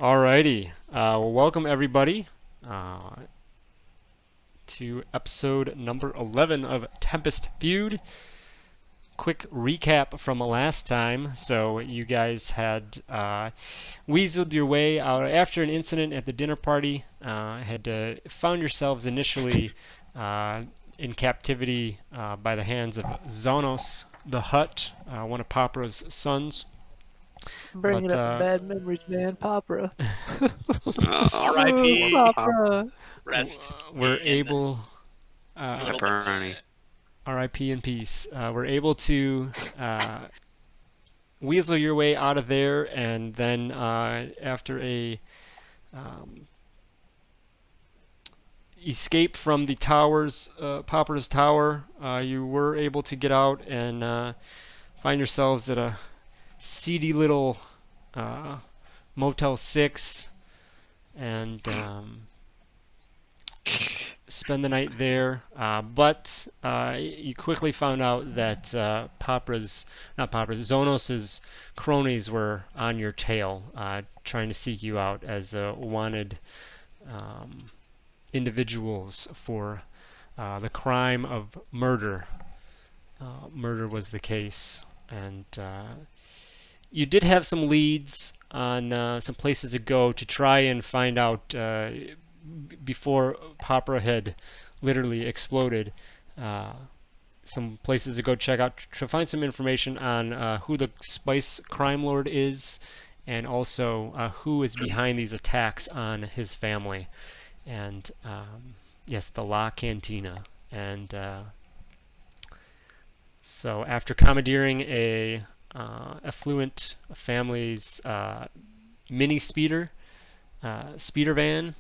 Alrighty. Well, welcome everybody to episode number 11 of Tempest Feud. Quick recap from last time. So you guys had weaseled your way out after an incident at the dinner party. Had found yourselves initially in captivity by the hands of Zonos the Hutt, one of Popara's sons. Bringing But up bad memories, man. Popara. R.I.P. Popara. Rest we're in able. little Pepperoni. bit. R.I.P. in peace. We're able to weasel your way out of there, and then after a escape from the towers, Popper's tower, you were able to get out and find yourselves at a seedy little Motel 6, and spend the night there, but you quickly found out that Zonos's cronies were on your tail, trying to seek you out as wanted individuals for the crime of murder. Murder was the case, and you did have some leads on some places to go to try and find out before Popara had literally exploded, some places to go check out to find some information on who the Spice Crime Lord is, and also who is behind these attacks on his family. And yes, the La Cantina. And so after commandeering a affluent family's mini speeder van,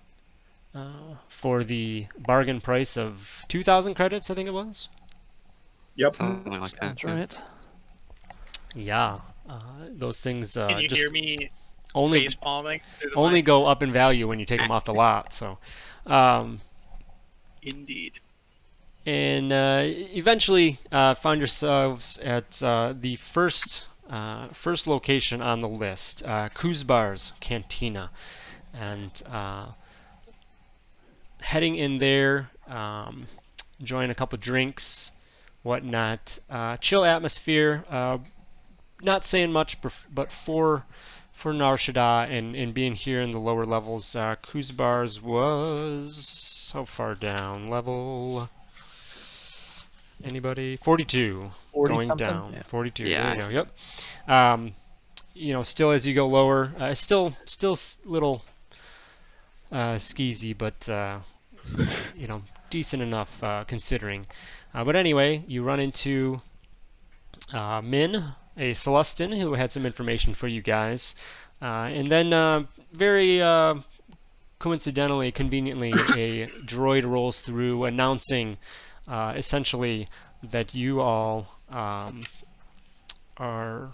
for the bargain price of 2,000 credits, I think it was. Yep. Something like that. That's right. Yeah, those things Can you just hear me only face palming through the only mic? go up in value when you take them off the lot. So, Indeed. and eventually found yourselves at the first location on the list, Kuzbar's Cantina, and heading in there, enjoying a couple drinks, whatnot. Chill atmosphere. Not saying much, but for Nar Shaddaa and being here in the lower levels, Kuzbar's was how far down? Level. Anybody? 42. 40 Going something? down. Yeah. 42. Yeah. There you go. Yep. Still as you go lower, still little skeezy, but decent enough considering. But anyway, you run into Min, a Celestin, who had some information for you guys, and then very coincidentally, conveniently, a droid rolls through announcing essentially that you all are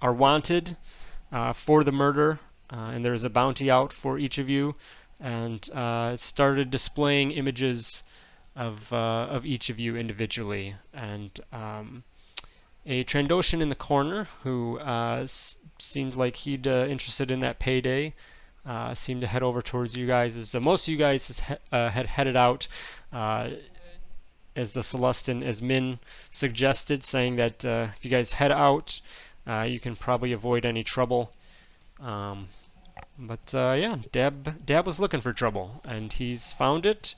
wanted for the murder, and there's a bounty out for each of you, and it started displaying images of each of you individually, and a Trandoshan in the corner who seemed like he'd interested in that payday seemed to head over towards you guys, as most of you guys had headed out as the Celestin, as Min suggested, saying that if you guys head out, you can probably avoid any trouble. But yeah, Dab was looking for trouble, and he's found it,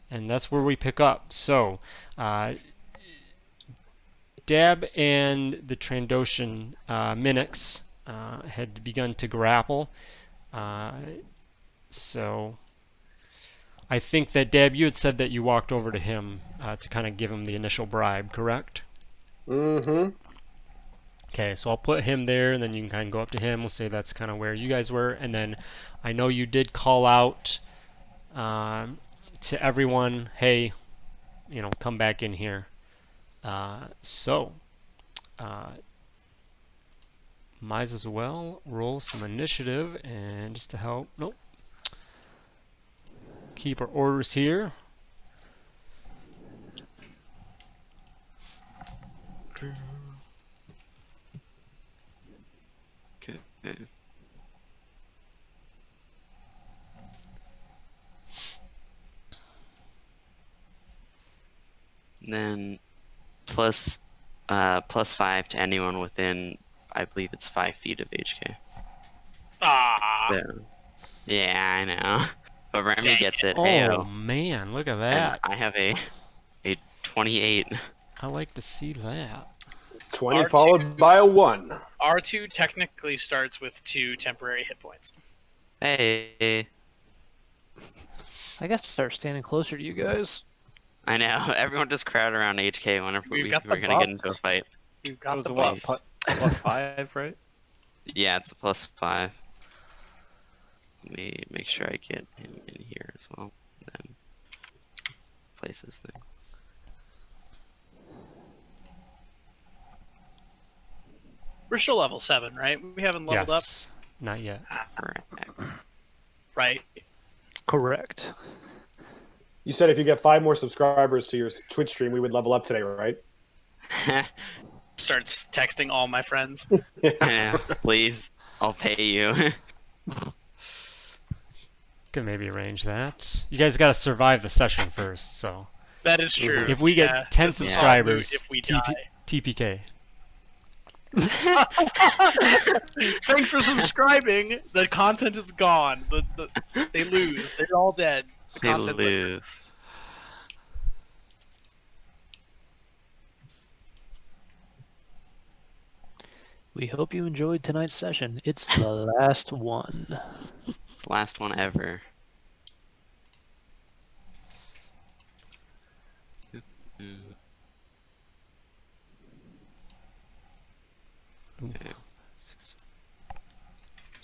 and that's where we pick up. So, Dab and the Trandoshan Minix had begun to grapple. So, I think that Dab, you had said that you walked over to him to kind of give him the initial bribe, correct? Mm-hmm. Okay, so I'll put him there, and then you can kind of go up to him. We'll say that's kind of where you guys were, and then I know you did call out to everyone, hey, come back in here. So, might as well roll some initiative, and just to help, nope, keep our orders here. Okay. Then plus 5 to anyone within, I believe it's 5 feet of HK. Ah. So, yeah, I know. But Remy Dang gets it. Oh Ayo. man, look at And that. I have a 28. I like to see that. 20 R2. followed by a 1. R2 technically starts with 2 temporary hit points. Hey. I guess start standing closer to you guys. I know. Everyone just crowd around HK whenever We've we got think we're the going to get into a buffs. fight. We've It got was the a what? buffs. Plus 5, right? Yeah, it's a plus 5. Let me make sure I get him in here as well. Then place this thing. We're still level 7, right? We haven't leveled Yes. Not yet. Correct. up, right? Correct. You said if you get 5 more subscribers to your Twitch stream, we would level up today, right? Starts texting all my friends. Yeah, please, I'll pay you. Could maybe arrange that. You guys got to survive the session first, so That is true. if we get Yeah, 10 this is all subscribers, moot if we TP die. TPK. Thanks for subscribing. The content is gone. They lose. They're all dead. The They content's like- lose. We hope you enjoyed tonight's session. It's the last one. Last one ever.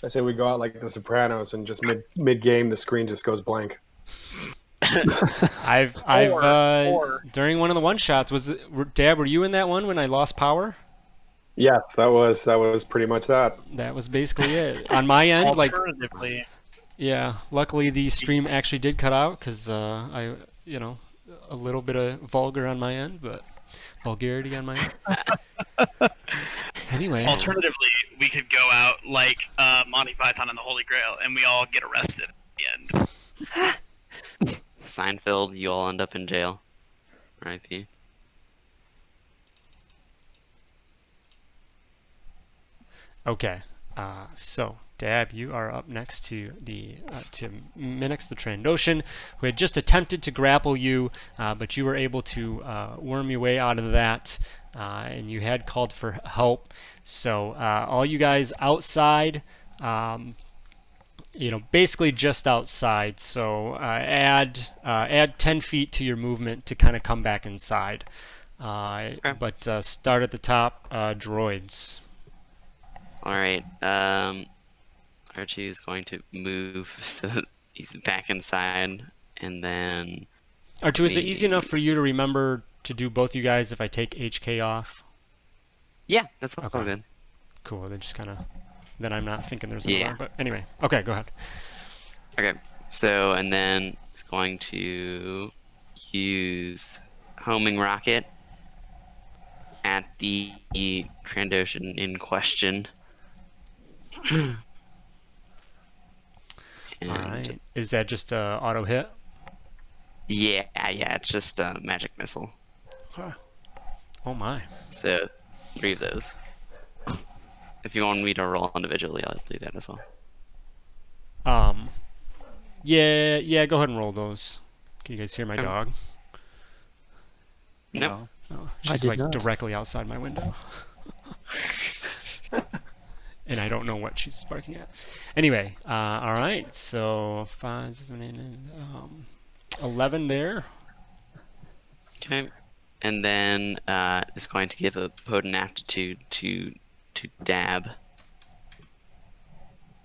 I say we go out like the Sopranos and just mid game the screen just goes blank. I've or- during one of the one shots Dad, were you in that one when I lost power? Yes, that was pretty much that. That was basically it. On my end, like Alternatively, yeah, luckily the stream actually did cut out cuz I, a little bit of vulgarity on my end. Anyway, alternatively, we could go out like Monty Python and the Holy Grail, and we all get arrested at the end. Seinfeld, you all end up in jail. R.I.P. okay. So Dab, you are up next to Minix the Trandoshan, who had just attempted to grapple you, but you were able to worm your way out of that, and you had called for help. So all you guys outside, basically just outside. So add 10 feet to your movement to kind of come back inside. But start at the top, droids. All right. Archie is going to move so that he's back inside, and then. Archie, is it easy enough for you to remember to do both you guys if I take HK off? Yeah, that's all Okay. good. Cool. Then just kind of. Then I'm not thinking there's an Yeah. alarm. But anyway, okay, go ahead. Okay. So, and then he's going to use homing rocket at the Trandoshan in question. And All right. Is that just auto hit? yeah, it's just a magic missile. Okay. Oh my. So, 3 of those. If you want me to roll individually, I'll do that as well. Yeah. Go ahead and roll those. Can you guys hear my Okay. dog? Nope. Oh, I she's did like not. directly outside my window. And I don't know what she's barking at. Anyway, all right. So 5, 6, 7, 8, 11 there. Okay. And then is going to give a potent aptitude to dab.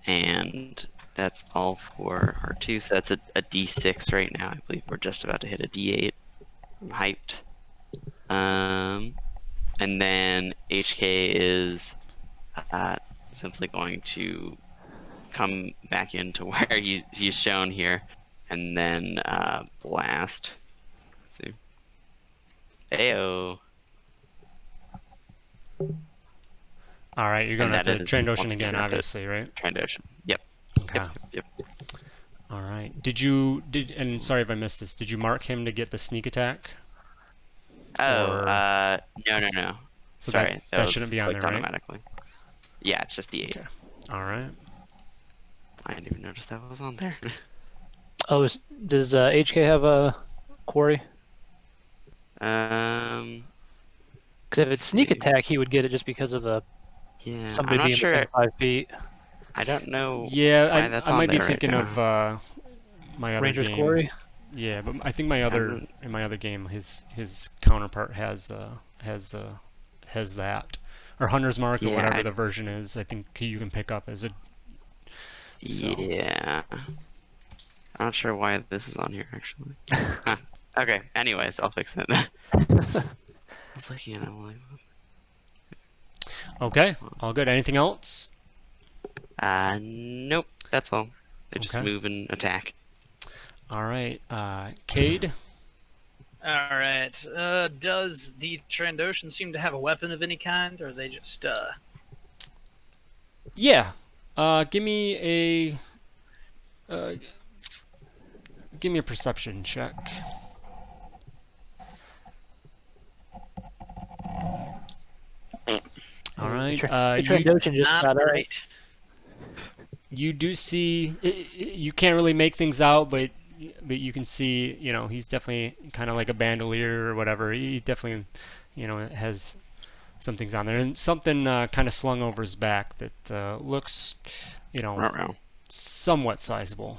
And that's all for R2. So that's a D6 right now. I believe we're just about to hit a D8. I'm hyped. And then HK is simply going to come back into where he's shown here, and then blast. Let's see. Ayo. All right, you're going to And have that to is Trandoshan once again, again at the- obviously, right? Trandoshan. Yep. Okay. Yep. All right. And sorry if I missed this. Did you mark him to get the sneak attack? Oh, Or- no. So Sorry, that was shouldn't be on clicked there, right? automatically. Yeah, it's just the 8. Okay. All right. I didn't even notice that was on there. Oh, does HK have a quarry? Um, Because if it's sneak see. attack, he would get it just because of the Yeah, somebody I'm not being sure. within 5 feet. I don't know Yeah, why that's I on might be there right thinking now. of my other Ranger's game. quarry. Yeah, but I think I'm- in my other game, his counterpart has that, or Hunter's Mark, or Yeah, whatever the version is. I think you can pick up as a. So. Yeah. I'm not sure why this is on here, actually. Huh. Okay, anyways, I'll fix it. I was like, like... Okay, all good. Anything else? Nope, that's all. They just Okay. move and attack. All right, Cade. All right. Does the Trandoshan seem to have a weapon of any kind, or are they just Yeah. Give me a perception check. All right. The Trandoshan just not got up. great? You do see. You can't really make things out, but you can see. He's definitely kind of like a bandolier or whatever. He definitely, has some things on there, and something kind of slung over his back that looks, Ruh-roh. somewhat sizable.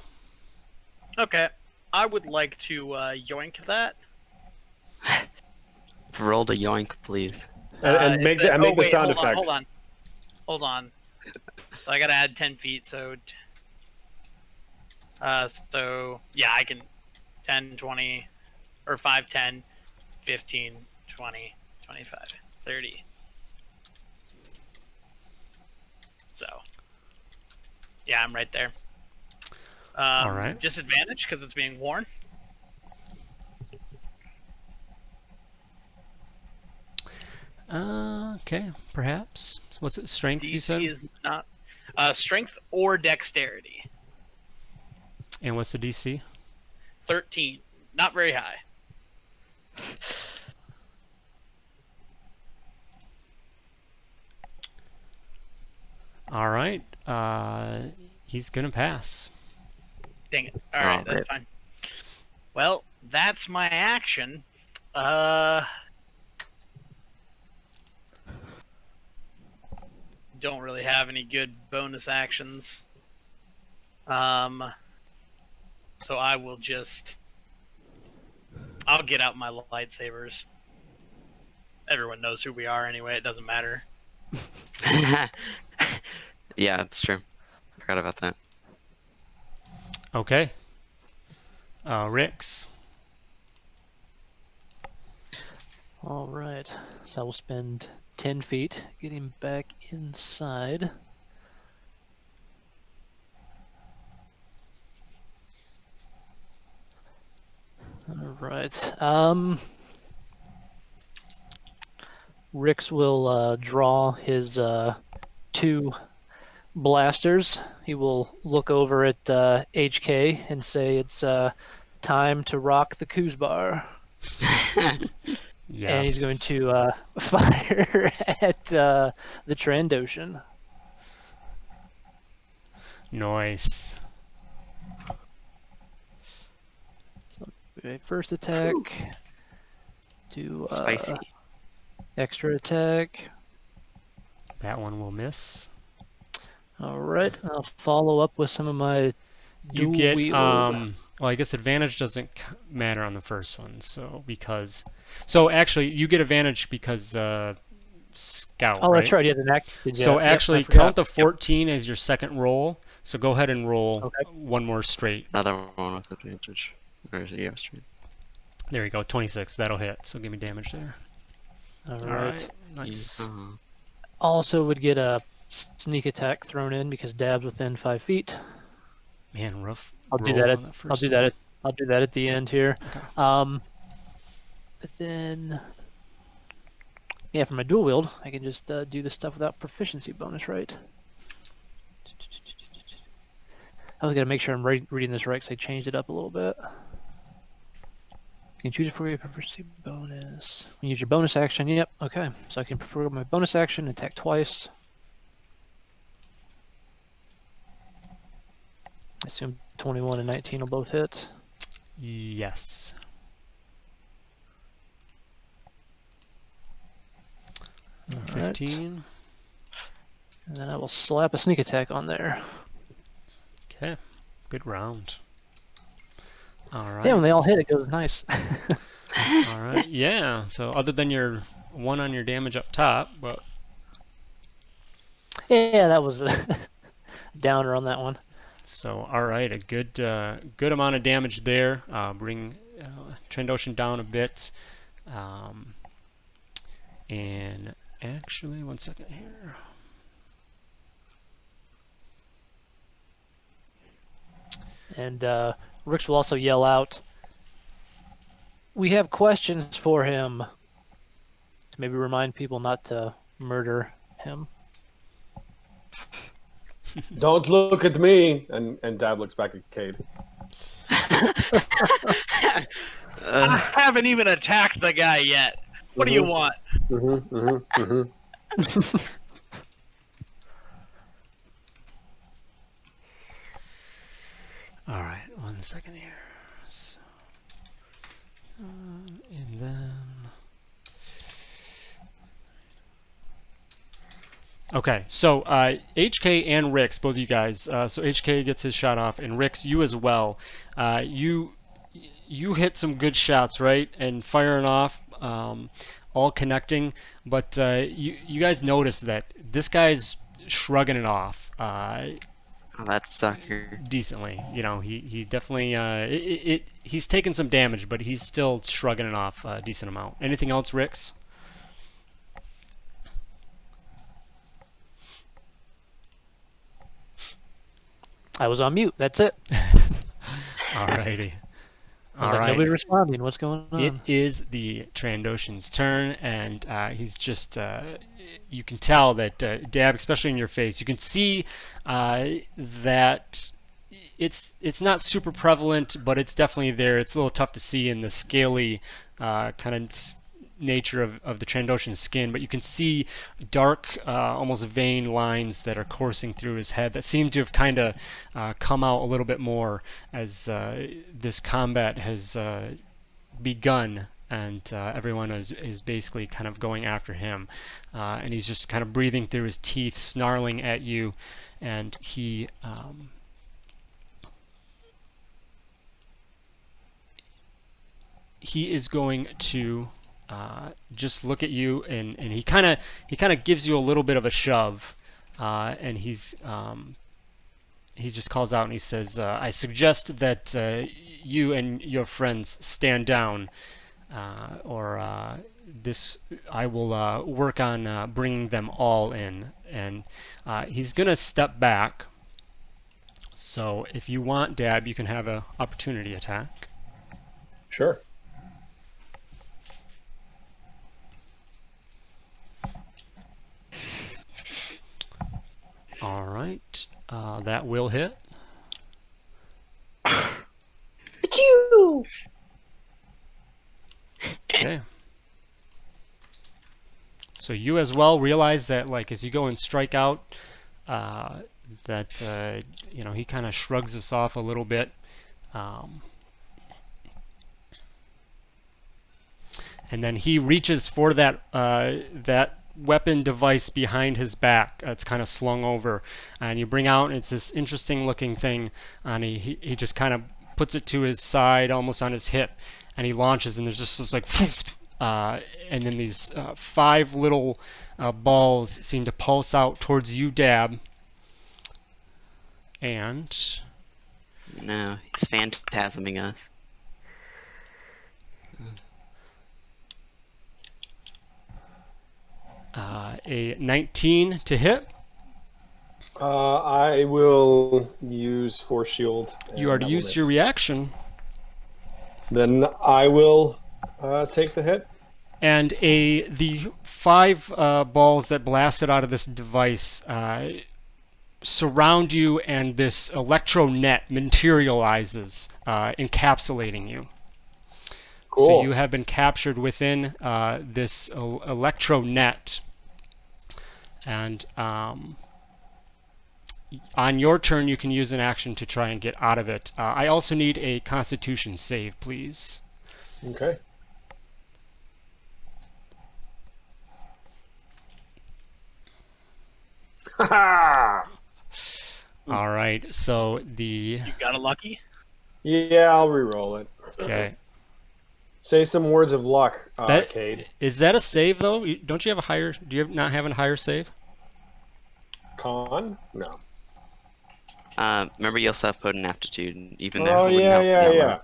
Okay. I would like to yoink that. Roll the yoink, please. And make the sound hold effect. Hold on. So I gotta add 10 feet, so yeah, I can 10, 20, or 5, 10, 15, 20, 25, 30. So yeah, I'm right there. All right. Disadvantage because it's being worn. Okay, perhaps. So what's it? Strength, you DC said? is not strength or dexterity. And what's the DC? 13, not very high. All right. He's gonna pass. Dang it. All right, that's fine. Well, that's my action. Don't really have any good bonus actions. So I will I'll get out my lightsabers. Everyone knows who we are anyway, it doesn't matter. Yeah, it's true. Forgot about that. Okay. Rix. All right. So I will spend 10 feet getting back inside. All right. Rix will draw his 2 blasters. He will look over at HK and say it's time to rock the Kuzbar. Yes. And he's going to fire at the Trandoshan. Nice. Okay, first attack. Do Spicy. extra attack. That one will miss. All right. I'll follow up with some of my You dual get wield. well, I guess advantage doesn't matter on the first one, so actually you get advantage because scout. Oh, right? that's right. Yeah, the neck. So actually count to 14 as your second roll. So go ahead and roll one more straight. Another one with advantage. Or is it yes, straight? There you go, 26. That'll hit. So give me damage there. All All right. right. Nice. Also would get a sneak attack thrown in because Dab's within 5 feet. Man, rough. I'll do roll that. on that I'll first do one. that. I'll do that at the end here. Okay. But then, yeah, for my dual wield, I can just do this stuff without proficiency bonus, right? I was gonna make sure I'm reading this right because I changed it up a little bit. You can choose for your proficiency bonus. When you use your bonus action, yep, okay. So I can prefer my bonus action, attack twice. I assume 21 and 19 will both hit. Yes. All right. 15. And then I will slap a sneak attack on there. Okay. Good round. All right. Yeah, when they all hit, it goes nice. All right. Yeah. So other than your 1 on your damage up top, but Yeah, that was a downer on that one. so all right, a good amount of damage there. Bring Trandoshan down a bit. And actually, 1 second here. And Rix will also yell out, "We have questions for him." To maybe remind people not to murder him. Don't look at me. And Dab looks back at Cade. I haven't even attacked the guy yet. What do you want? All right, 1 second here. So, and then. Okay, so HK and Rix, both of you guys. So HK gets his shot off, and Rix, you as well. You hit some good shots, right? And firing off, all connecting. But you guys notice that this guy's shrugging it off. Oh, that sucker. Decently, you know, he definitely he's taken some damage, but he's still shrugging it off a decent amount. Anything else, Rix? I was on mute. That's it. Alrighty. I was like, nobody responding. What's going on? It is the Trandoshan's turn, and he's just. You can tell that Dab, especially in your face, you can see that it's not super prevalent, but it's definitely there. It's a little tough to see in the scaly kind of nature of the Trandoshan's skin, but you can see dark, almost vein lines that are coursing through his head that seem to have kind of come out a little bit more as this combat has begun, and everyone is basically kind of going after him, and he's just kind of breathing through his teeth, snarling at you, and he is going to just look at you, and he kind of gives you a little bit of a shove, and he just calls out and he says, "I suggest that you and your friends stand down, or this I will work on bringing them all in." And he's gonna step back. So if you want, Dab, you can have an opportunity attack. Sure. All right, that will hit. Okay. So you as well realize that, like, as you go and strike out, that you know, he kind of shrugs this off a little bit, and then he reaches for that weapon device behind his back. It's kind of slung over, and you bring out, and it's this interesting looking thing, and he just kind of puts it to his side, almost on his hip, and he launches, and there's just this like and then these 5 little balls seem to pulse out towards you, Dab, and No, he's phantasming us. a 19 to hit. I will use Force Shield. You already used your reaction. Then I will take the hit. And the 5 balls that blasted out of this device surround you, and this electro net materializes, encapsulating you. Cool. So you have been captured within this electro net, and on your turn you can use an action to try and get out of it. I also need a Constitution save, please. Okay. Ha! All right. So the You got a lucky? Yeah, I'll re-roll it. okay. Say some words of luck, That Cade. is that a save though? Don't you have a higher? Do you not have a higher save? Con? No. Remember, you also have potent aptitude, even though Oh, it wouldn't yeah, help yeah, you. yeah.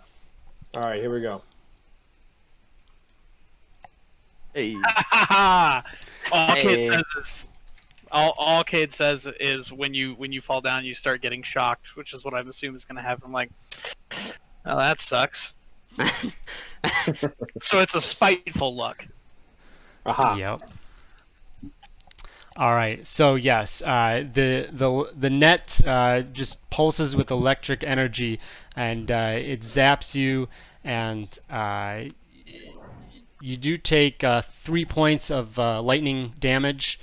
All right, here we go. Hey, all Hey. Cade says is all Cade says is when you fall down, you start getting shocked, which is what I'm assuming is going to happen. I'm like, oh, that sucks. So it's a spiteful luck. Aha. Yep. All right. So yes, the net just pulses with electric energy, and it zaps you, and you do take 3 points of lightning damage,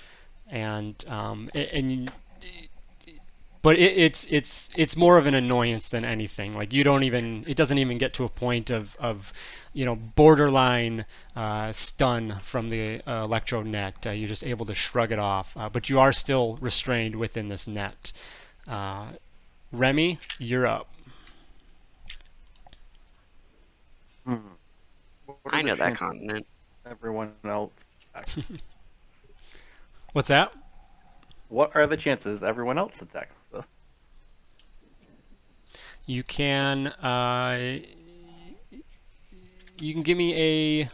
and but it's more of an annoyance than anything. Like it doesn't even get to a point of borderline stun from the electro net. You're just able to shrug it off, but you are still restrained within this net. Remy, you're up. what are I the know that chances continent. everyone else. What's that? What are the chances everyone else attacks us? You can give me a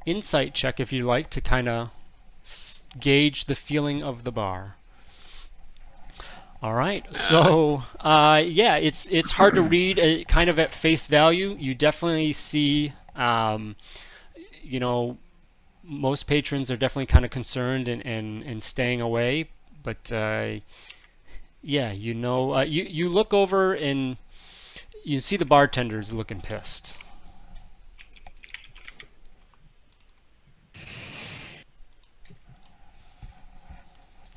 insight check if you like to kind of gauge the feeling of the bar. All right. So yeah, it's hard to read kind of at face value. You definitely see most patrons are definitely kind of concerned and staying away, but yeah, you look over and you see the bartenders looking pissed.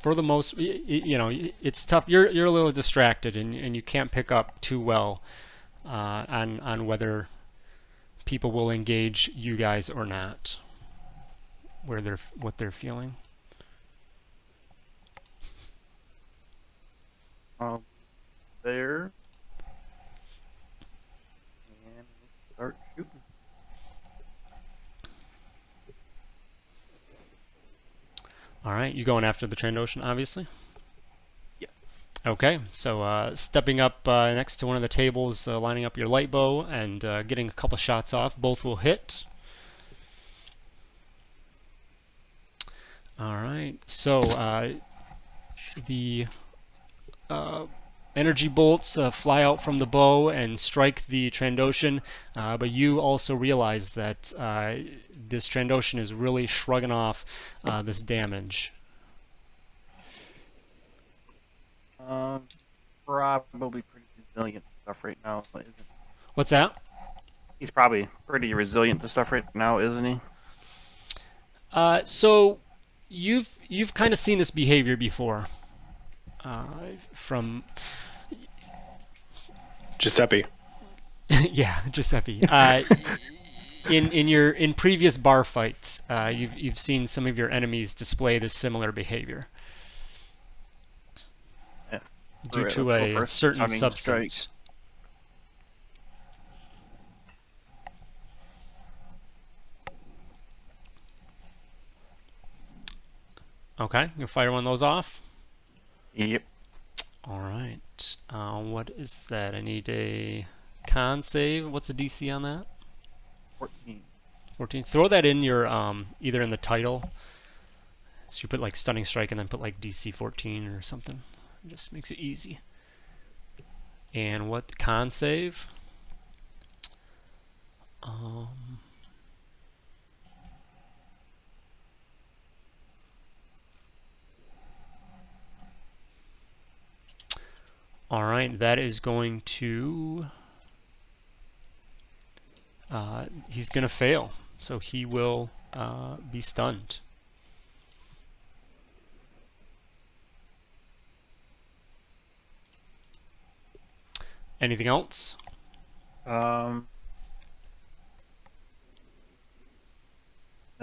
For the most, it's tough. You're a little distracted and you can't pick up too well on whether people will engage you guys or not. What they're feeling. There. And start shooting. All right, you going after the Trandoshan, obviously? Yeah. Okay, so stepping up next to one of the tables, lining up your light bow, and getting a couple shots off. Both will hit. All right, so the energy bolts fly out from the bow and strike the Trandoshan, but you also realize that this Trandoshan is really shrugging off this damage. Probably pretty resilient to stuff right now, isn't he? What's that? He's probably pretty resilient to stuff right now, isn't he? So you've kind of seen this behavior before from Giuseppe. yeah, Giuseppe. In previous bar fights, you've seen some of your enemies display this similar behavior Yes. due Alright, to let's go a first. certain Stunning substance. strike. Okay, you fire one of those off. Yep. All right. What is that? I need a con save. What's the DC on that? 14. 14. Throw that in your either in the title. So you put like stunning strike and then put like DC 14 or something. It just makes it easy. And what con save? All right, that is going to he's gonna fail, so he will be stunned. Anything else? That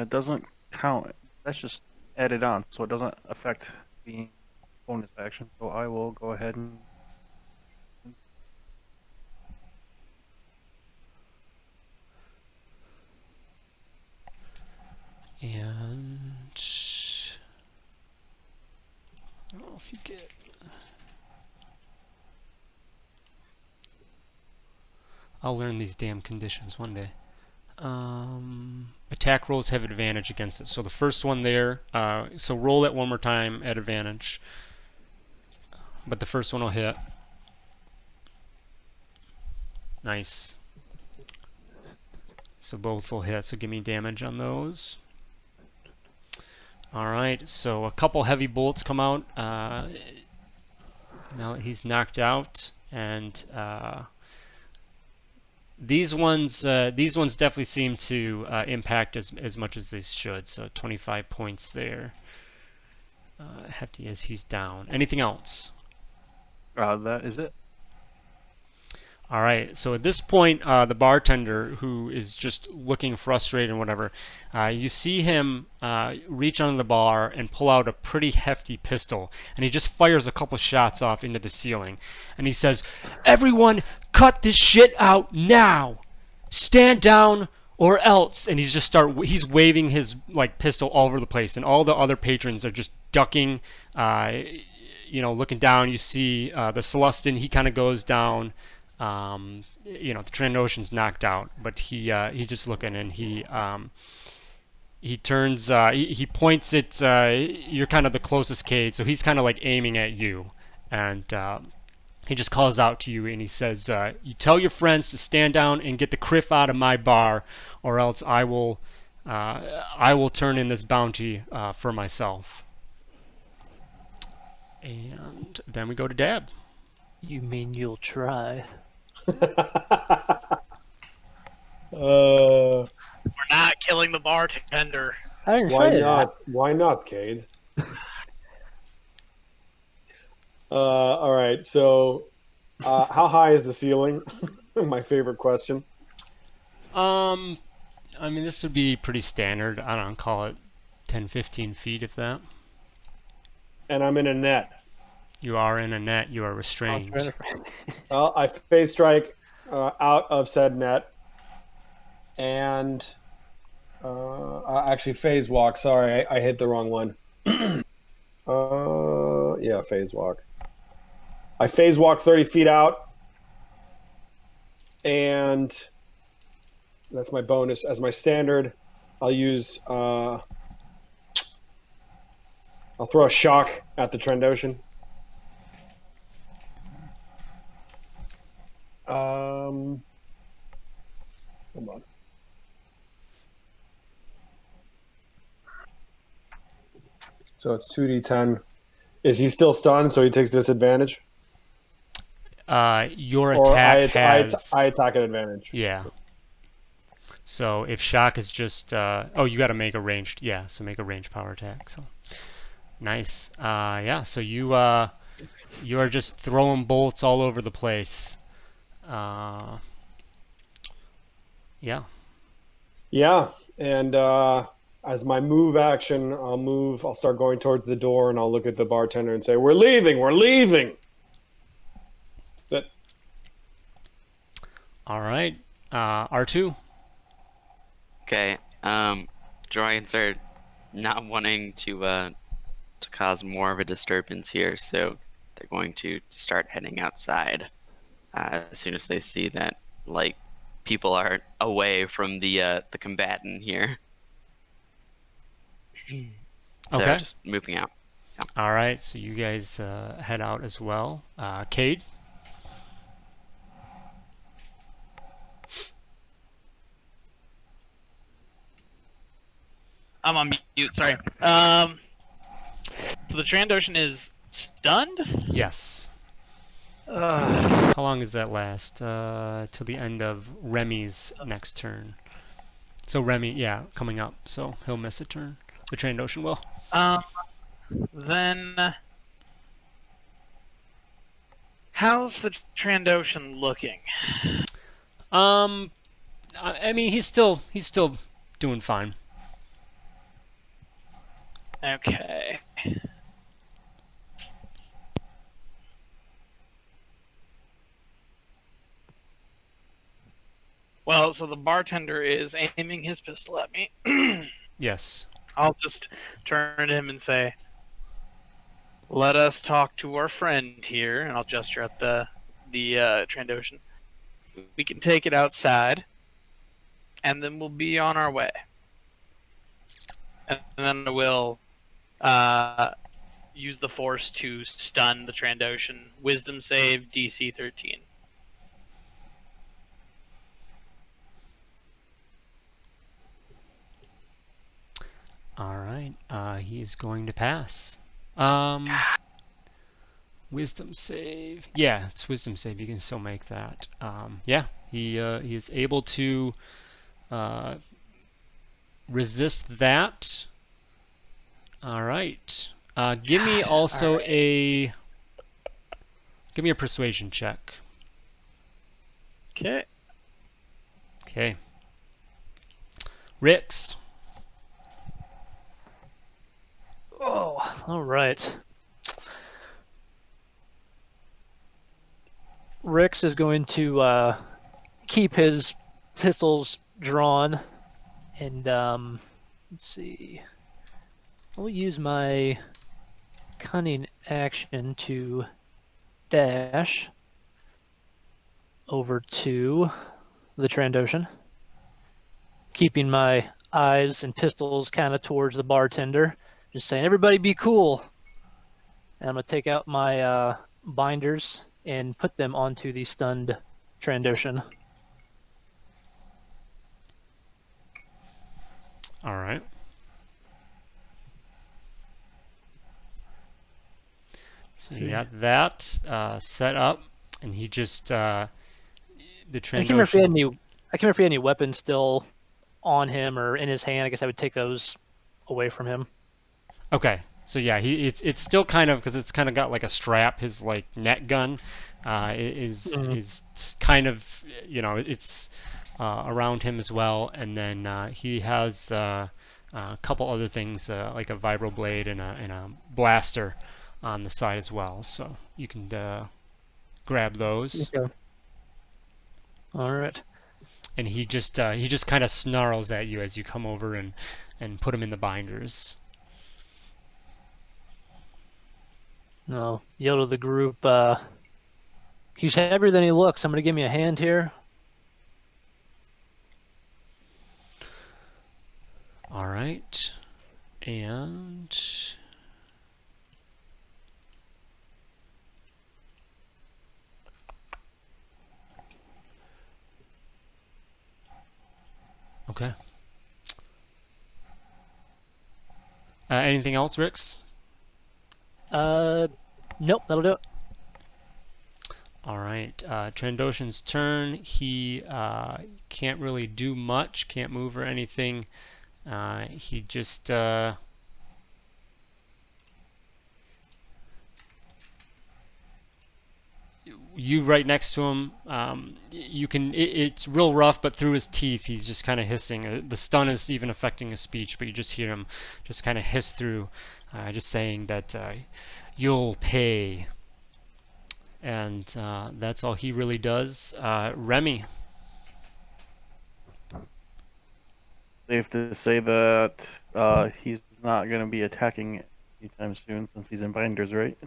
doesn't count. That's just added on, so it doesn't affect the bonus action. So I will go ahead and And I don't know if you get. I'll learn these damn conditions one day. Attack rolls have advantage against it. So the first one there, so roll it one more time at advantage. But the first one will hit. Nice. So both will hit, so give me damage on those. Alright, so a couple heavy bolts come out. Now that he's knocked out, and these ones definitely seem to impact as much as they should. So 25 points there. Hefty as he's down. Anything else? that is it. All right. So at this point, the bartender, who is just looking frustrated and whatever, you see him reach under the bar and pull out a pretty hefty pistol, and he just fires a couple shots off into the ceiling, and he says, "Everyone, cut this shit out now! Stand down or else!" And he's waving his pistol all over the place, and all the other patrons are just ducking, looking down. You see the Celestin, he kind of goes down. The Trandoshan's knocked out, but he's just looking, and he turns, he points at, you're kind of the closest Cade, so he's kind of like aiming at you, and he just calls out to you, and he says, "You tell your friends to stand down and get the criff out of my bar, or else I will turn in this bounty for myself." And then we go to Dab. You mean you'll try? We're not killing the bartender. I didn't Why say not? Why not, Cade? All right. So, how high is the ceiling? My favorite question. I mean, this would be pretty standard. I don't know, call it 10, 15 feet, if that. And I'm in a net. You are in a net. You are restrained. Well, I phase strike out of said net, and actually phase walk. Sorry, I hit the wrong one. Yeah, phase walk. I phase walk 30 feet out, and that's my bonus. As my standard, I'll use. I'll throw a shock at the Trandoshan. Hold on. So it's 2d10. Is he still stunned, so he takes disadvantage? Your Or attack has... I attack at advantage. Yeah. So if shock is just... oh, you got to make a ranged... Yeah, so make a ranged power attack. So nice. Yeah, so you are just throwing bolts all over the place. Yeah. Yeah, and as my move action, I'll start going towards the door, and I'll look at the bartender and say, "We're leaving, we're leaving." That. All right, R2. Okay. Dragons are not wanting to cause more of a disturbance here, so they're going to start heading outside as soon as they see that people are away from the combatant here. So Okay. just moving out. Yeah. All right, so you guys head out as well. Cade. I'm on mute. Sorry. So the Trandoshan is stunned. Yes. All How long does that last? Till the end of Remy's next turn. So Remy, yeah, coming up. So he'll miss a turn. The Trandoshan will. Then how's the Trandoshan looking? I mean, he's still doing fine. Okay. Well, so the bartender is aiming his pistol at me. Yes. I'll just turn to him and say, "Let us talk to our friend here," and I'll gesture at the Trandoshan. We can take it outside, and then we'll be on our way. And then I will use the Force to stun the Trandoshan. Wisdom save DC 13. All right. He's going to pass. Wisdom save. Yeah, it's wisdom save. You can still make that. Yeah, he is able to resist that. All right. Give me also give me a persuasion check. Okay. Okay. Rix. Oh, all right. Rix is going to keep his pistols drawn, and let's see. I'll use my cunning action to dash over to the Trandoshan, keeping my eyes and pistols kind of towards the bartender, just saying, "Everybody be cool." And I'm going to take out my binders and put them onto the stunned Trandoshan. All right. So you got that set up, and he just the I can't remember if he Trandoshan. had any weapons still on him or in his hand. I guess I would take those away from him. Okay, so yeah, it's still kind of, because it's kind of got like a strap. His like net gun is kind of, it's around him as well, and then he has a couple other things like a vibroblade and a blaster on the side as well. So you can grab those. Okay. All right. And he just kind of snarls at you as you come over and put him in the binders. No, yell to the group. He's heavier than he looks. Somebody give me a hand here. All right, and okay. Anything else, Rix? Nope, that'll do it. All right, Trandoshan's turn. He can't really do much, can't move or anything. He just you right next to him. You can. It's real rough, but through his teeth, he's just kind of hissing. The stun is even affecting his speech, but you just hear him just kind of hiss through, just saying that you'll pay. And that's all he really does. Remy. Safe to say that he's not going to be attacking anytime soon since he's in binders, right?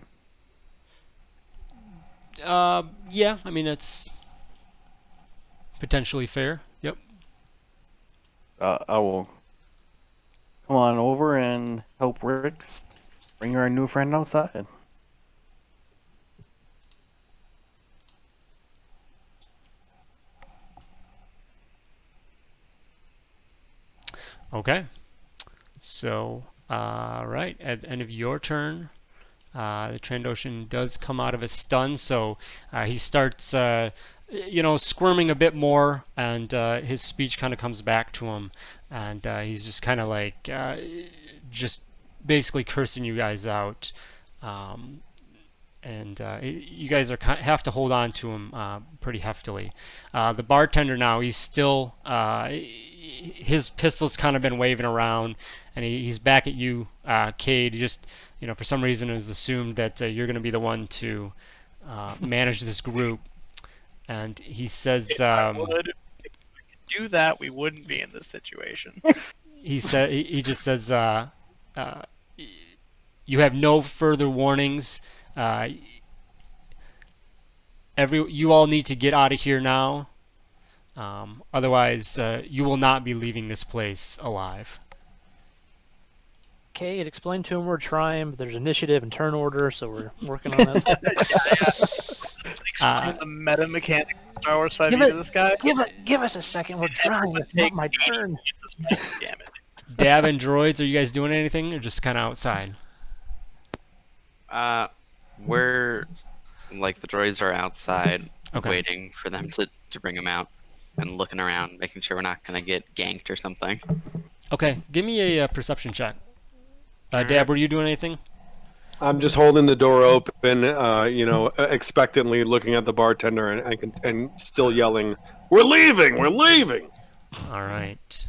Yeah, I mean, it's potentially fair. Yep. I will come on over and help Rick bring our new friend outside. Okay. So, right, at the end of your turn, The Trandoshan does come out of his stun, so he starts, squirming a bit more, and his speech kind of comes back to him, and he's just kind of like, just basically cursing you guys out. And you guys have to hold on to him pretty heftily. The bartender now, he's still, his pistol's kind of been waving around, and he's back at you, Cade. He just, for some reason has assumed that you're going to be the one to manage this group. And he says, If I would, if we could do that, we wouldn't be in this situation. he just says, you have no further warnings. You all need to get out of here now. Otherwise, you will not be leaving this place alive. Okay, it explained to him we're trying, but there's initiative and turn order, so we're working on it. Explain the meta mechanic of Star Wars 5e to this guy. Give us a second. We're trying. It's not my turn. Damn it. Dav and droids, are you guys doing anything, or just kind of outside? We're like the droids are outside Okay. waiting for them to bring them out and looking around, making sure we're not gonna get ganked or something. Okay, give me a perception check. Dab, were you doing anything? I'm just holding the door open, expectantly looking at the bartender and still yelling, "We're leaving! We're leaving!" All right.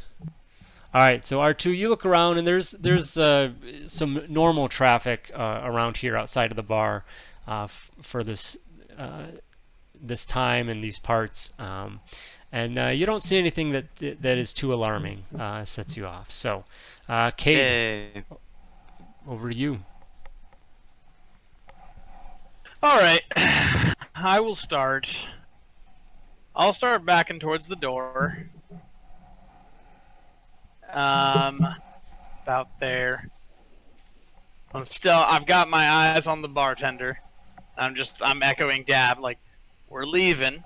All right. So R2, you look around, and there's some normal traffic around here outside of the bar for this time and these parts, and you don't see anything that is too alarming. Sets you off. So, Kate, Yay. over to you. All right, I will start. I'll start backing towards the door. About there. I've got my eyes on the bartender. I'm echoing Dab, like, we're leaving.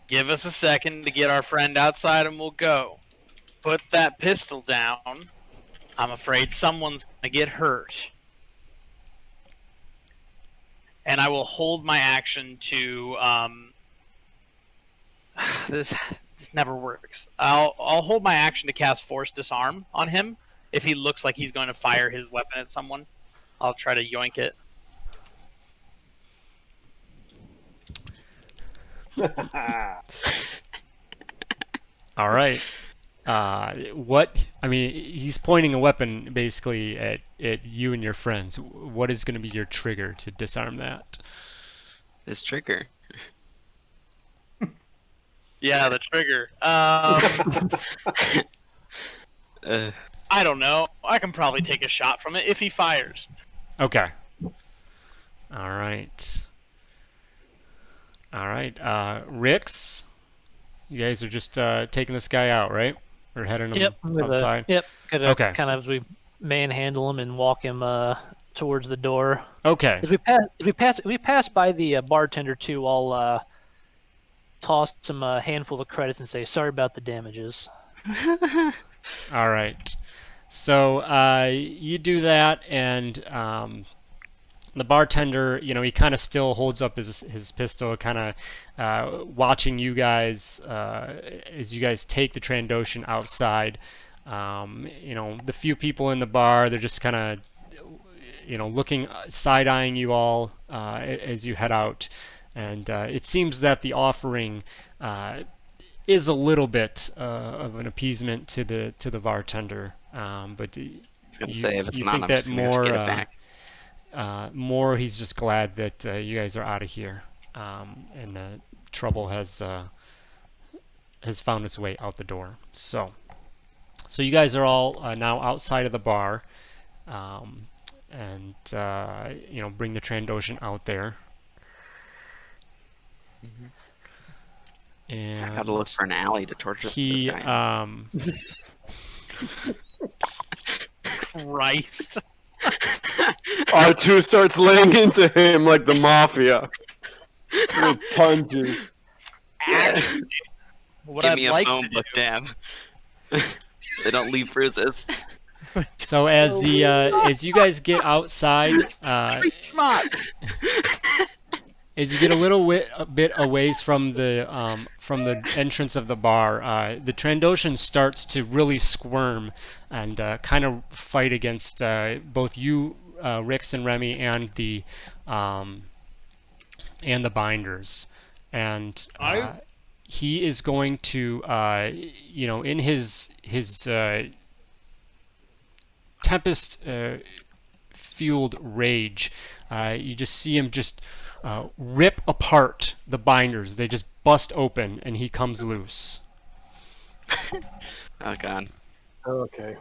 Give us a second to get our friend outside and we'll go. Put that pistol down. I'm afraid someone's gonna get hurt. And I will hold my action to, this never works. I'll hold my action to cast Force Disarm on him. If he looks like he's going to fire his weapon at someone, I'll try to yoink it. All right. He's pointing a weapon basically at you and your friends. What is going to be your trigger to disarm that? This trigger. Yeah, the trigger. I don't know. I can probably take a shot from it if he fires. Okay. All right. Rix, you guys are just taking this guy out, right? Or heading him outside? Yep. Okay. Kind of as we manhandle him and walk him towards the door. Okay. As we pass by the bartender too, I'll toss him a handful of credits and say, "Sorry about the damages." All right. So you do that, and the bartender, he kind of still holds up his pistol, kind of watching you guys as you guys take the Trandoshan outside. The few people in the bar, they're just kind of, looking, side-eyeing you all as you head out. And it seems that the offering is a little bit of an appeasement to the bartender, but I was gonna say, if it's you not, think I'm that just gonna have to get it back. more he's just glad that you guys are out of here, and trouble has found its way out the door. So you guys are all now outside of the bar, and bring the Trandoshan out there. And I gotta look for an alley to torture he this guy. Christ. R2 starts laying into him like the mafia. With punches. Actually, what Give I'd me a like phone to book, do, damn. They don't leave bruises. So as you guys get outside, Street smart. as you get a bit away from the entrance of the bar, the Trandoshan starts to really squirm and kind of fight against both you, Rix and Remy, and the binders. And he is going to, in his Tempest fueled rage, you just see him just rip apart the binders. They just bust open, and he comes loose. Oh god. Okay.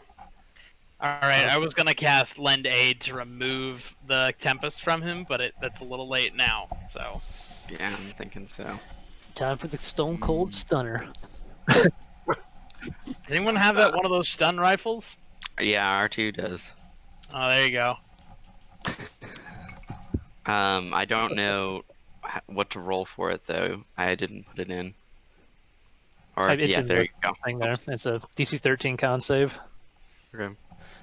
All right, I was gonna cast Lend Aid to remove the Tempest from him, but that's a little late now. So Yeah, I'm thinking so. Time for the Stone Cold Stunner. does anyone have that one of those stun rifles? Yeah, R2 does. Oh, there you go. I don't know what to roll for it though. I didn't put it in. Or It's yeah, in there the you go. thing there. It's a DC 13 con save. Okay.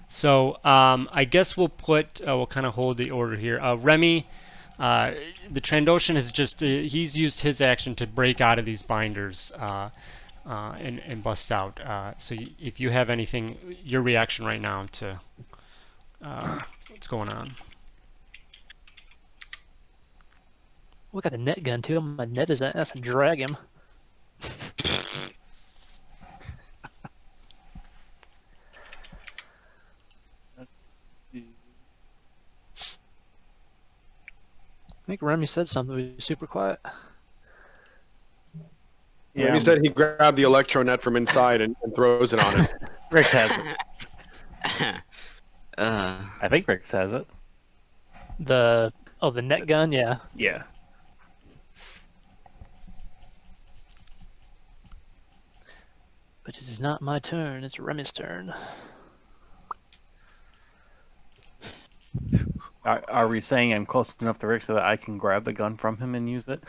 So I guess we'll kind of hold the order here. Remy, the Trandoshan has just he's used his action to break out of these binders and bust out. So if you have anything, your reaction right now to what's going on. We got the net gun too. My net is that's a drag him. I think Remy said something. He was super quiet. Yeah, He said he grabbed the electro net from inside and throws it on it. Rick has it. I think Rick has it. The net gun, yeah. Yeah. But it is not my turn. It's Remy's turn. Are we saying I'm close enough to Rick so that I can grab the gun from him and use it?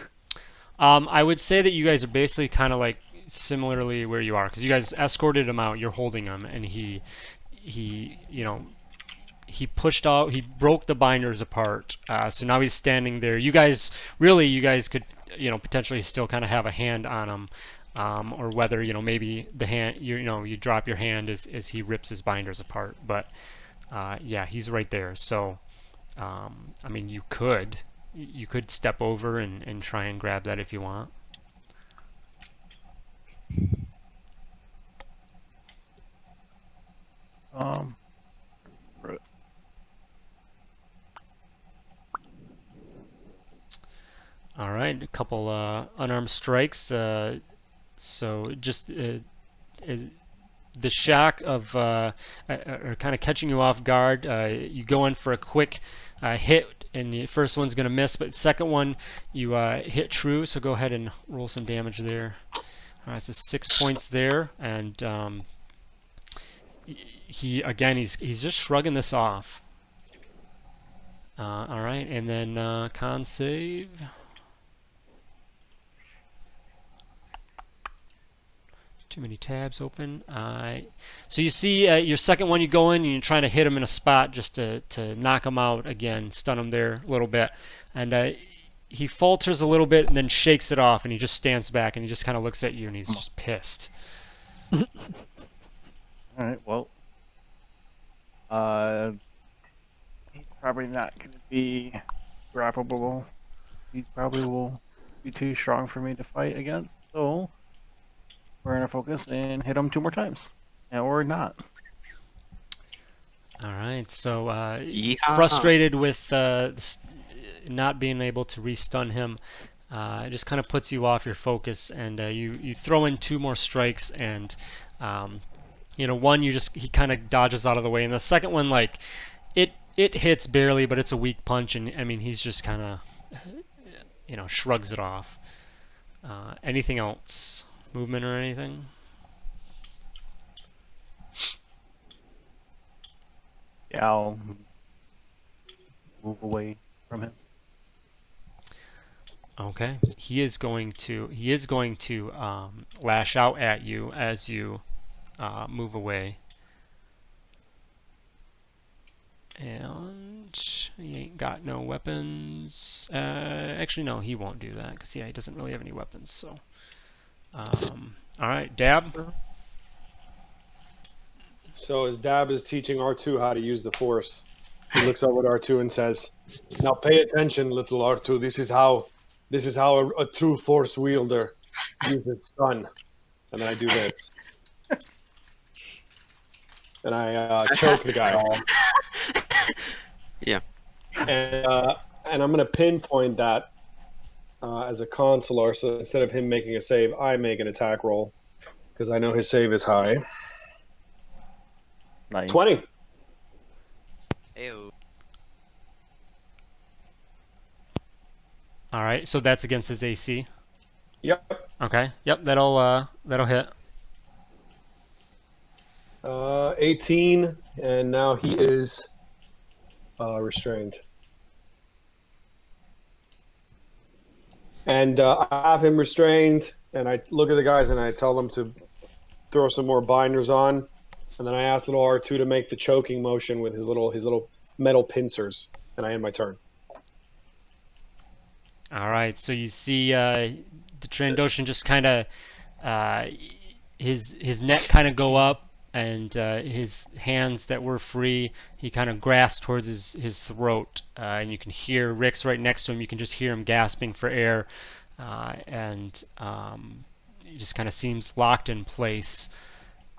I would say that you guys are basically kind of like similarly where you are, because you guys escorted him out. You're holding him, and he pushed out. He broke the binders apart. So now he's standing there. You guys could potentially still kind of have a hand on him, or whether maybe the hand you drop your hand as he rips his binders apart. But yeah, he's right there. So I mean, you could step over and try and grab that if you want. All right, a couple unarmed strikes. So just the shock of kind of catching you off guard. You go in for a quick hit, and the first one's going to miss, but the second one you hit true. So go ahead and roll some damage there. All right, so 6 points there, and he's just shrugging this off. All right, and then con save. Too many tabs open. So you see your second one, you go in and you're trying to hit him in a spot just to knock him out again, stun him there a little bit. And he falters a little bit and then shakes it off, and he just stands back and he just kind of looks at you and he's just pissed. Alright, well. He's probably not going to be grappleable. He probably will be too strong for me to fight against, so we're going to focus and hit him 2 more times. Or not. Alright, so Yeehaw. frustrated with not being able to restun him, it just kind of puts you off your focus, and you throw in 2 more strikes, and one he kind of dodges out of the way, and the second one, like, it hits barely, but it's a weak punch, and I mean he's just kind of shrugs it off. Anything else? Movement or anything? Yeah, I'll move away from him. Okay. He is going to lash out at you as you move away. And he ain't got no weapons. Actually, no, he won't do that because he doesn't really have any weapons. So, all right, Dab. So as Dab is teaching R2 how to use the Force, he looks over at R2 and says, "Now pay attention, little R2. This is how a true Force wielder uses stun." And then I do this, and I choke the guy. Yeah. And I'm going to pinpoint that as a consular. So instead of him making a save, I make an attack roll because I know his save is high. Nice. 20. Ew. All right, so that's against his AC. Yep. Okay. Yep, that'll hit. 18, and now he is restrained. And I have him restrained, and I look at the guys and I tell them to throw some more binders on, and then I ask little R2 to make the choking motion with his little metal pincers, and I end my turn. All right, so you see the Trandoshan just kind of his neck kind of go up, and his hands that were free, he kind of grasps towards his throat, and you can hear Rick's right next to him. You can just hear him gasping for air, and he just kind of seems locked in place.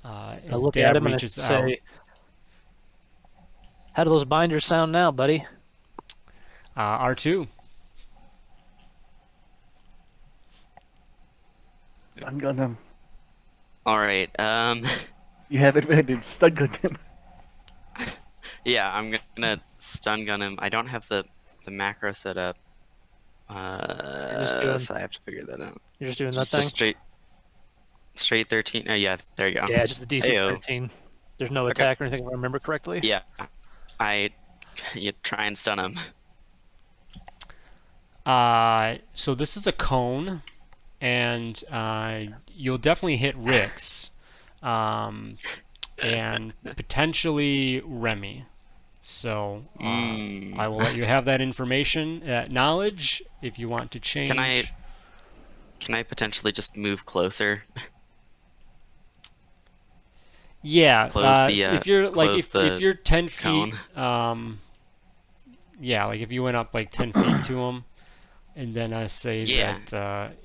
I As look Dab at him and I reaches out. say, "How do those binders sound now, buddy?" R2. Stun gun him. All right. You have advantage. Stun gun him. Yeah, I'm gonna stun gun him. I don't have the macro set up. just doing- So I have to figure that out. You're just doing that Just thing? a straight 13. Oh yeah, there you go. Yeah, just a DC Ayo. 13. There's no Okay. attack or anything, if I remember correctly. Yeah. You try and stun him. So this is a cone, and you'll definitely hit Rix, and potentially Remy. So I will let you have that information, knowledge, if you want to change. Can I potentially just move closer? Yeah, Close the, if you're like close if the you're 10 feet, cone. yeah, like if you went up like 10 feet to him, and then I say Yeah. that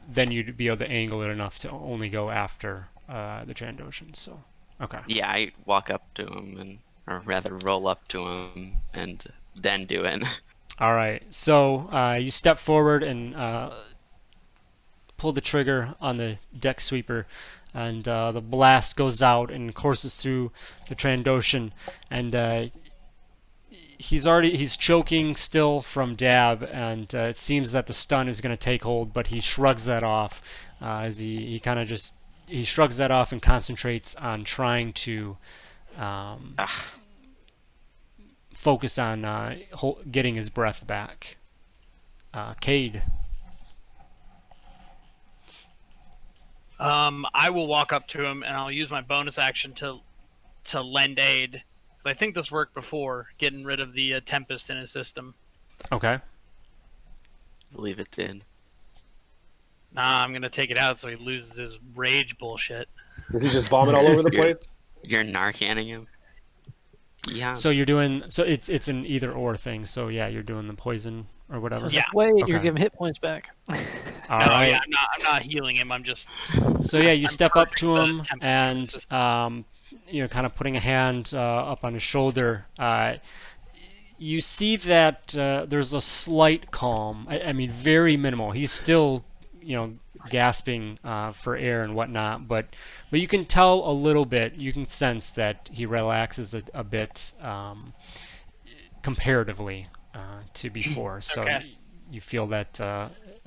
then you'd be able to angle it enough to only go after the Trandoshan. So okay. Yeah, I walk up to him or rather roll up to him and then do it. All right. So you step forward and pull the trigger on the deck sweeper, and the blast goes out and courses through the Trandoshan, and he's choking still from Dab, and it seems that the stun is going to take hold, but he shrugs that off as he kind of just shrugs that off and concentrates on trying to focus on getting his breath back. Cade. I will walk up to him and I'll use my bonus action to lend aid. 'Cause I think this worked before, getting rid of the Tempest in his system. Okay. I believe it did. Nah, I'm gonna take it out so he loses his rage bullshit. Did he just vomit all over the You're- place? You're Narcanning him? Yeah. So you're doing it's an either or thing. So yeah, you're doing the poison or whatever. Yeah. Wait, you're Okay. giving hit points back. All No, right. yeah, I'm not healing him. I'm just. So yeah, you I'm step up purging to the him Tempest and system. kind of putting a hand up on his shoulder. You see that there's a slight calm. I mean, very minimal. He's still, gasping for air and whatnot, but you can tell a little bit. You can sense that he relaxes a bit comparatively to before. So Okay. you feel that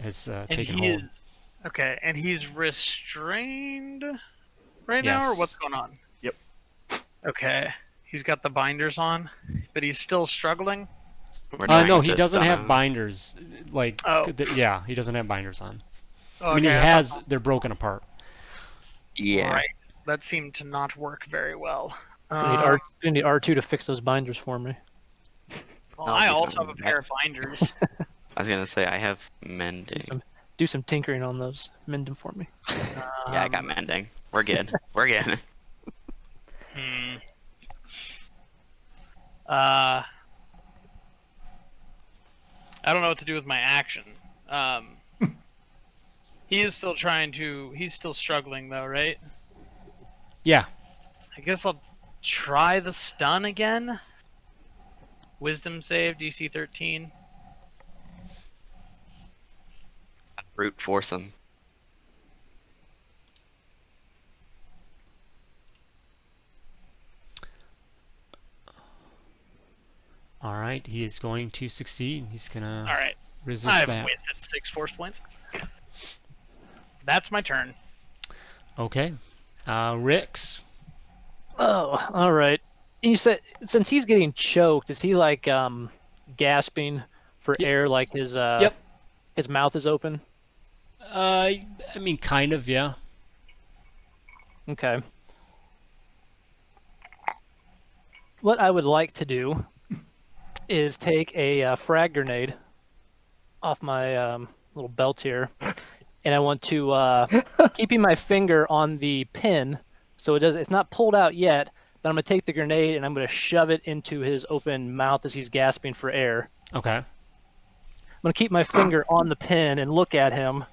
has And taken he hold. is okay, and he's restrained right now, or Yes. what's going on? Yep. Okay, he's got the binders on, but he's still struggling. We're trying No, to he doesn't stun have him. binders. Like, Oh. yeah, he doesn't have binders on. Oh, I mean, he okay, has. thought- They're broken apart. Yeah. Right. That seemed to not work very well. Gonna need R2 to fix those binders for me. Well, I'll I be also fine have a with pair of binders. I was gonna say I have mending. Do some tinkering on those. Mend them for me. Yeah, I got mending. We're good. We're good. Hmm. I don't know what to do with my action. He is still trying to. He's still struggling though, right? Yeah. I guess I'll try the stun again. Wisdom save, DC 13. Brute force him. All right. He is going to succeed. He's gonna All right. resist I've that. wasted 6 force points. That's my turn. Okay. Rix. Oh, all right. And you said since he's getting choked, is he like gasping for air, like his Yep. his mouth is open? I mean, kind of, yeah. Okay. What I would like to do is take a frag grenade off my little belt here, and I want to keeping my finger on the pin, so it's not pulled out yet. But I'm gonna take the grenade and I'm gonna shove it into his open mouth as he's gasping for air. Okay. I'm gonna keep my finger on the pin and look at him,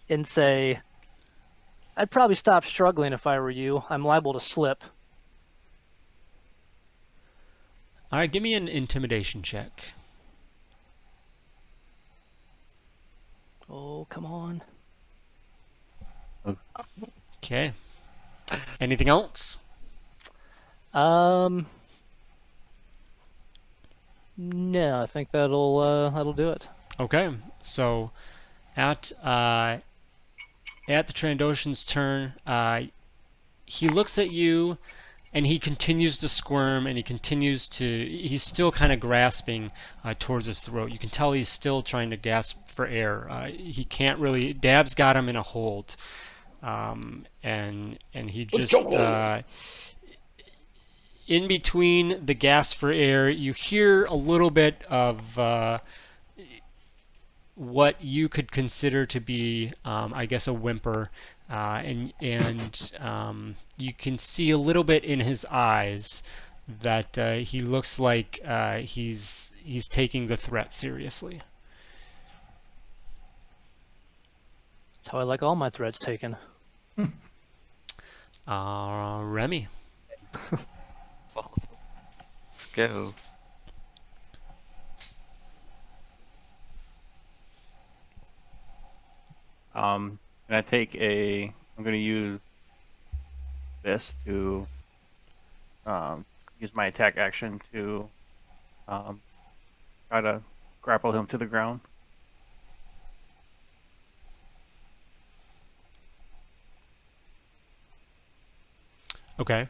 and say, "I'd probably stop struggling if I were you. I'm liable to slip." All right. Give me an intimidation check. Oh, come on. Okay. Anything else? No, I think that'll do it. Okay. So, at the Trandoshan's turn, he looks at you, and he continues to squirm, and he's still kind of grasping towards his throat. You can tell he's still trying to gasp for air. He can't really. Dab's got him in a hold, and he just in between the gasp for air, you hear a little bit of what you could consider to be, I guess, a whimper, and you can see a little bit in his eyes that he looks like he's taking the threat seriously. That's how I like all my threats taken. Remy. Let's go. And I'm going to use this to use my attack action to try to grapple him to the ground. Okay.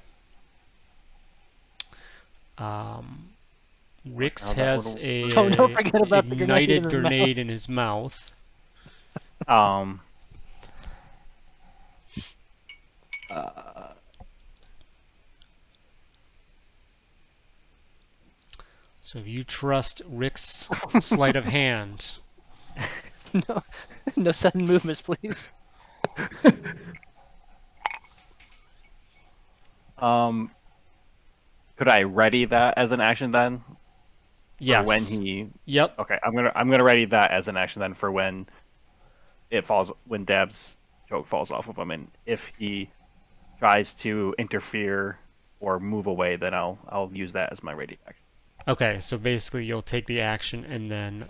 Rix How that has little- a Don't forget about the ignited grenade in his grenade mouth. in his mouth. So if you trust Rick's sleight of hand, No sudden movements, please. Could I ready that as an action then? yes. For when he. Yep. Okay, I'm gonna ready that as an action then for when when Dab's choke falls off of him, and if he tries to interfere or move away, then I'll use that as my ready action. Okay, so basically you'll take the action and then.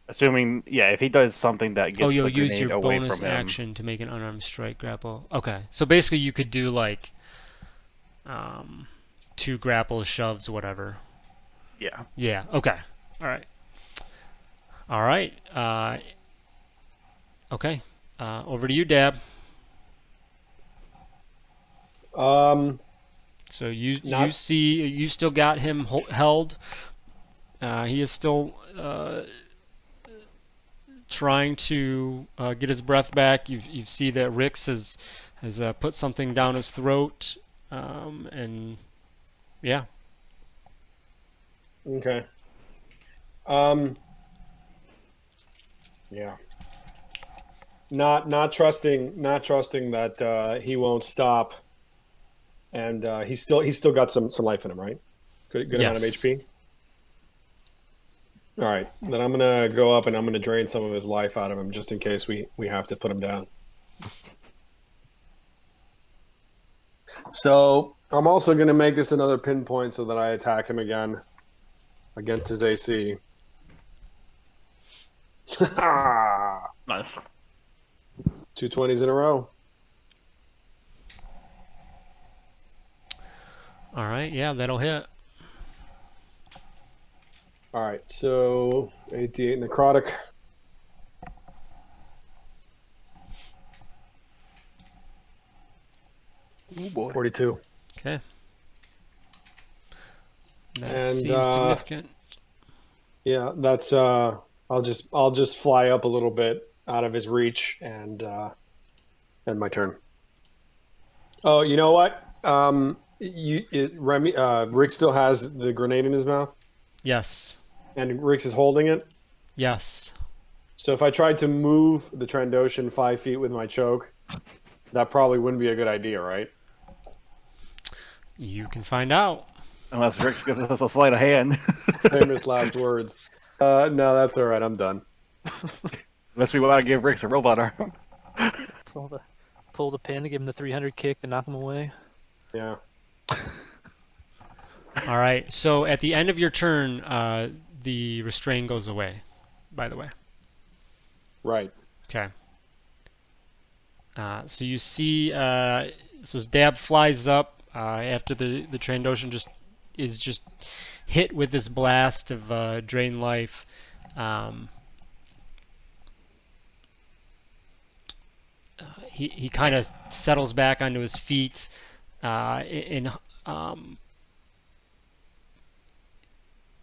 Assuming, if he does something that gets you'll the use grenade your away bonus from him. action to make an unarmed strike grapple. Okay, so basically you could do like 2 grapple shoves, whatever. Yeah. Yeah. Okay. All right. All right. Okay. Over to you, Dab. So you see you still got him held. He is still trying to get his breath back. You see that Rix has put something down his throat, and yeah. Okay. Yeah. Not trusting that he won't stop, and he's still got some life in him, right? Good amount of Yes. HP. All right, then I'm gonna go up and I'm gonna drain some of his life out of him just in case we have to put him down. So I'm also gonna make this another pinpoint so that I attack him again against his AC. Nice. 220s in a row. All right, yeah, that'll hit. All right, so 88 necrotic. Oh boy. 42. Okay. That And, seems significant. Yeah, that's I'll just fly up a little bit out of his reach and end my turn. Oh, you know what? Rick still has the grenade in his mouth, Yes. and Rick is holding it. Yes. So if I tried to move the Trandoshan 5 feet with my choke, that probably wouldn't be a good idea, right? You can find out. Unless Rick gives us a sleight of hand. Famous last words. No, that's all right. I'm done. Unless we want to give Rick a robot arm. Pull the pin to give him the 300 kick to knock him away. Yeah. All right. So at the end of your turn, the restraint goes away. By the way. Right. Okay. So you see, so his dab flies up after the Trandoshan is just hit with this blast of drain life. He kind of settles back onto his feet,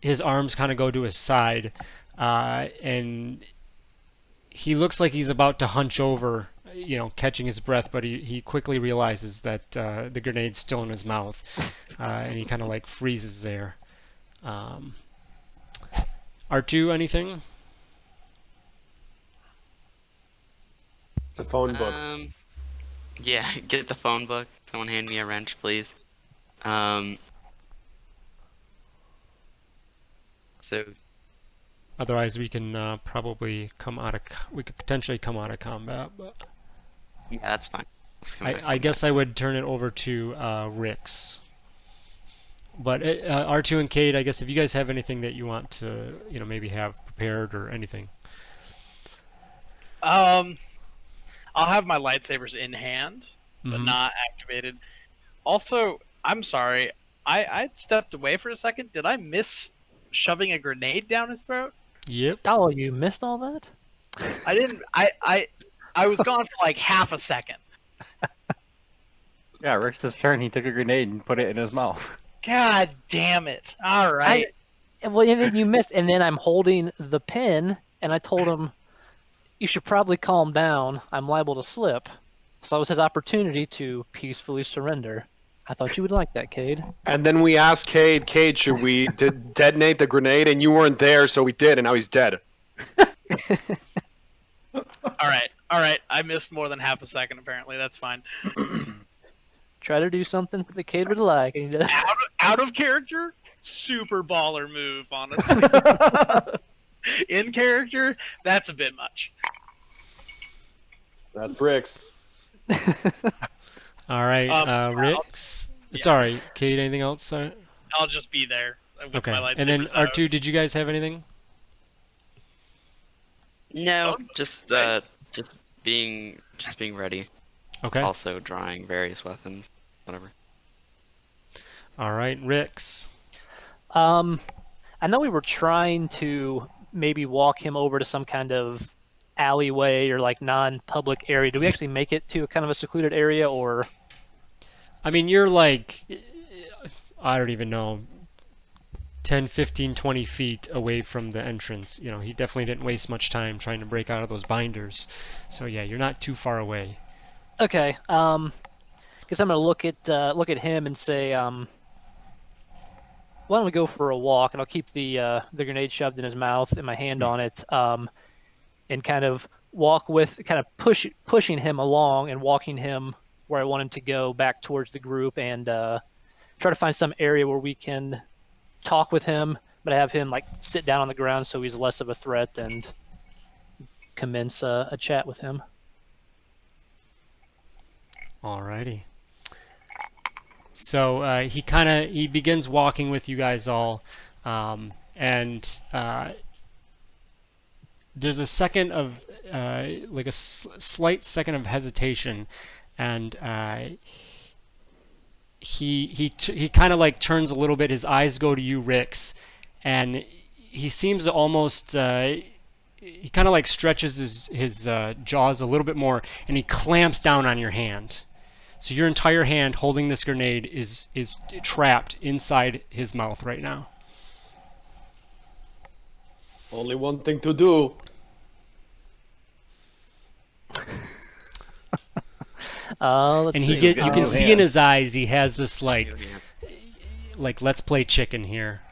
his arms kind of go to his side, and he looks like he's about to hunch over, catching his breath, but he quickly realizes that the grenade's still in his mouth, and he kind of like freezes there. R2, anything? The phone book. Yeah, get the phone book. Someone hand me a wrench, please. So Otherwise, we can probably we could potentially come out of combat, but yeah, that's fine. Just come back. I guess I would turn it over to Rix. But R2 and Cade, I guess if you guys have anything that you want to, maybe have prepared or anything. I'll have my lightsabers in hand, but Mhm. not activated. Also, I'm sorry, I stepped away for a second. Did I miss shoving a grenade down his throat? Yep. Oh, you missed all that? I didn't. I was gone for like half a second. Yeah, Rick's turn. He took a grenade and put it in his mouth. God damn it! All right. Well, and then you missed, and then I'm holding the pin, and I told him, "You should probably calm down. I'm liable to slip." So it was his opportunity to peacefully surrender. I thought you would like that, Cade. And then we asked Cade, should we detonate the grenade? And you weren't there, so we did, and now he's dead. All right. I missed more than half a second. Apparently, that's fine. Try to do something that Cade would like. And he did. Out of character, super baller move. Honestly, in character, that's a bit much. That's bricks. All right, Rix. Yeah. Sorry, Cade. Anything else? Sorry? I'll just be there with Okay. my lightsabers And then out. R2, did you guys have anything? No, Phone book, just right? being ready. Okay. Also drawing various weapons, whatever. All right, Rix. I know we were trying to maybe walk him over to some kind of alleyway or like non-public area. Do we actually make it to a kind of a secluded area, or? I mean, you're like, I don't even know, 10, 15, 20 feet away from the entrance. You know, he definitely didn't waste much time trying to break out of those binders. So yeah, you're not too far away. Okay. Guess I'm gonna look at him and say, why don't we go for a walk? And I'll keep the grenade shoved in his mouth and my hand on it, and kind of walk with, kind of pushing him along and walking him where I want him to go back towards the group, and try to find some area where we can talk with him, but have him like sit down on the ground so he's less of a threat, and commence a chat with him. Alrighty. So he begins walking with you guys all, and there's a second of like a slight second of hesitation, and he kind of like turns a little bit. His eyes go to you, Rix, and he seems to almost he kind of like stretches his jaws a little bit more, and he clamps down on your hand. So your entire hand holding this grenade is trapped inside his mouth right now. Only one thing to do. Let's And see. you can see in his eyes he has this like let's play chicken here.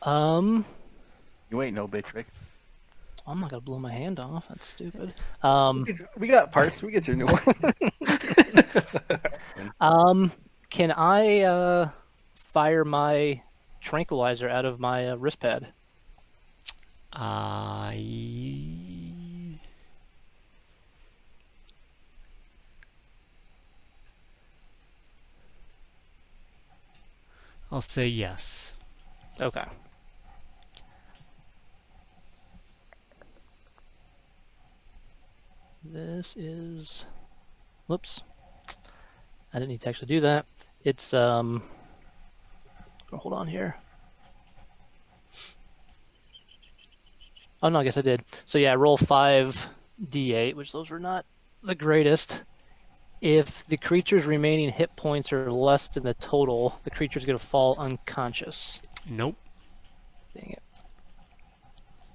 Um, You ain't no bitch, Rick. I'm not gonna blow my hand off. That's stupid. We got parts. We get your new one. Can I fire my tranquilizer out of my wrist pad? I'll say yes. Okay. This is, whoops. I didn't need to actually do that. It's hold on here. Oh no, I guess I did. So yeah, roll 5d8, which those were not the greatest. If the creature's remaining hit points are less than the total, the creature's gonna fall unconscious. Nope. Dang it.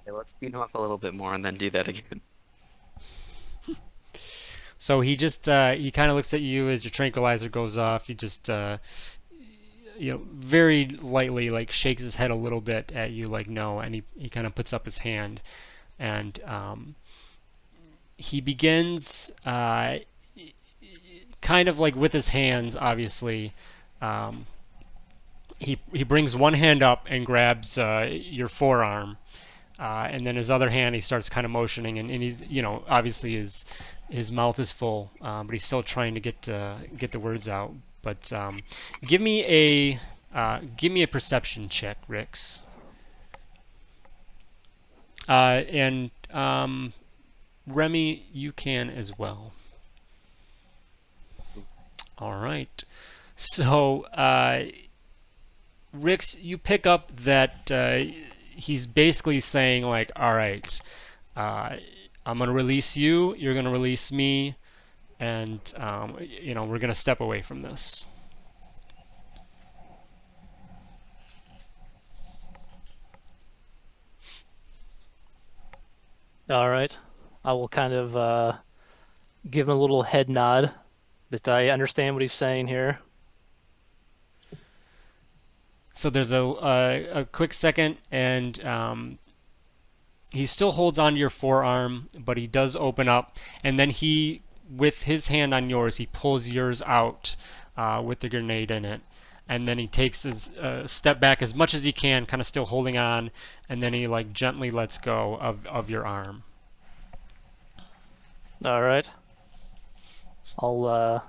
Okay, let's beat him up a little bit more and then do that again. So he just he kind of looks at you as your tranquilizer goes off. He just very lightly like shakes his head a little bit at you like no, and he kind of puts up his hand, and he begins kind of like with his hands obviously. He brings one hand up and grabs your forearm, and then his other hand he starts kind of motioning, and he's obviously his mouth is full, but he's still trying to get the words out. But give me a perception check, Rix. And Remy, you can as well. All right. So Rix, you pick up that he's basically saying like, all right, I'm gonna release you, you're gonna release me, and we're gonna step away from this. All right. I will kind of give him a little head nod that I understand what he's saying here. So there's a quick second, and he still holds onto your forearm, but he does open up, and then he, with his hand on yours, he pulls yours out with the grenade in it, and then he takes his step back as much as he can, kind of still holding on, and then he like gently lets go of your arm. All right. I'll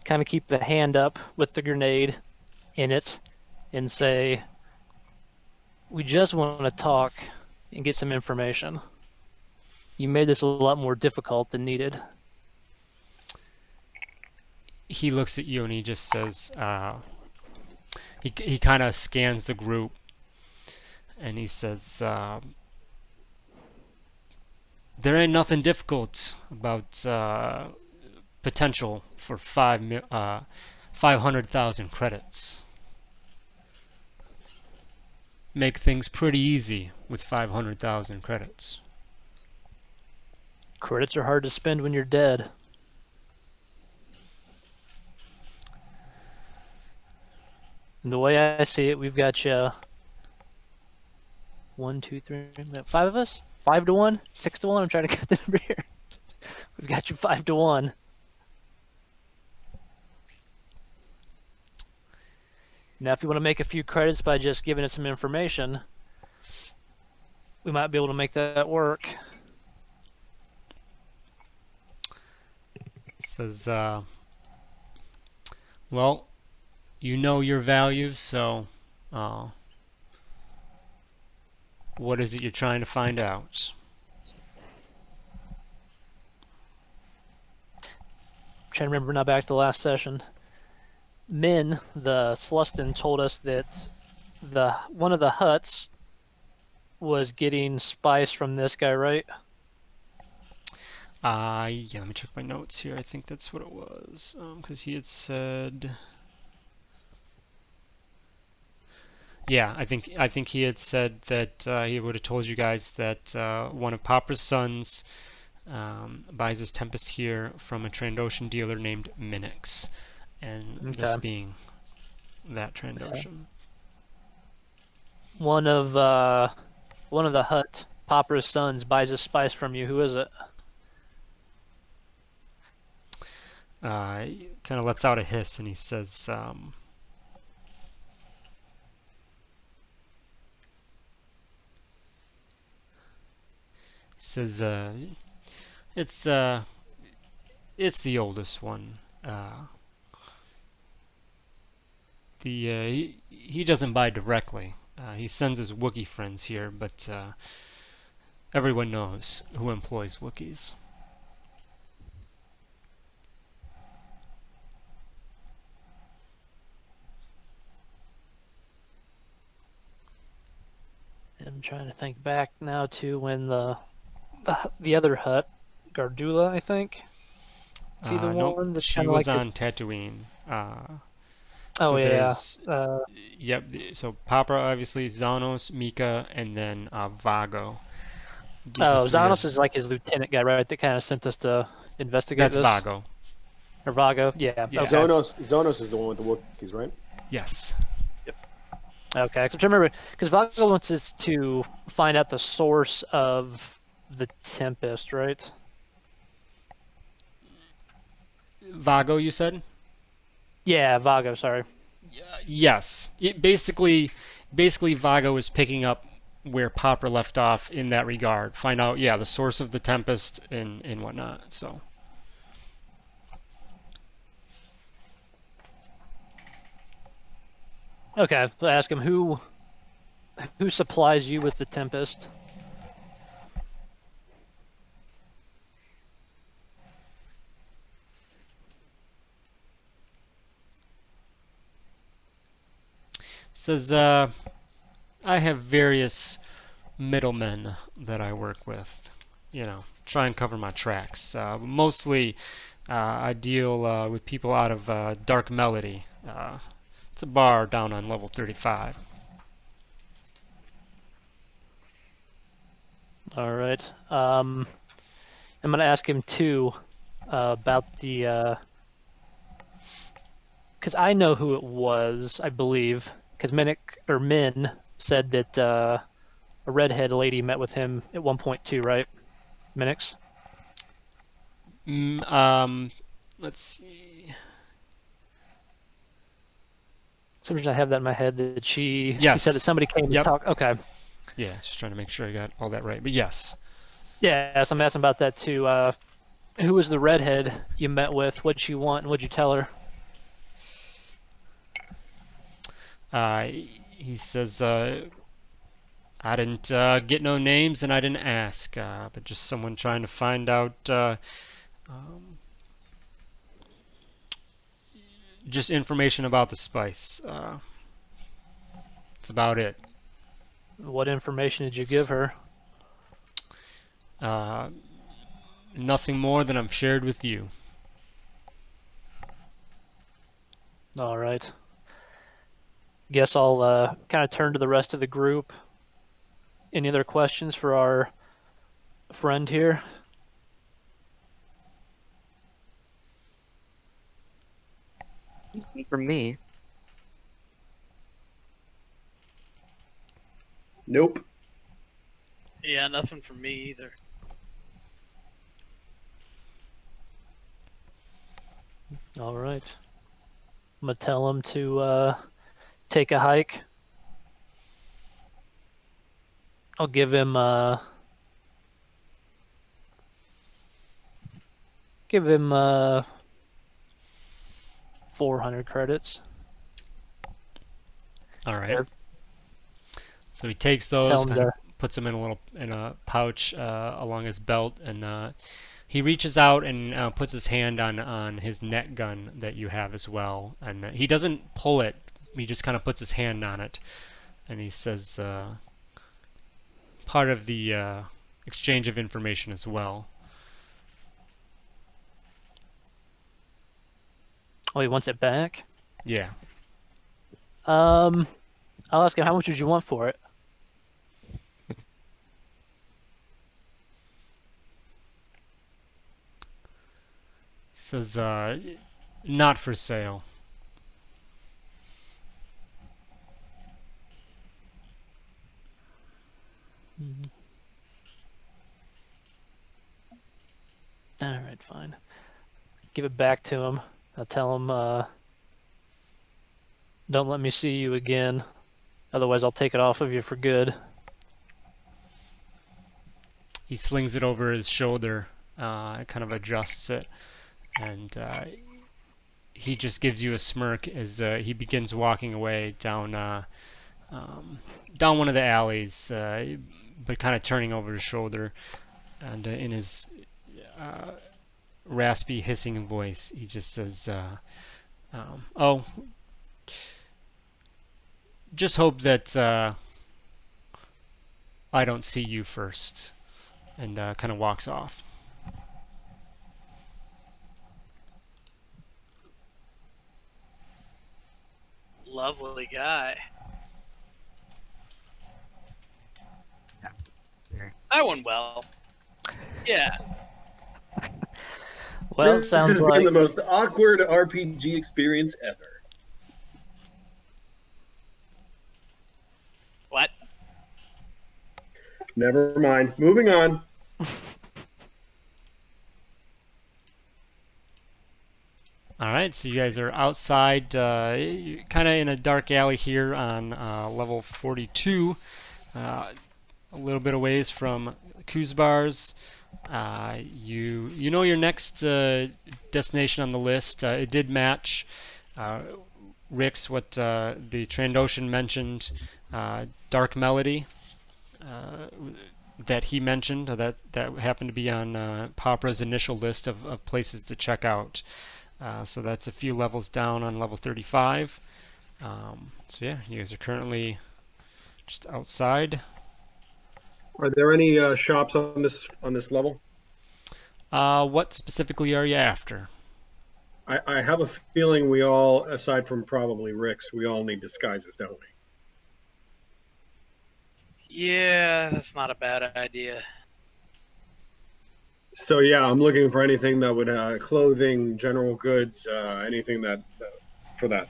kind of keep the hand up with the grenade in it and say, we just want to talk and get some information. You made this a lot more difficult than needed. He looks at you and he just says, he kind of scans the group, and he says, there ain't nothing difficult about potential for 500,000 credits. make things pretty easy with 500,000 credits. Credits are hard to spend when you're dead. And the way I see it, we've got you 1, 2, 3, 5 of us? 5 to 1? 6 to 1? I'm trying to get the number here. We've got you 5 to 1. Now, if you want to make a few credits by just giving us some information, we might be able to make that work. It says, well, you know your values, so what is it you're trying to find out? I'm trying to remember now back to the last session. Min, the Sluston, told us that one of the huts was getting spice from this guy, right? Yeah, let me check my notes here. I think that's what it was, because he had said, yeah, I think he had said that he would have told you guys that one of Popara's sons buys his Tempest here from a Trandoshan dealer named Minix, and this Okay. being that Trandoshan. One of the hut Popara's sons buys his spice from you. Who is it? He kind of lets out a hiss and he says, it's the oldest one. He doesn't buy directly. He sends his Wookiee friends here, but everyone knows who employs Wookiees. I'm trying to think back now to when the other hut, Gardula, I think. Is he the Nope, one that's she kind of was like on Tatooine. oh So yeah. there's yep. So Popara, obviously, Xanos, Mika, and then Vago. The Oh, three Xanos of- is like his lieutenant guy, right? That kind of sent us to investigate That's this. Vago. Or Vago, yeah. Yeah. Okay. Zonos is the one with the Wookiees, right? Yes. Okay. 'Cause I'm trying to remember, because Vago wants us to find out the source of the Tempest, right? Vago, you said? Yeah, Vago. Sorry. Yes. Basically, Vago is picking up where Popper left off in that regard. Find out, the source of the Tempest and whatnot. So. Okay. So ask him who supplies you with the Tempest. Says, I have various middlemen that I work with. Try and cover my tracks. Mostly, I deal with people out of Dark Melody. It's a bar down on level 35. All right. I'm gonna ask him too about the because I know who it was. I believe because Min said that a redhead lady met with him at 1.2, right? Minix. Let's see. For some reason I have that in my head that she. He Yes. said that somebody came Yep. to talk. Okay. Yeah, just trying to make sure I got all that right. But yes. Yeah, so I'm asking about that too. Who was the redhead you met with? What'd she want? And what'd you tell her? He says, I didn't get no names and I didn't ask, but just someone trying to find out just information about the spice. That's about it. What information did you give her? Nothing more than I've shared with you. All right. Guess I'll kind of turn to the rest of the group. Any other questions for our friend here? For me, Nope. Yeah, nothing from me either. All right. I'm gonna tell him to take a hike. I'll give him 400 credits. All right. Yes. So he takes Tell those, him kind of to. puts them in a pouch along his belt, and he reaches out and puts his hand on his net gun that you have as well. And he doesn't pull it; he just kind of puts his hand on it, and he says, "Part of the exchange of information as well." Oh, he wants it back. Yeah. I'll ask him how much would you want for it. He says, "Not for sale." All right, fine. Give it back to him. I'll tell him, don't let me see you again. Otherwise, I'll take it off of you for good. He slings it over his shoulder, kind of adjusts it, and he just gives you a smirk as he begins walking away down down one of the alleys, but kind of turning over his shoulder, and in his raspy, hissing voice, he just says, "Oh, just hope that I don't see you first," and kind of walks off. Lovely guy. Sure. That went well. Yeah. Well, it This sounds has like been the most awkward RPG experience ever. What? Never mind. Moving on. All right, so you guys are outside, kind of in a dark alley here on level 42, a little bit of ways from Kuzbar's. You know your next destination on the list. It did match Rick's what the Trandoshan mentioned, Dark Melody. That he mentioned that happened to be on Popara's initial list of places to check out. So that's a few levels down on level 35. So yeah, you guys are currently just outside. Are there any shops on this level? What specifically are you after? I have a feeling we all, aside from probably Rick's, we all need disguises, don't we? Yeah, that's not a bad idea. So yeah, I'm looking for anything that would clothing, general goods, anything that for that.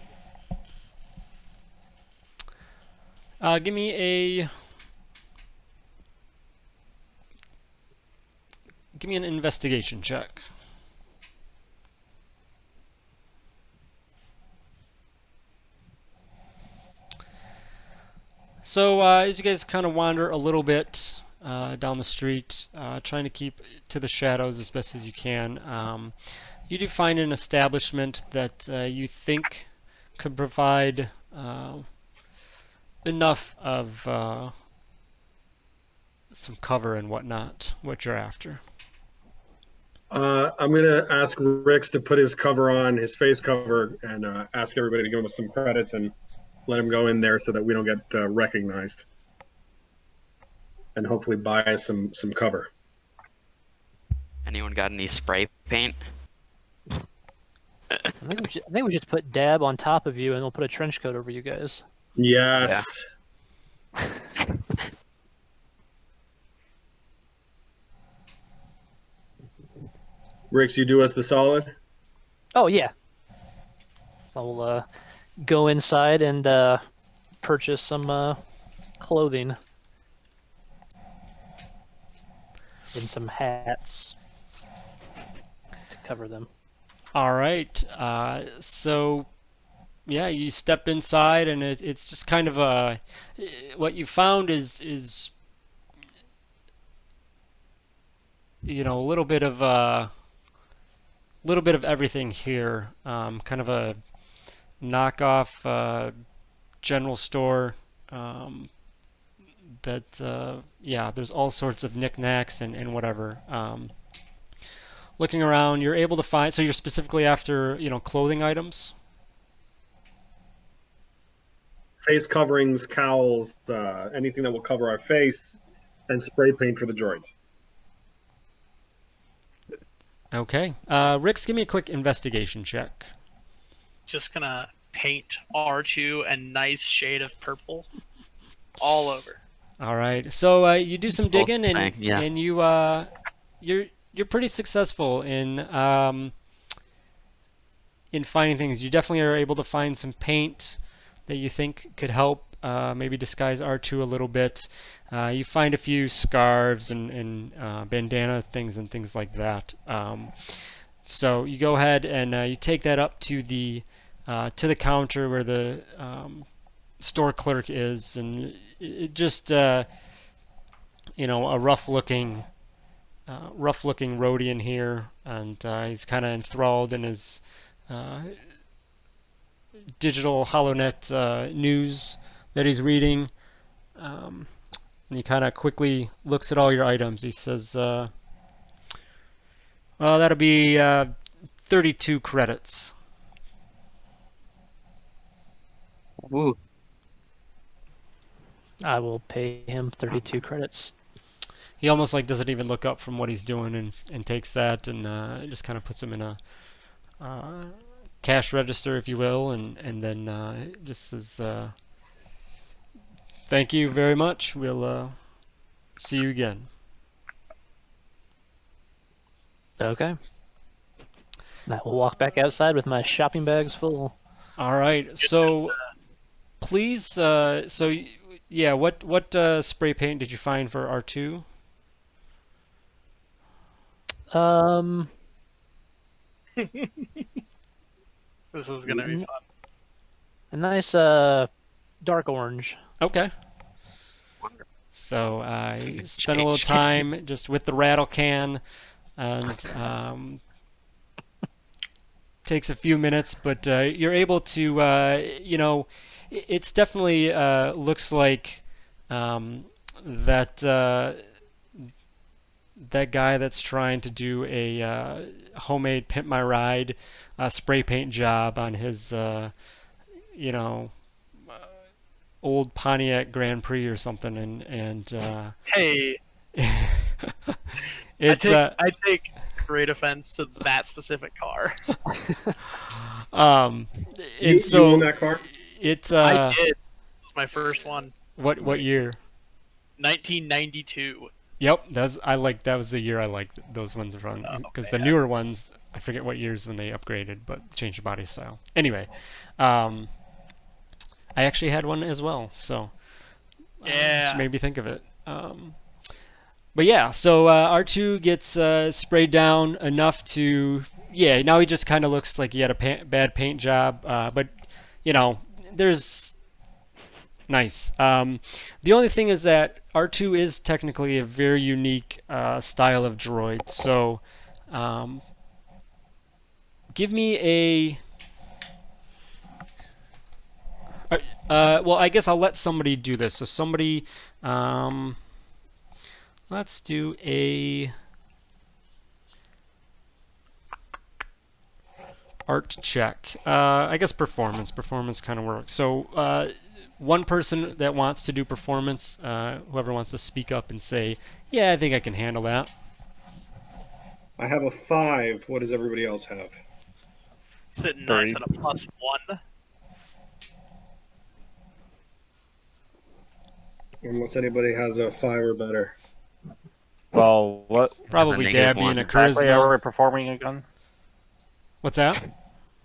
Give me an investigation check. So as you guys kind of wander a little bit down the street, trying to keep to the shadows as best as you can, you do find an establishment that you think could provide enough of some cover and whatnot, what you're after. I'm gonna ask Rick's to put his cover on, his face cover, and ask everybody to give him some credits and let him go in there so that we don't get recognized, and hopefully buy us some cover. Anyone got any spray paint? I think we should put Dab on top of you, and we'll put a trench coat over you guys. Yes. Rix, you do us the solid? Oh yeah. I'll go inside and purchase some clothing and some hats to cover them. All right. So yeah, you step inside, and it's just kind of a. What you found is a little bit of everything here. Kind of a knockoff general store. Um, that yeah, there's all sorts of knickknacks and whatever. Looking around, you're able to find. So you're specifically after clothing items. Face coverings, cowls, anything that will cover our face, and spray paint for the droids. Okay. Rix, give me a quick investigation check. Just gonna paint R2 a nice shade of purple all over. All right. So you do some digging, and thing, yeah. and you're pretty successful in finding things. You definitely are able to find some paint that you think could help maybe disguise R2 a little bit. You find a few scarves and bandana things and things like that. So you go ahead and you take that up to the counter where the store clerk is, and it just a rough-looking Rhodian here, and he's kind of enthralled in his digital HoloNet news that he's reading. And he kind of quickly looks at all your items. He says, well, that'll be 32 credits. Ooh. I will pay him 32 credits. He almost doesn't even look up from what he's doing, and takes that and just kind of puts him in a cash register, if you will, and then just says, thank you very much. We'll see you again. Okay. I will walk back outside with my shopping bags full. All right. So please, yeah, what spray paint did you find for R2? This is gonna be fun. A nice dark orange. Okay. So I spent a little time just with the rattle can, and takes a few minutes, but you're able to, it's definitely looks like that guy that's trying to do a homemade Pimp My Ride spray paint job on his, old Pontiac Grand Prix or something, and Hey, it's I take great offense to that specific car. You own that car? It's I did. It was my first one. what year? 1992. Yep, that was the year I liked those ones from, because the newer ones, I forget what years when they upgraded, but changed the body style. Anyway, I actually had one as well, so Yeah. which made me think of it. But yeah, so R2 gets sprayed down enough to, yeah, now he just kind of looks like he had a bad paint job, but there's nice. The only thing is that R2 is technically a very unique style of droid, so give me a. Well, I guess I'll let somebody do this. So somebody, let's do a art check. I guess performance. Performance kind of works. So one person that wants to do performance, whoever wants to speak up and say, yeah, I think I can handle that. I have a 5. What does everybody else have? Sitting nice at a +1. Unless anybody has a 5 or better. Well, what Probably negative Dab being a one. exactly are charisma. we performing again? What's that?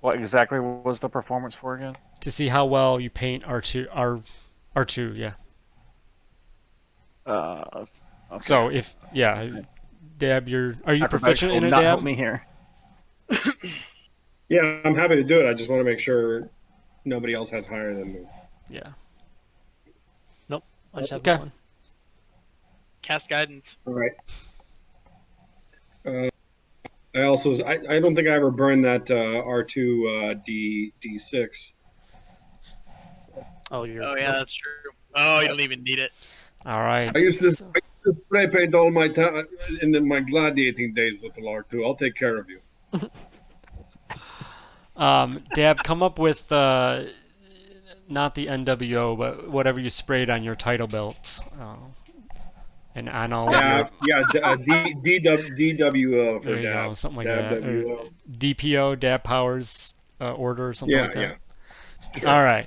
What exactly was the performance for again? To see how well you paint R2, yeah. Okay. So if Dab, are you Acrobatics proficient will in a not help dab? me here. Yeah, I'm happy to do it. I just want to make sure nobody else has higher than me. Yeah. I just have Okay. one. Cast guidance. All right. I don't think I ever burned that R2 D6. Oh, you're. Oh yeah, that's true. Oh, you don't even need it. All right. I used to spray paint all my time in my gladiating days, little R2. I'll take care of you. Dab, come up with not the NWO, but whatever you sprayed on your title belt, and on all of your. DWO for There you dab. go, something like Dab that. Or WO. DPO, Dab Powers order, or something Yeah, like that. yeah. All right.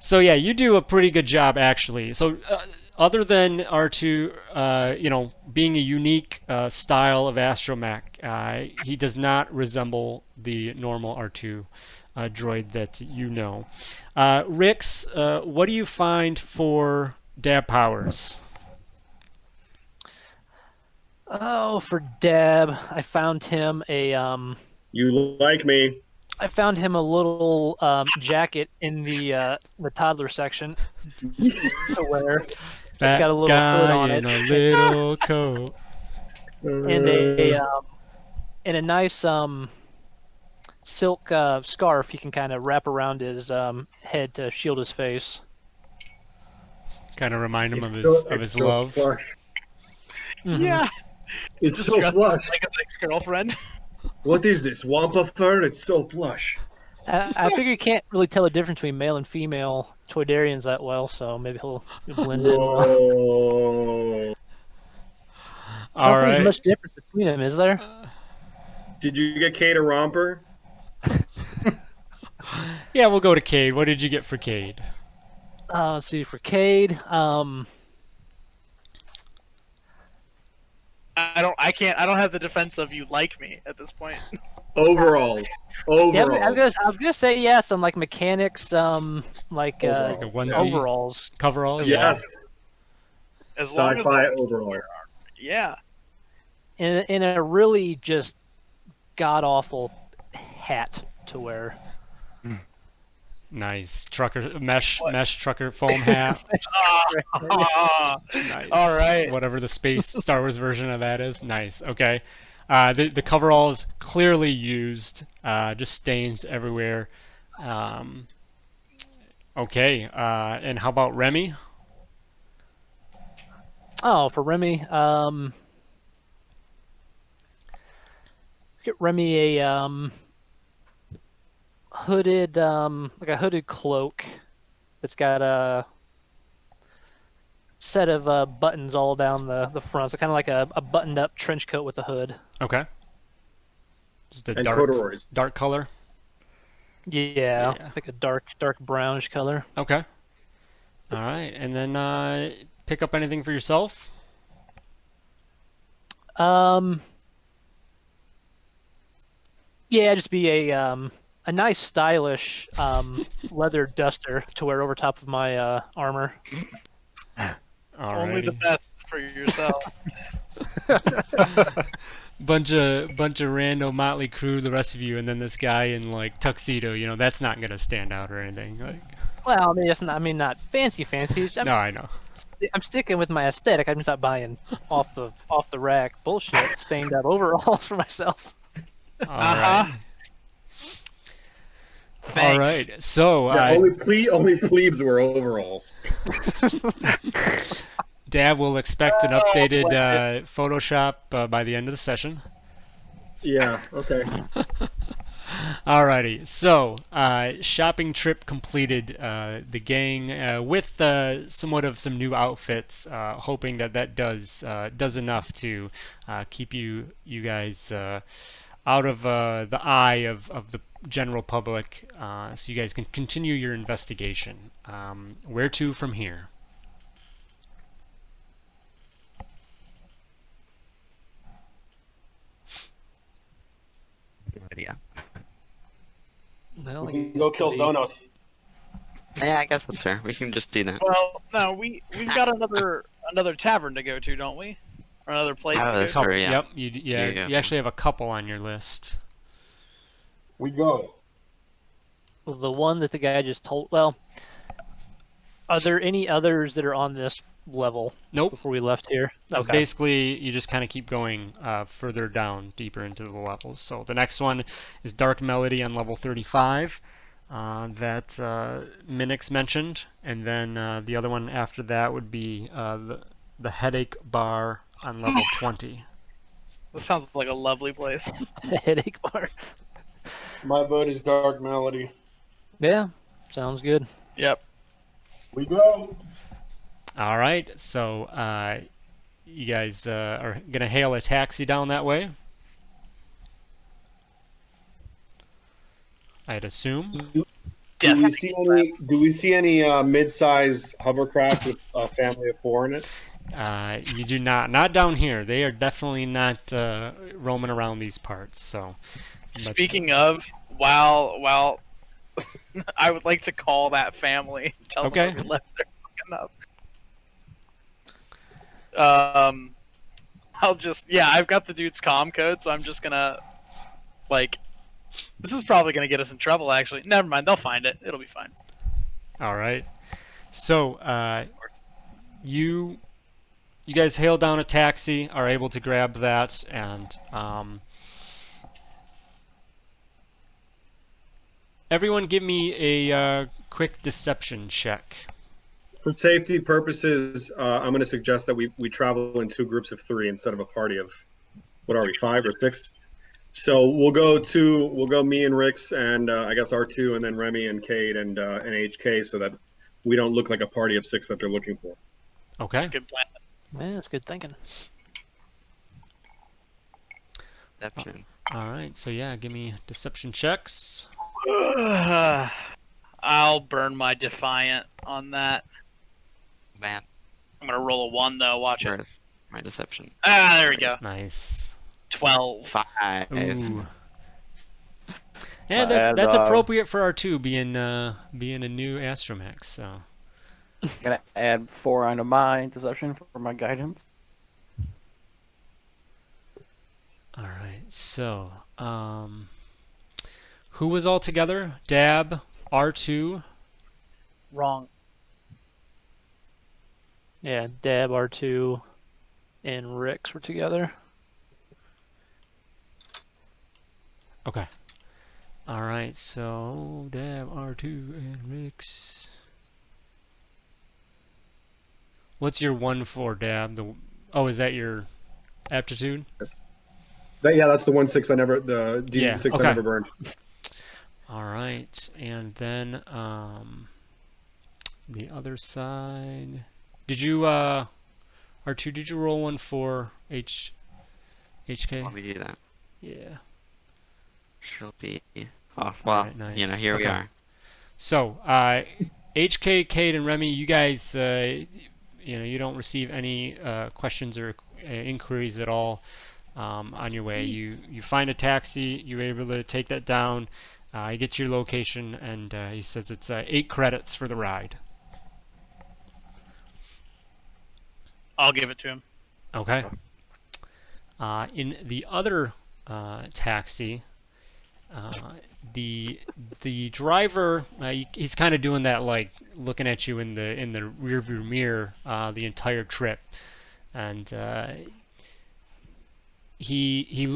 So yeah, you do a pretty good job actually. So other than R2, being a unique style of astromech, he does not resemble the normal R2 droid that you know. Rix, what do you find for Dab Powers? Oh, for Dab, I found him a You like me. I found him a little jacket in the toddler section to wear. Fat got a little guy hood on in it. a little coat. And a nice silk scarf he can kind of wrap around his head to shield his face. Kind of remind him of It's his so love. Flush. Mhm. Yeah, It's just so dressed flush. like his ex-girlfriend. What is this? Wampa fur? It's so flush. I figure you can't really tell the difference between male and female Toydarians that well, so maybe he'll blend in well. Whoa. I don't All think there's right. much difference between them, is there? Did you get Kate a romper? Yeah, we'll go to Cade. What did you get for Cade? Let's see, for Cade, I don't have the defense of you like me at this point. Overalls. yeah, Overalls. I was gonna say yeah, some like mechanics, Like a onesie? overalls. Coveralls? Yes. As long as Sci-fi overall. yeah. In a really just god awful hat to wear. Nice. Trucker mesh trucker foam hat. Ah, Nice. all right. Whatever the space Star Wars version of that is. Nice. Okay. The coveralls clearly used. Just stains everywhere. Okay. And how about Remy? Oh, for Remy, get Remy a hooded like a hooded cloak that's got a set of buttons all down the front, so kind of like a buttoned up trench coat with a hood. Okay. Just a And dark corduroys. color. Yeah, Yeah. like a dark brownish color. Okay. All right. And then pick up anything for yourself? Yeah, just be a nice stylish leather duster to wear over top of my armor. Only the Alrighty. best for yourself. Bunch of random motley crew, the rest of you, and then this guy in like tuxedo. That's not gonna stand out or anything. Like, Well, I mean, it's not, not fancy. no, I know. I'm sticking with my aesthetic. I'm just not buying off the rack bullshit, stained up overalls for myself. All right. All right. So Yeah, only plebes wear overalls. Dad will expect an updated Photoshop by the end of the session. Yeah, okay. Alrighty, so shopping trip completed. The gang with somewhat of some new outfits, hoping that does enough to keep you guys out of the eye of the general public, so you guys can continue your investigation. Where to from here? Well, We I can guess go kill Cody- Zonos. Yeah, I guess that's fair. We can just do that. Well, no, we've got another tavern to go to, don't we? Or another place Oh, to that's go to. true. Yeah. Yep. Here you go. You actually have a couple on your list. We go. Well, the one that the guy just told. Well, are there any others that are on this level Nope. before we left here? It's Okay. basically you just kind of keep going further down, deeper into the levels. So the next one is Dark Melody on level 35 that Minix mentioned, and then the other one after that would be the Headache Bar on level 20. This sounds like a lovely place. Headache bar. My vote is Dark Melody. Yeah, sounds good. Yep. We go. All right, so you guys are gonna hail a taxi down that way, I'd assume. Do we see any mid-size hovercraft with a family of 4 in it? You do not down here. They are definitely not roaming around these parts. So, Speaking of, while I would like to call that family. Tell Okay. them we left there fucking up. I've got the dude's comm code, so I'm just gonna this is probably gonna get us in trouble. Actually, never mind. They'll find it. It'll be fine. all right. So, you guys hail down a taxi, are able to grab that, and everyone give me a quick deception check. For safety purposes, I'm going to suggest that we travel in 2 groups of 3 instead of a party of, what are we, 5 or 6? So we'll go me and Rix and I guess R2 and then Remy and Cade and HK so that we don't look like a party of 6 that they're looking for. Okay. Good plan. Yeah, that's good thinking. Deception. All right. So yeah, give me deception checks. I'll burn my defiant on that. Man, I'm gonna roll a 1 though. Watch it. where's my deception? Ah, there we go. Nice. 12. 5. Ooh. Yeah, And, that's appropriate for R2 being a new astromech. So. Gonna add 4 onto my deception for my guidance. All right. So, who was all together? Dab, R2. Wrong. Yeah, Dab, R2, and Rix were together. Okay. All right. So Dab, R2, and Rix. What's your 1-4, Dab? Is that your aptitude? That's the 1-6 I never, the D6 Yeah, okay. I never burned. All right, and then the other side. Did you R2? Did you roll one for HK? Let me do that. Yeah. She'll be. Oh well, Alright, nice. here we Okay. are. So HK, Cade, and Remy, you guys, you don't receive any questions or inquiries at all on your way. You find a taxi. You're able to take that down. You get to your location, and he says it's 8 credits for the ride. I'll give it to him. Okay. In the other taxi, the driver he's kind of doing that, like looking at you in the rearview mirror the entire trip, and he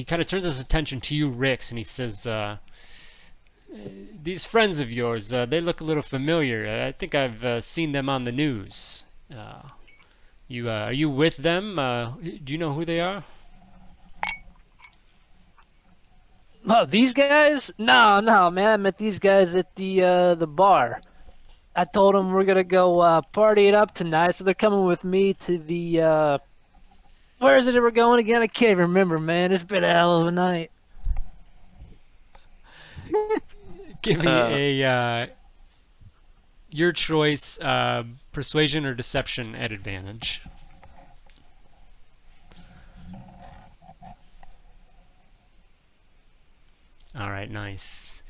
kind of turns his attention to you, Rix, and he says, "These friends of yours, they look a little familiar. I think I've seen them on the news. Are you with them? Do you know who they are?" Oh, these guys? No, man. I met these guys at the bar. I told them we're gonna go party it up tonight, so they're coming with me to the. Where is it that we're going again? I can't remember, man. It's been a hell of a night. Give me a your choice, persuasion or deception at advantage. All right, nice.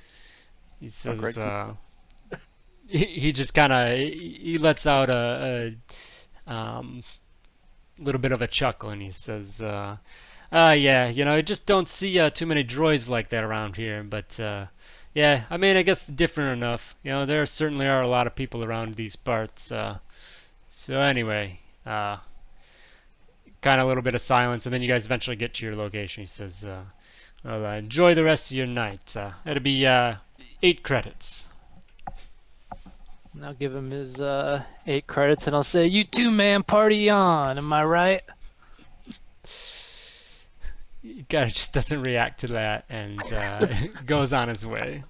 He says, Correct. he just kind of he lets out little bit of a chuckle, and he says, yeah, you know, I just don't see too many droids like that around here, but yeah, I mean, I guess different enough. You know, there certainly are a lot of people around these parts. So anyway, kind of a little bit of silence, and then you guys eventually get to your location. He says, well, enjoy the rest of your night. It'll be 8 credits. And I'll give him his 8 credits, and I'll say, "You too, man. Party on. Am I right?" He kind of just doesn't react to that and goes on his way.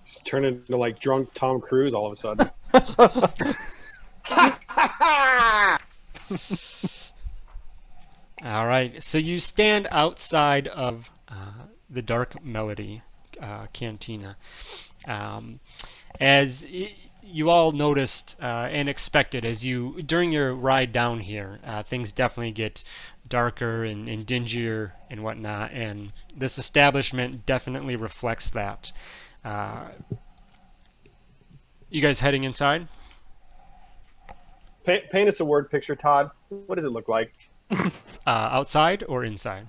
Just turn into like drunk Tom Cruise all of a sudden. All right, so you stand outside of the Dark Melody Cantina. As you all noticed and expected, as you during your ride down here, things definitely get darker and dingier and whatnot, and this establishment definitely reflects that. You guys heading inside? Paint us a word picture, Todd. What does it look like? Outside or inside?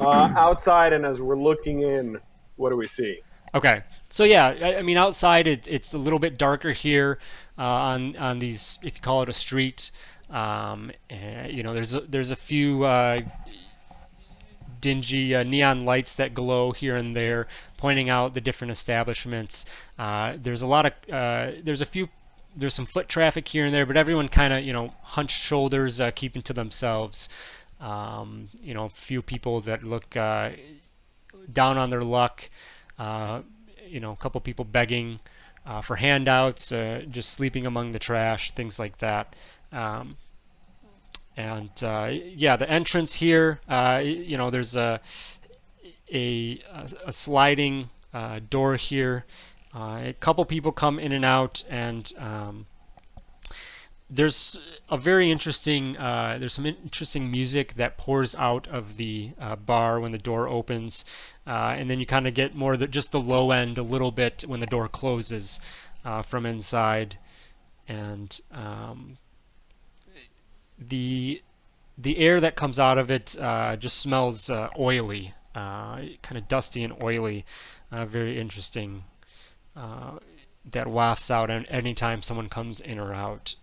Outside, and as we're looking in, what do we see? Okay, so yeah, I mean outside it's a little bit darker here on these, if you call it a street. You know, there's a few dingy neon lights that glow here and there, pointing out the different establishments. There's a lot of there's some foot traffic here and there, but everyone kind of, you know, hunched shoulders, keeping to themselves. You know, a few people that look down on their luck. You know, a couple people begging for handouts, just sleeping among the trash, things like that. And yeah, the entrance here, you know, there's a sliding door here. A couple people come in and out, and there's a very interesting there's some interesting music that pours out of the bar when the door opens, and then you kind of get more just the low end a little bit when the door closes from inside, and the air that comes out of it just smells oily, kind of dusty and oily, very interesting. That wafts out anytime someone comes in or out.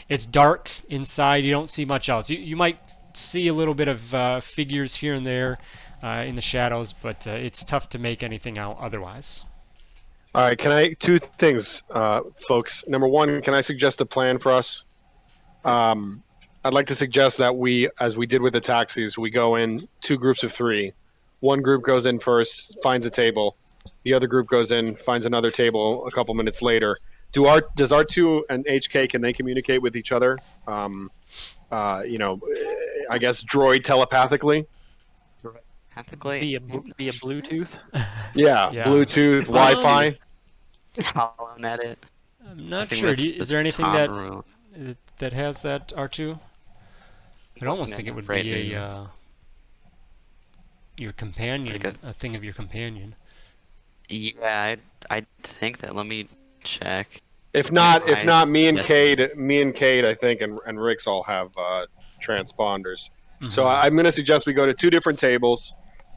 It's dark inside. You don't see much else. You might see a little bit of figures here and there in the shadows, but it's tough to make anything out otherwise. All right, two things, folks. Number one, can I suggest a plan for us? I'd like to suggest that we, as we did with the taxis, we go in 2 groups of 3. One group goes in first, finds a table. The other group goes in, finds another table a couple minutes later. Does R2 and HK, can they communicate with each other? You know, I guess droid telepathically? Ethically, Via Bluetooth. Yeah, Yeah. Bluetooth, Wi-Fi. hollowing at it. I'm I not think sure. that's Is the there anything Tom that rule. that has that R2? I'd almost think it would Afraid be to- a your companion, Like a thing of your companion. Yeah, I think that. Let me check. If not, me and Yes. Cade, I think, and Rick's all have transponders. So Mhm. I'm going to suggest we go to 2 different tables.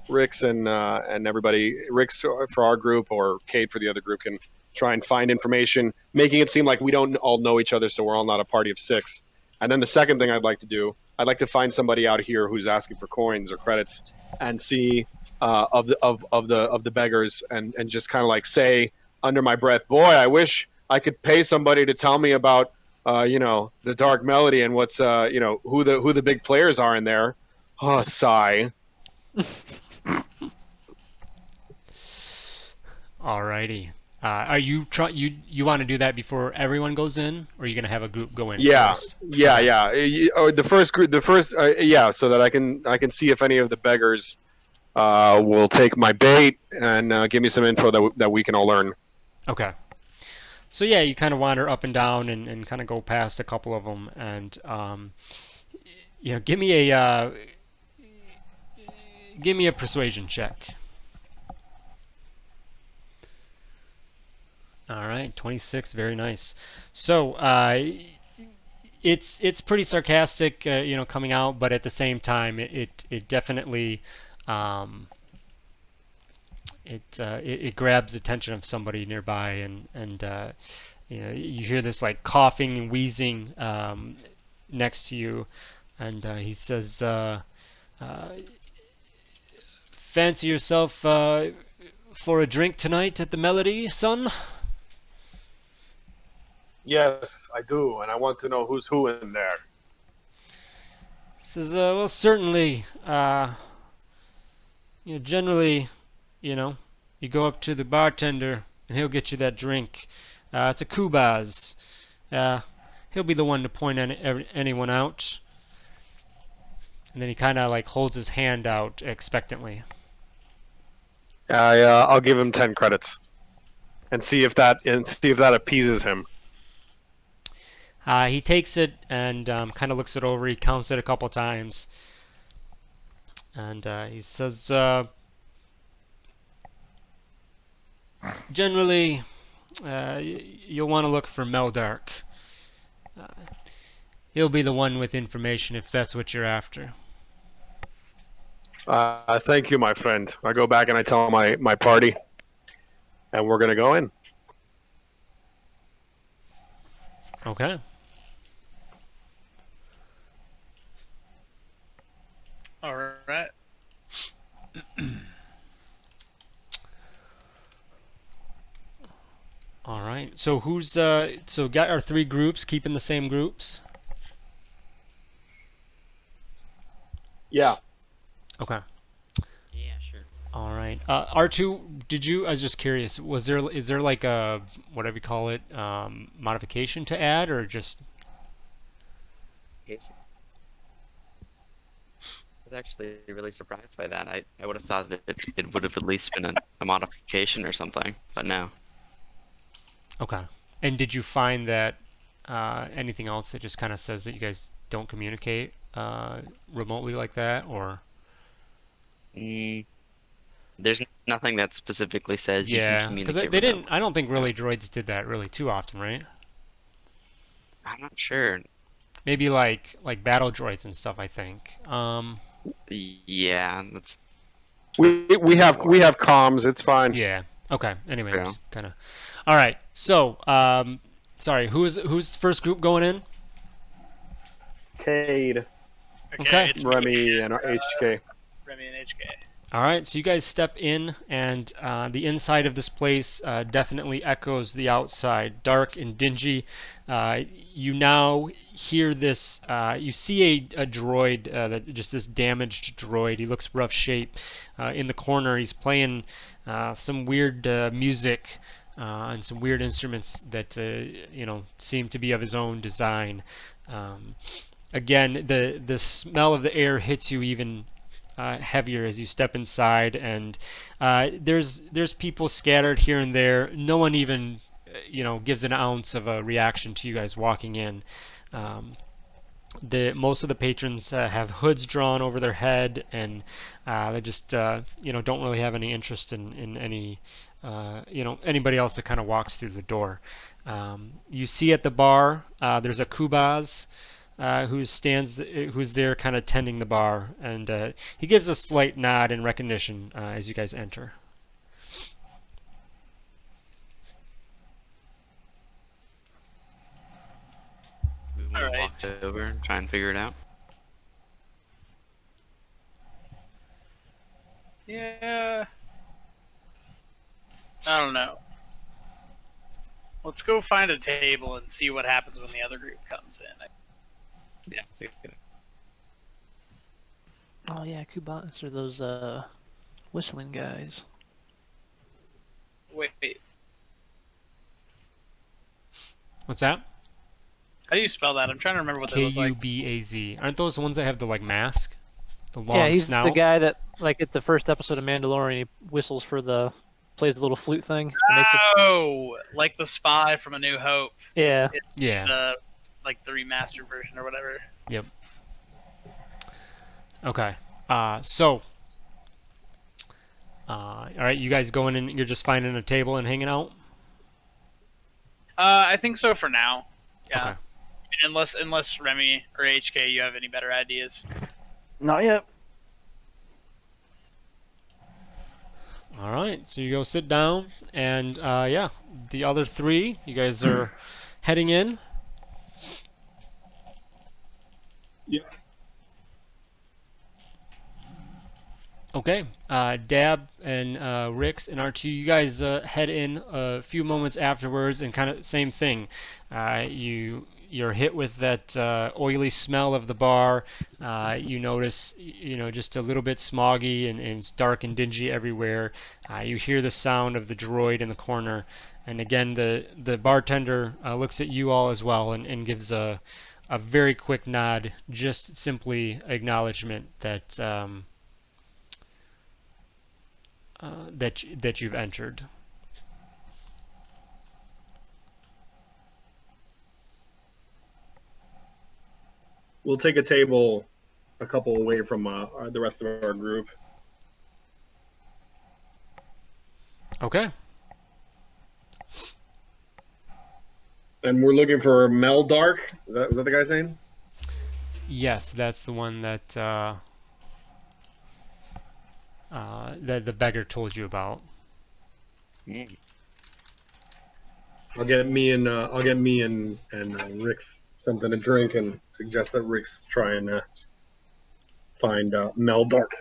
Rick's and everybody. Rick's for our group, or Cade for the other group, can try and find information, making it seem like we don't all know each other, so we're all not a party of 6. And then the second thing I'd like to do, I'd like to find somebody out here who's asking for coins or credits, and see of the beggars, and just kind of like say under my breath, "Boy, I wish I could pay somebody to tell me about you know, the Dark Melody and what's you know, who the big players are in there." Oh, sigh. Alrighty. Are you you want to do that before everyone goes in, or are you gonna have a group go in Yeah, first? yeah. Or the first group, yeah, so that I can see if any of the beggars will take my bait and give me some info that we can all learn. Okay. So yeah, you kind of wander up and down and kind of go past a couple of them, and you know, give me a persuasion check. All right, 26, very nice. So, it's pretty sarcastic, coming out, but at the same time, it definitely um, it grabs the attention of somebody nearby, and you hear this like coughing and wheezing next to you, and he says, "Fancy yourself for a drink tonight at the Melody, son?" Yes, I do, and I want to know who's who in there. Says, "Well, certainly. Generally, you go up to the bartender and he'll get you that drink. It's a Kubaz. He'll be the one to point anyone out." And then he kind of like holds his hand out expectantly. I'll give him 10 credits, and see if that appeases him. He takes it and kind of looks it over. He counts it a couple times, and he says, "Generally, you'll want to look for Meldark. Uh, he'll be the one with information if that's what you're after." Thank you, my friend. I go back and I tell my party, and we're gonna go in. Okay. All right. All right. So got our three groups, keeping the same groups. Yeah. Okay. Yeah, sure. All right. R2, I was just curious, is there like a, whatever you call it, modification to add, or just... I was actually really surprised by that. I would have thought that it would have at least been a modification or something, but no. Okay. And did you find that anything else that just kind of says that you guys don't communicate remotely like that, or... There's nothing that specifically says you can Yeah, because communicate they didn't. remotely. I don't think really droids did that really too often, right? I'm not sure. Maybe like battle droids and stuff. I think. Yeah, that's We have comms. It's fine. Yeah. Okay. Anyway, Yeah. just kind of. All right. So, sorry. Who's first group going in? Cade, Okay. It's Remy, and HK. Remy and HK. All right, so you guys step in, and the inside of this place definitely echoes the outside, dark and dingy. You now hear this. You see a droid, just this damaged droid. He looks rough shape. In the corner, he's playing some weird music and some weird instruments that seem to be of his own design. Again, the smell of the air hits you even heavier as you step inside, and there's people scattered here and there. No one even gives an ounce of a reaction to you guys walking in. Most of the patrons have hoods drawn over their head, and they just don't really have any interest in any anybody else that kind of walks through the door. You see at the bar there's a Kubaz who's there kind of tending the bar, and he gives a slight nod in recognition as you guys enter. we want to walk over and try and figure it out. Yeah. I don't know. Let's go find a table and see what happens when the other group comes in. Yeah. See, Oh yeah, Cubans are those whistling guys. Wait. What's that? How do you spell that? I'm trying to remember what they look like. Kubaz. Aren't those the ones that have the like mask, the long Yeah, he's snout? the guy that like at the first episode of Mandalorian, he whistles plays the little flute thing. Oh, like the spy from A New Hope. Yeah. Yeah. Like the remastered version or whatever. Yep. Okay. So. All right, you guys going in? You're just finding a table and hanging out. I think so for now. Yeah. Okay. Unless Remy or HK, you have any better ideas. Not yet. All right. So you go sit down, and yeah, the other three, you guys are heading in. Yeah. Okay. Dab and Rix and R2, you guys head in a few moments afterwards, and kind of same thing. You're hit with that oily smell of the bar. You notice, just a little bit smoggy, and it's dark and dingy everywhere. You hear the sound of the droid in the corner, and again, the bartender looks at you all as well, and gives a very quick nod, just simply acknowledgement that. That you've entered. We'll take a table a couple away from the rest of our group. Okay. And we're looking for Meldark. Is that the guy's name? Yes, that's the one that that the beggar told you about. I'll get me and Rick's something to drink and suggest that Rick's try and find Meldark.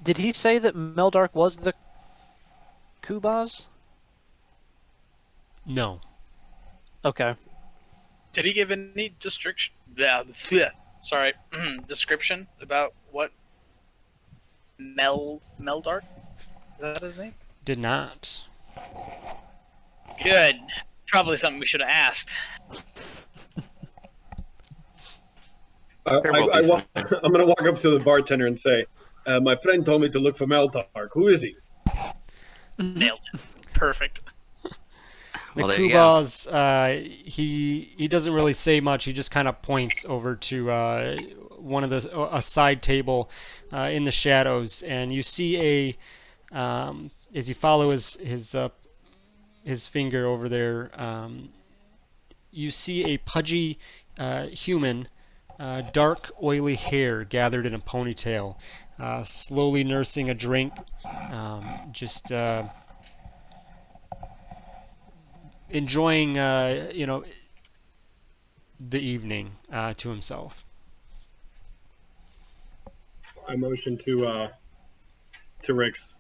Did he say that Meldark was the Kubas? No. Okay. Did he give any description? Sorry, description about what Meldark? Is that his name? Did not. Good. Probably something we should have asked. I'm going to walk up to the bartender and say, my friend told me to look for Meldark. Who is he? Nailed it. Perfect. The Well, there you go. Kubas, he doesn't really say much. He just kind of points over to one of a side table in the shadows, and you see as you follow his finger over there, you see a pudgy human, dark, oily hair gathered in a ponytail, slowly nursing a drink, just enjoying, the evening to himself. I motion to Rick's.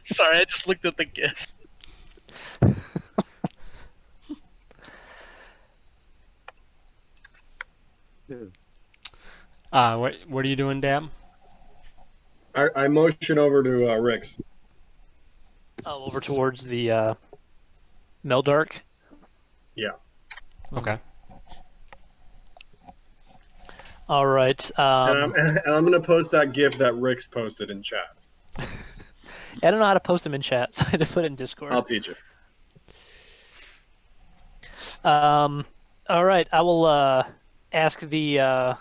Sorry, I just looked at the gift. What are you doing, Dab? I motion over to Rick's. Oh, over towards the Meldark. Yeah. Okay. All right. And I'm going to post that GIF that Rick's posted in chat. I don't know how to post them in chat, so I had to put it in Discord. I'll teach you. All right. I will ask the.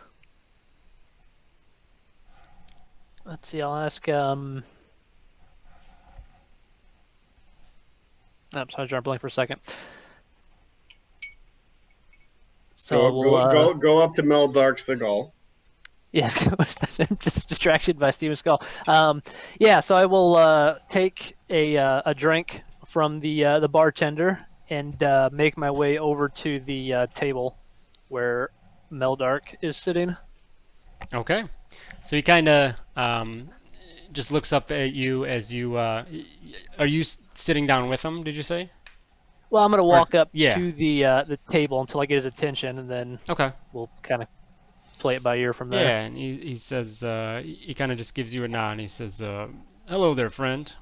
Let's see. I'll ask. I'm sorry, drawing a blank for a second. So go up to Meldark Seagal. Yes, I'm just distracted by Steven Skull. Yeah, so I will take a drink from the bartender and make my way over to the table where Meldark is sitting. Okay. So he kind of just looks up at you as you. Are you sitting down with him? Did you say? Well, I'm going to walk up yeah. to the table until I get his attention, and then Okay. we'll kind of play it by ear from there. Yeah, and he says he kind of just gives you a nod. And he says, "Hello there, friend."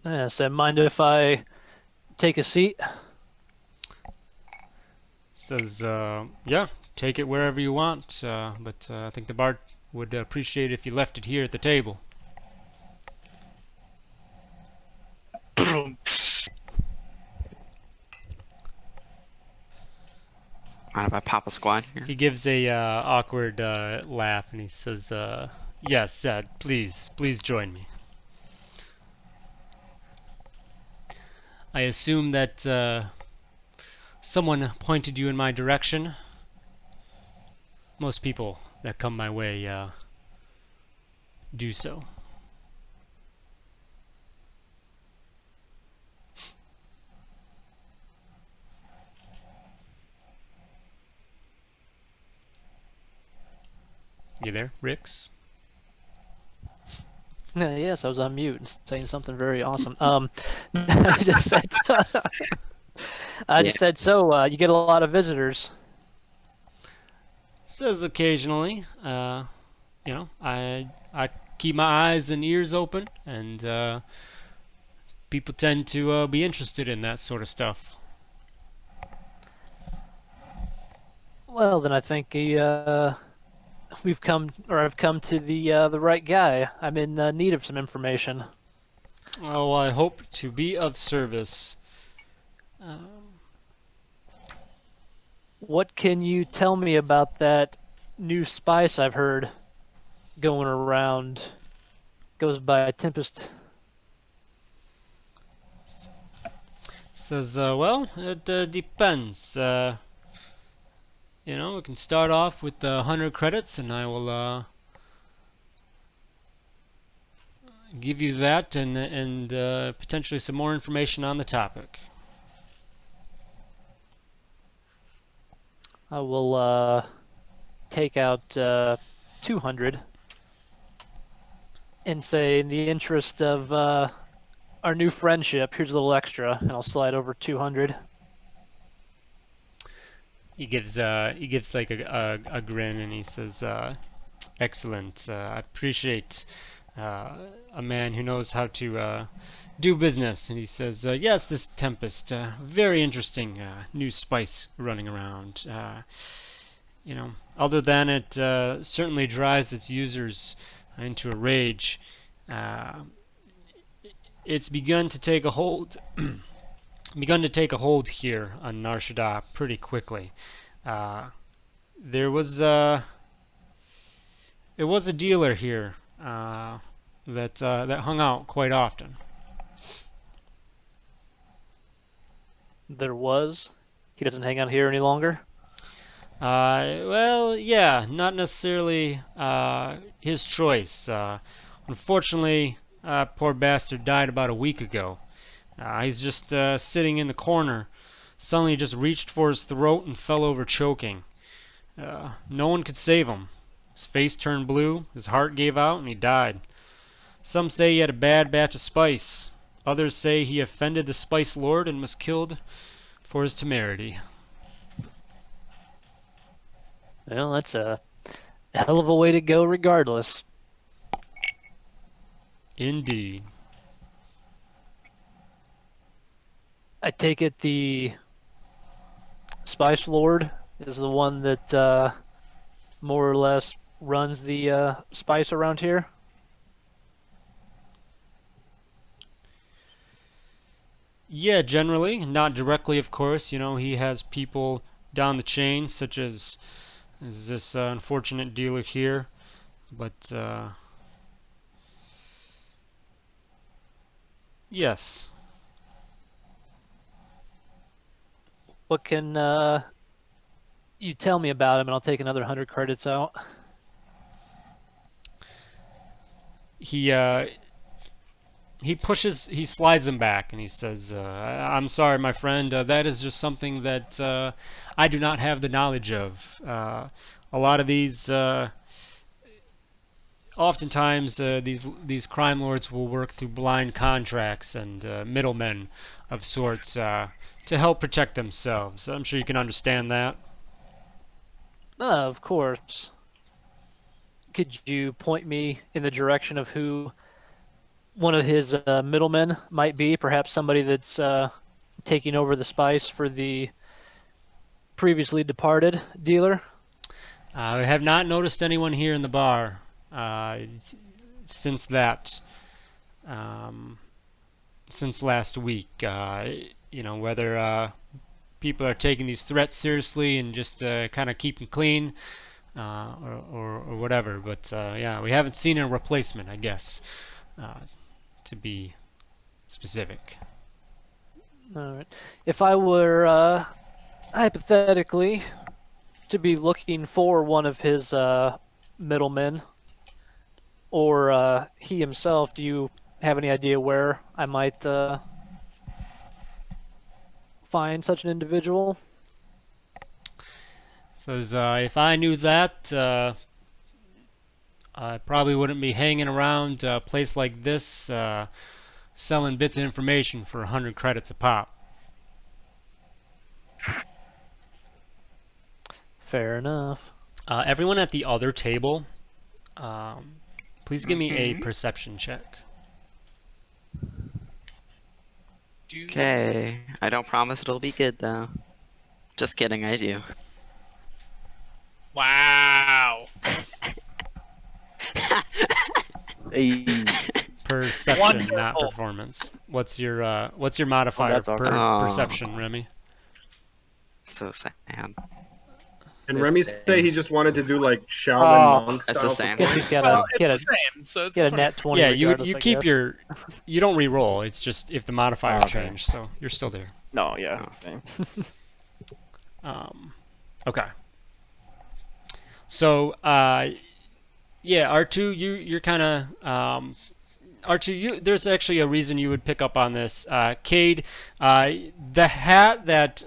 Yeah, so mind if I take a seat? Says, "Yeah, take it wherever you want, but I think the bar would appreciate if you left it here at the table." Mind if I pop a squad here? He gives a awkward laugh and he says, "Yes, please join me." I assume that someone pointed you in my direction. Most people that come my way do so. You there, Rix? Yes, I was on mute and saying something very awesome. I just said, so you get a lot of visitors. Says occasionally. I keep my eyes and ears open, and people tend to be interested in that sort of stuff. Well, then I think I've come to the right guy. I'm in need of some information. Oh, I hope to be of service. What can you tell me about that new spice I've heard going around? Goes by Tempest. Says, well, it depends. We can start off with 100 credits, and I will give you that and potentially some more information on the topic. I will take out 200 and say, in the interest of our new friendship, here's a little extra, and I'll slide over 200. He gives like a grin, and he says, "Excellent. I appreciate a man who knows how to do business." And he says, "Yes, this Tempest, very interesting new spice running around. Other than it certainly drives its users into a rage. It's begun to take a hold." Begun to take a hold here on Nar Shaddaa pretty quickly. There was a dealer here that hung out quite often. There was. He doesn't hang out here any longer. Well, yeah, not necessarily his choice. Unfortunately, poor bastard died about a week ago. He's just sitting in the corner. Suddenly just reached for his throat and fell over choking. No one could save him. His face turned blue, his heart gave out, and he died. Some say he had a bad batch of spice. Others say he offended the Spice Lord and was killed for his temerity. Well, that's a hell of a way to go regardless. Indeed. I take it the Spice Lord is the one that more or less runs the spice around here? Yeah, generally. Not directly, of course. He has people down the chain, such as this unfortunate dealer here. But, yes. What can you tell me about him, and I'll take another 100 credits out. He slides him back, and he says, "I'm sorry, my friend. That is just something that I do not have the knowledge of. A lot of these, oftentimes, these crime lords will work through blind contracts and middlemen of sorts to help protect themselves. I'm sure you can understand that." Of course. Could you point me in the direction of who one of his middlemen might be? Perhaps somebody that's taking over the spice for the previously departed dealer? I have not noticed anyone here in the bar since since last week. Whether people are taking these threats seriously and just kind of keeping clean, or whatever. But yeah, we haven't seen a replacement, I guess, to be specific. All right. If I were hypothetically to be looking for one of his middlemen, or he himself, do you have any idea where I might find such an individual? Says, if I knew that, I probably wouldn't be hanging around a place like this, selling bits of information for 100 credits a pop. Fair enough. Everyone at the other table, please give me a Mhm. perception check. Okay. I don't promise it'll be good though. Just kidding, I do. Wow. Hey, Perception, not Wonderful. performance. What's your modifier that's per awkward. Oh. perception, Remy? So sad. And It's Remy same. say he just wanted to do like Shaolin monk That's style. the same. Guess he's got Well, a it's get the a same. So it's get a 20. nat 20. Yeah, you regardless, I keep guess. your you don't re-roll. It's just if the modifiers Okay. change, so you're still there. No, yeah, Oh. same. Okay. So yeah, R2, you're kind of R2. There's actually a reason you would pick up on this. Cade, the hat that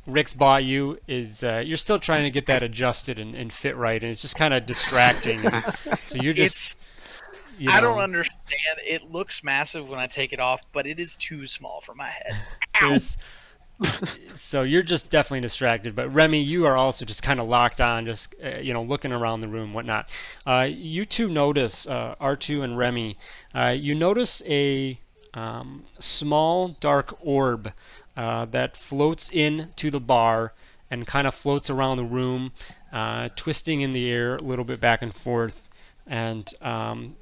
Rick's bought you is you're still trying to get that adjusted and fit right, and it's just kind of distracting. So you're just you I don't know, understand. It looks massive when I take it off, but it is too small for my head. there's so you're just definitely distracted. But Remy, you are also just kind of locked on, just looking around the room, whatnot. You two notice R2 and Remy. You notice a small dark orb that floats into the bar and kind of floats around the room, twisting in the air a little bit back and forth, and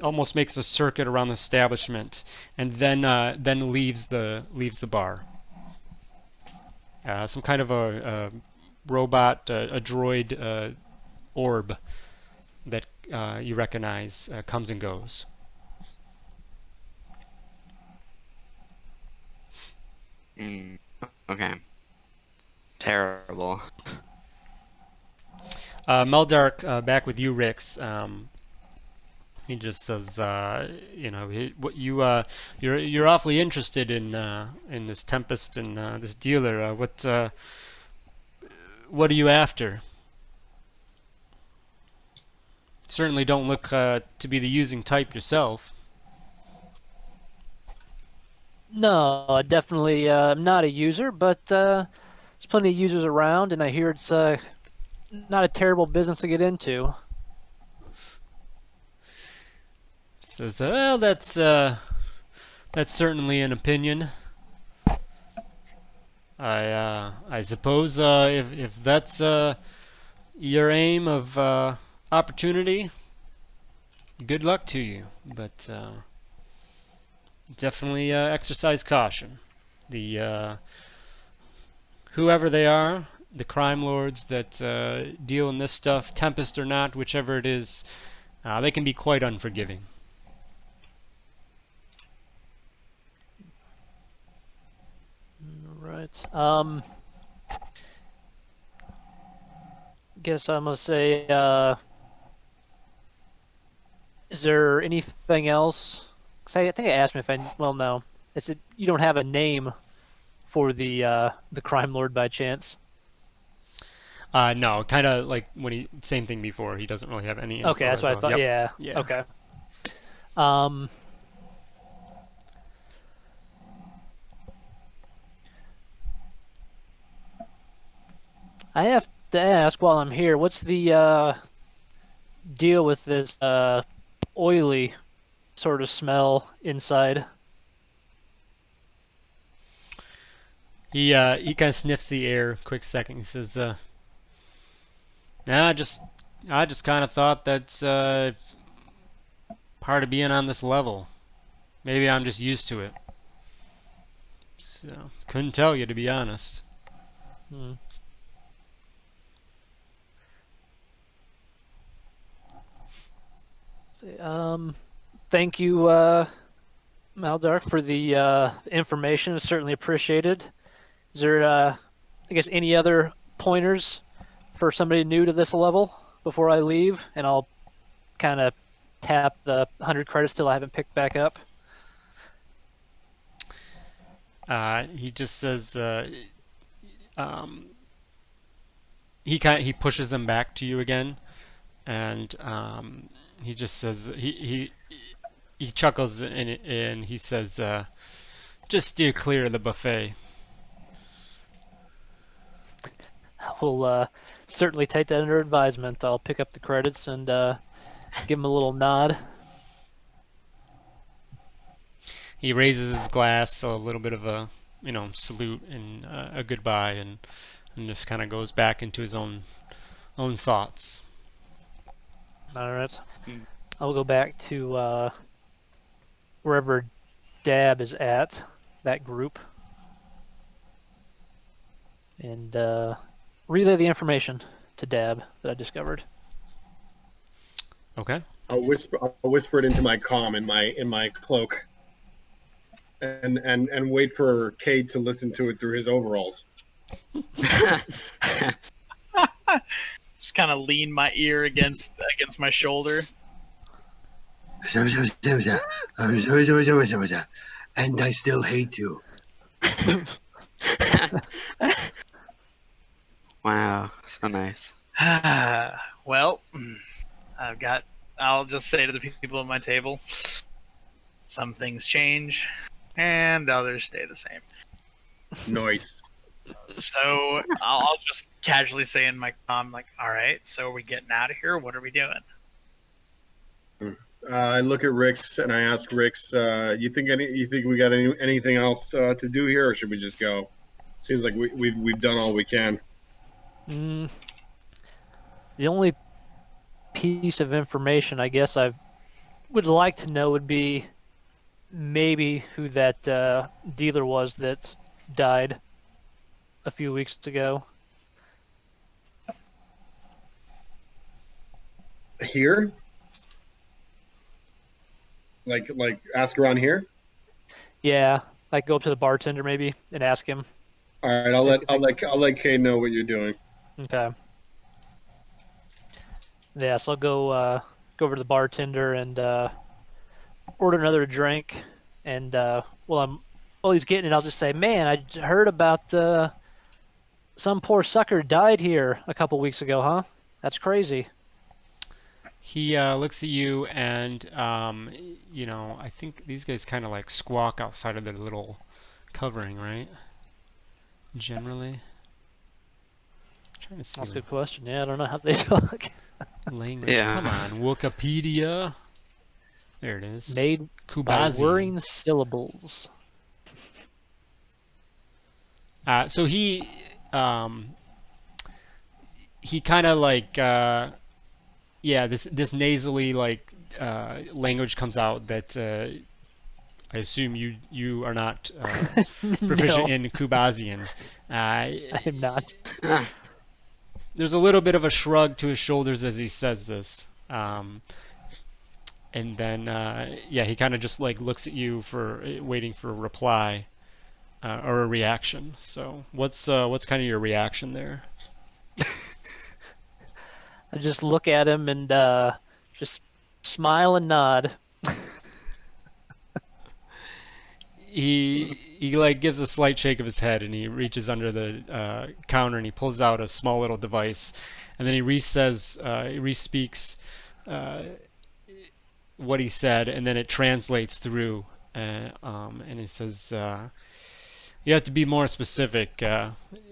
almost makes a circuit around the establishment, and then leaves the bar. Some kind of a robot, a droid orb that you recognize comes and goes. Okay. Terrible. Meldark, back with you, Rix. He just says, you're awfully interested in this Tempest and this dealer. What are you after? Certainly don't look to be the using type yourself. No, definitely I'm not a user, but there's plenty of users around, and I hear it's not a terrible business to get into. Says, well, that's certainly an opinion. I suppose if that's your aim of opportunity, good luck to you. But definitely exercise caution. The whoever they are, the crime lords that deal in this stuff, Tempest or not, whichever it is, they can be quite unforgiving. Right. Guess I'm gonna say, is there anything else? 'Cause I think I asked him if I. Well, no. I said you don't have a name for the crime lord by chance. No, kind of like same thing before. He doesn't really have any info. Okay, that's what I so- thought. yep. Yeah. Yeah. Okay. I have to ask while I'm here, what's the deal with this oily sort of smell inside? He kind of sniffs the air. Quick second. He says, "Nah, I just kind of thought that's part of being on this level. Maybe I'm just used to it. So couldn't tell you, to be honest." Hmm. Thank you, Maldark, for the information. It's certainly appreciated. Is there, I guess, any other pointers for somebody new to this level before I leave? And I'll kind of tap the 100 credits till I haven't picked back up. He just says um, he pushes them back to you again, and he just says he chuckles and he says, "Just steer clear of the buffet." I will certainly take that under advisement. I'll pick up the credits and give him a little nod. He raises his glass, so a little bit of a salute and a goodbye, and just kind of goes back into his own thoughts. All right. Hmm. I'll go back to wherever Dab is at, that group, and relay the information to Dab that I discovered. Okay. I'll whisper it into my comm in my cloak, and wait for Cade to listen to it through his overalls. Just kind of lean my ear against my shoulder. And I still hate you. Wow, so nice. Well, I'll just say to the people at my table, some things change and others stay the same. Nice. So I'll just casually say in my comm, like, all right, so are we getting out of here? What are we doing? I look at Rix and I ask Rix, you think we got anything else to do here, or should we just go? Seems like we've done all we can. The only piece of information I guess I would like to know would be maybe who that dealer was that died a few weeks ago. Here? Like ask around here? Yeah, like go up to the bartender maybe and ask him. All right, I'll let Cade know what you're doing. Okay. Yeah, so I'll go over to the bartender and order another drink. And while he's getting it, I'll just say, "Man, I heard about some poor sucker died here a couple weeks ago, huh? That's crazy." He looks at you and, I think these guys kind of like squawk outside of their little covering, right? Generally. I'm trying to see That's a good question. Yeah, I don't know how they talk. language. Yeah. Come on, Wikipedia. There it is. Made by whirring syllables. So he kind of like this nasally like language comes out that I assume you are not proficient No. in Kubazian. I am not. There's a little bit of a shrug to his shoulders as he says this, and then he kind of just like looks at you for waiting for a reply or a reaction. So what's kind of your reaction there? I just look at him and just smile and nod. He like gives a slight shake of his head and he reaches under the counter and he pulls out a small little device, and then he re-speaks what he said, and then it translates through and he says, you have to be more specific.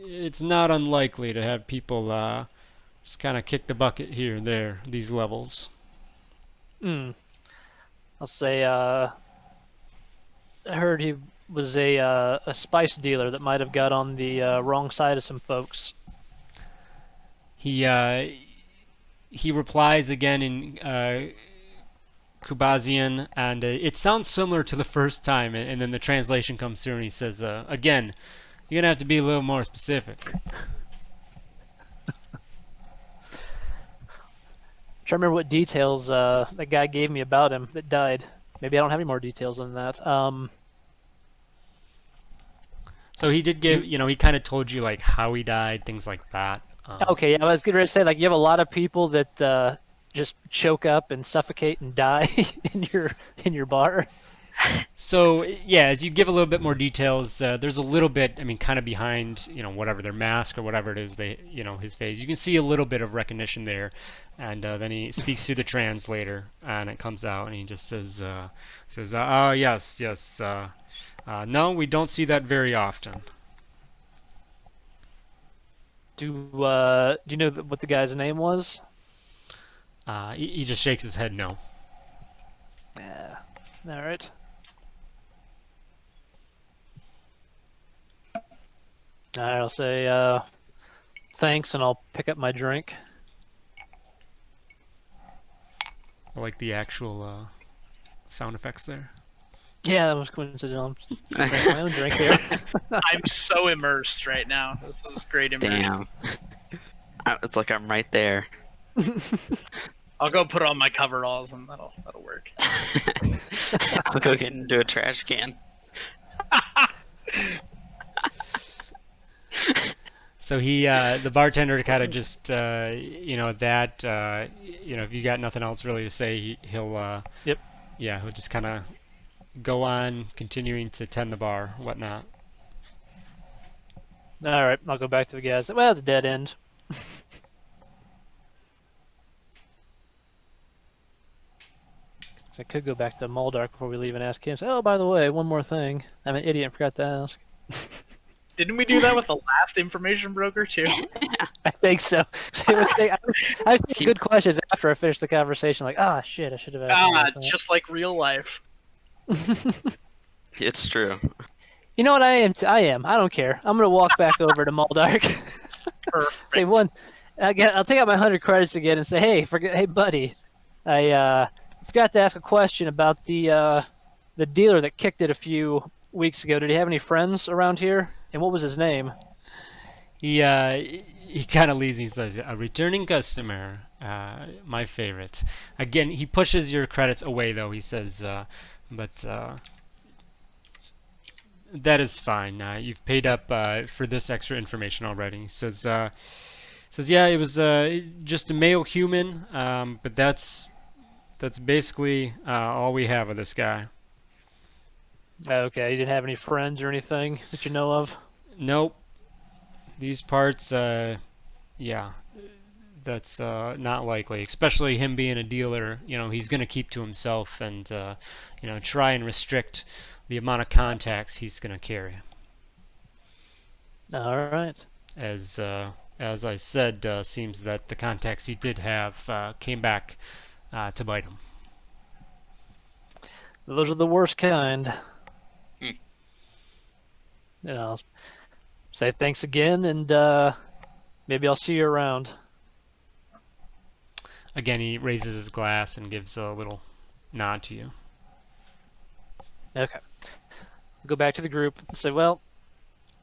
It's not unlikely to have people just kind of kick the bucket here and there, these levels. I'll say I heard he was a spice dealer that might have got on the wrong side of some folks. He replies again in Kubazian, and it sounds similar to the first time, and then the translation comes through and he says, again, You're gonna have to be a little more specific. Trying to remember what details that guy gave me about him that died. Maybe I don't have any more details than that. So he did give, he kind of told you like how he died, things like that. Okay, yeah, I was going to say like you have a lot of people that just choke up and suffocate and die in your bar. So yeah, as you give a little bit more details, there's a little bit, kind of behind, whatever their mask or whatever it is, his face. You can see a little bit of recognition there, and then he speaks to the translator, and it comes out, and he just says, "Oh yes, yes. No, we don't see that very often." Do you know what the guy's name was? He just shakes his head no. Yeah. All right. All right, I'll say thanks, and I'll pick up my drink. I like the actual sound effects there. Yeah, that was coincidental. I'm drinking my own drink here. I'm so immersed right now. This is great immersion. Damn. It's like I'm right there. I'll go put on my coveralls and that'll work. I'll go get into a trash can. So the bartender kind of just, if you got nothing else really to say, he'll, Yep. Yeah, he'll just kind of go on, continuing to tend the bar, whatnot. All right, I'll go back to the guys. Well, it's a dead end. So I could go back to Muldark before we leave and ask him. Oh, by the way, one more thing. I'm an idiot and forgot to ask. Didn't we do that with the last information broker too? I think so. I was thinking good questions after I finished the conversation. Like, shit, I should have asked. Just like real life. It's true. You know what I am? I am. I don't care. I'm gonna walk back over to Muldark. Perfect. Say one. I'll take out my 100 credits again and say, hey, buddy, I forgot to ask a question about the dealer that kicked it a few weeks ago. Did he have any friends around here? And what was his name? He kind of leaves. He says, "A returning customer, my favorite." Again, he pushes your credits away, though. He says, "But that is fine. You've paid up for this extra information already." He says, "Yeah, it was just a male human, but that's basically all we have of this guy." Okay, you didn't have any friends or anything that you know of? Nope. These parts, yeah, that's not likely. Especially him being a dealer, he's going to keep to himself and, try and restrict the amount of contacts he's going to carry. All right. As I said, seems that the contacts he did have came back to bite him. Those are the worst kind. Say thanks again, and maybe I'll see you around. Again, he raises his glass and gives a little nod to you. Okay. Go back to the group and say, well,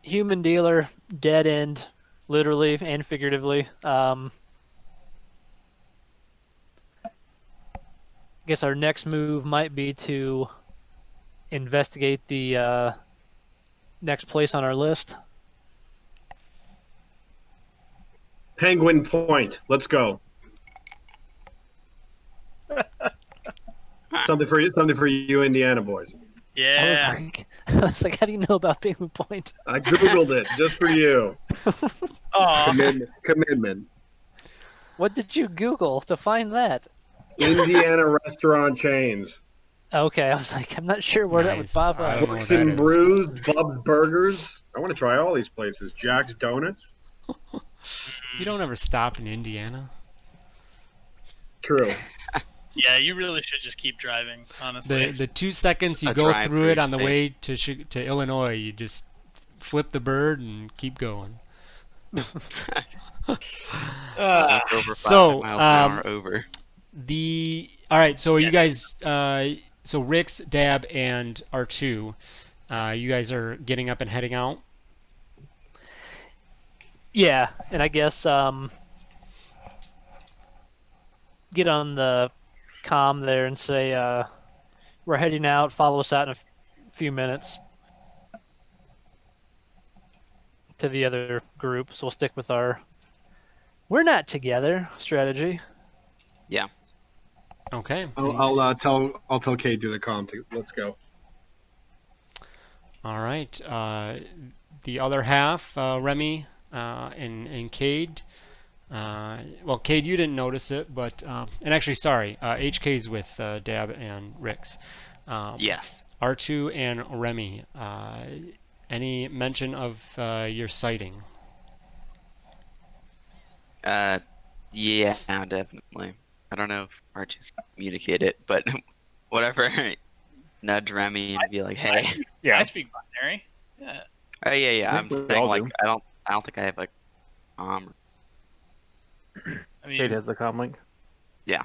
human dealer, dead end, literally and figuratively. Guess our next move might be to investigate the next place on our list. Penguin Point. Let's go. Something for you Indiana boys. Yeah. I was like, how do you know about Penguin Point? I googled it just for you. Aw. Commitment. What did you Google to find that? Indiana restaurant chains. Okay, I was like, I'm not sure where that would Nice. pop I up. don't know Books what that and is. Brews, Bub's Burgers. I want to try all these places. Jack's Donuts. You don't ever stop in Indiana. True. Yeah, you really should just keep driving, honestly. The 2 seconds you A go drive-through through it on the state. way to Illinois, you just flip the bird and keep going. Over 5 So, miles an hour over. All right, so are you guys, so Rix, Dab, and R2, you guys are getting up and heading out? Yeah, and I guess get on the comm there and say we're heading out. Follow us out in a few minutes to the other group. So we'll stick with our "we're not together" strategy. Yeah. Okay. I'll tell Kate do the comm. Let's go. All right. The other half, Remy and Cade. Well, Cade, you didn't notice it, but and actually, sorry, HK's with Dab and Rix. Yes. R2 and Remy. Any mention of your sighting? Yeah, definitely. I don't know if R2 can communicate it, but whatever. Nudge Remy and be like, "Hey." I speak binary. Yeah. Oh yeah. I I'm think we saying all like do. I don't think I have a I mean, Kate has the comm link. yeah.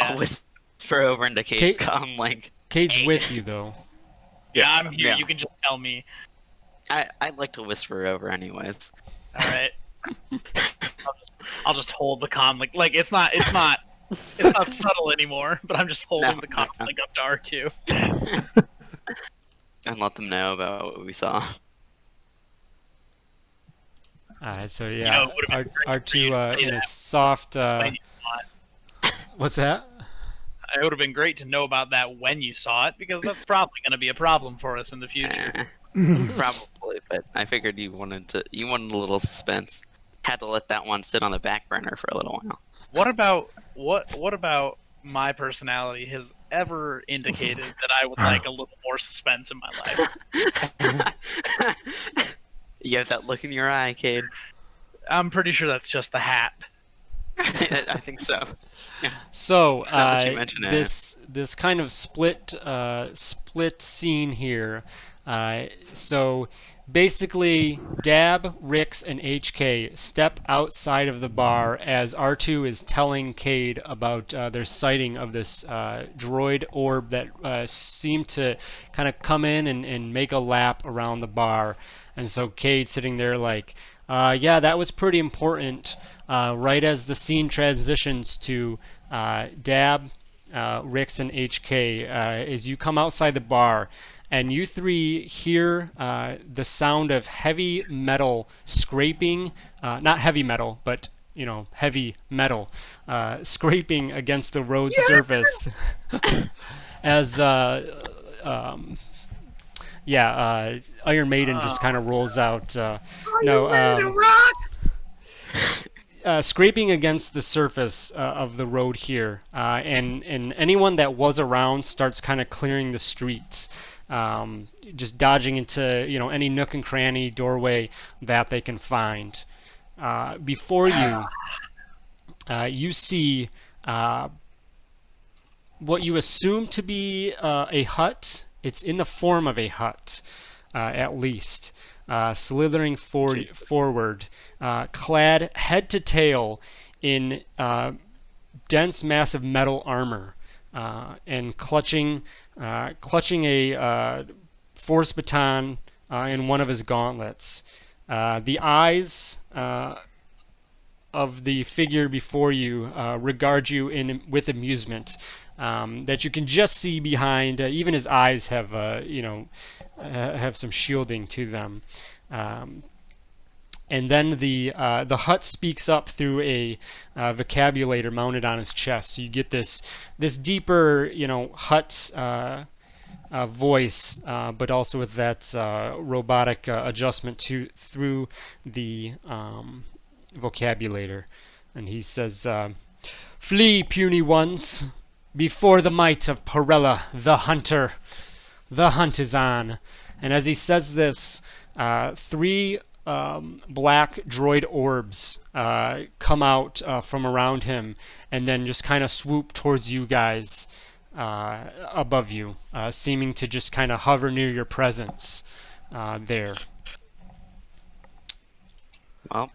I'll whisper over into Kate's comm link. Cade's with you though. Yeah, I'm here. Yeah. You can just tell me. I'd like to whisper over anyways. All right. I'll just hold the comm link. Like it's not subtle anymore. But I'm just holding the comm link up to R2. And let them know about what we saw. So yeah, it would've been great for you to R2 say in a that soft. when you saw it. What's that? It would have been great to know about that when you saw it, because that's probably going to be a problem for us in the future. Probably, but I figured you wanted a little suspense. Had to let that one sit on the back burner for a little while. What about my personality has ever indicated that I would like a little more suspense in my life? You have that look in your eye, Cade. I'm pretty sure that's just the hat. I think so. So Now that you mention it. this kind of split scene here. So basically, Dab, Rix, and HK step outside of the bar as R2 is telling Cade about their sighting of this droid orb that seemed to kind of come in and make a lap around the bar. And so Cade's sitting there like, yeah, that was pretty important. Right as the scene transitions to Dab, Rix, and HK, as you come outside the bar, and you three hear the sound of heavy metal scraping, not heavy metal, but heavy metal scraping against the road surface as Iron Maiden just kind of rolls out. Scraping against the surface of the road here, and anyone that was around starts kind of clearing the streets, just dodging into any nook and cranny, doorway that they can find. Before you, you see what you assume to be a hut. It's in the form of a hut, at least. Slithering forward, clad head to tail in dense, massive metal armor, and clutching a force baton in one of his gauntlets. The eyes of the figure before you regard you with amusement. That you can just see behind. Even his eyes have have some shielding to them. And then the hut speaks up through a vocabulator mounted on his chest. So you get this deeper, hut's voice, but also with that robotic adjustment through the vocabulator. And he says, "Flee, puny ones, before the might of Perella, the hunter. The hunt is on." And as he says this, three black droid orbs come out from around him and then just kind of swoop towards you guys above you, seeming to just kind of hover near your presence there. Well,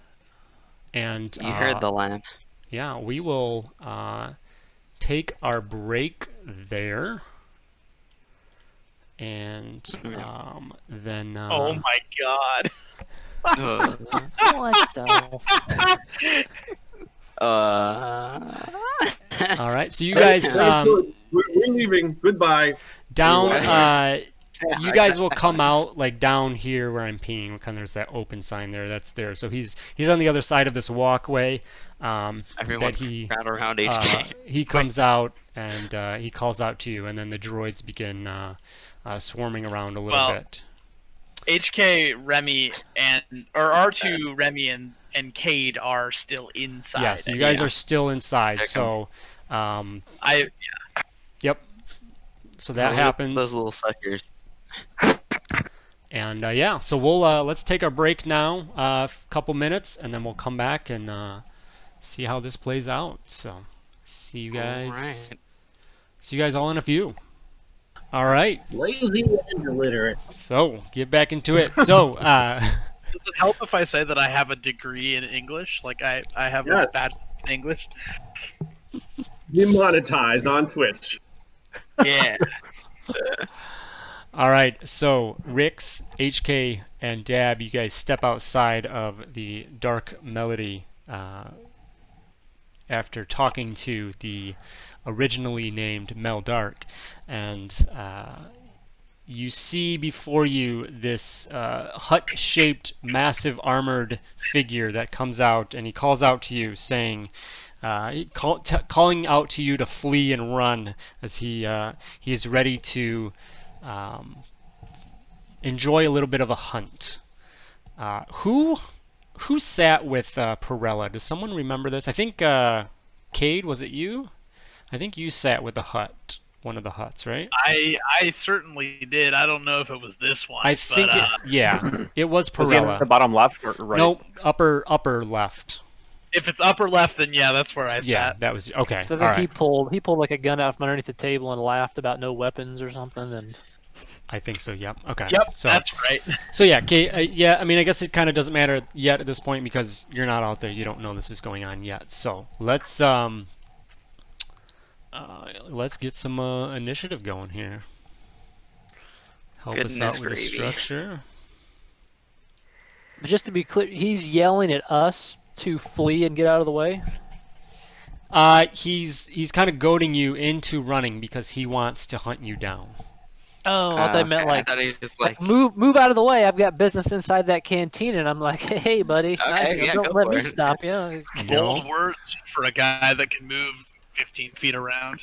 and you heard the line. Yeah, we will take our break there. And then oh my god. What the? All right, so you guys We're leaving. Goodbye. down. Anyway. You guys will come out like down here where I'm peeing. Kind of there's that open sign there. That's there. So he's on the other side of this walkway. Everyone that he crowd around HK. he comes out and he calls out to you, and then the droids begin swarming around a little bit. HK, Remy, or R2, Remy, and Cade are still inside. Yeah, so you guys are still inside. So, yep. So that happens. Those little suckers. And yeah, so we'll let's take our break now, a couple minutes, and then we'll come back and see how this plays out. So, see you guys. All right. See you guys all in a few. All right. Lazy and illiterate. So get back into it. So does it help if I say that I have a degree in English? Like I have a bad in English. Demonetized on Twitch. Yeah. all right. So Rix, HK, and Dab, you guys step outside of the Dark Melody after talking to the originally named Mel Dark, and you see before you this hut-shaped, massive armored figure that comes out, and he calls out to you, saying, calling out to you to flee and run, as he is ready to enjoy a little bit of a hunt. Who sat with Perella? Does someone remember this? I think Cade, was it you? I think you sat with the hut, one of the huts, right? I certainly did. I don't know if it was this one. I think it was Was he in Perella. the bottom left or right? Nope, upper left. If it's upper left, then yeah, that's where I Yeah, sat. that was okay. So I all think right. he pulled like a gun out from underneath the table and laughed about no weapons or something. And I think so. Yep. Okay. Yep, So that's right. so yeah, yeah. I mean, I guess it kind of doesn't matter yet at this point because you're not out there. You don't know this is going on yet. So let's get some initiative going here. Help us out with the structure. but just to be clear, he's yelling at us to flee and get out of the way. He's kind of goading you into running because he wants to hunt you down. Oh, I thought I meant like, I thought he was just like, move out of the way. I've got business inside that canteen, and I'm like, hey, buddy, Okay, yeah, don't go let for me it. stop you. Bold words for a guy that can move 15 feet around.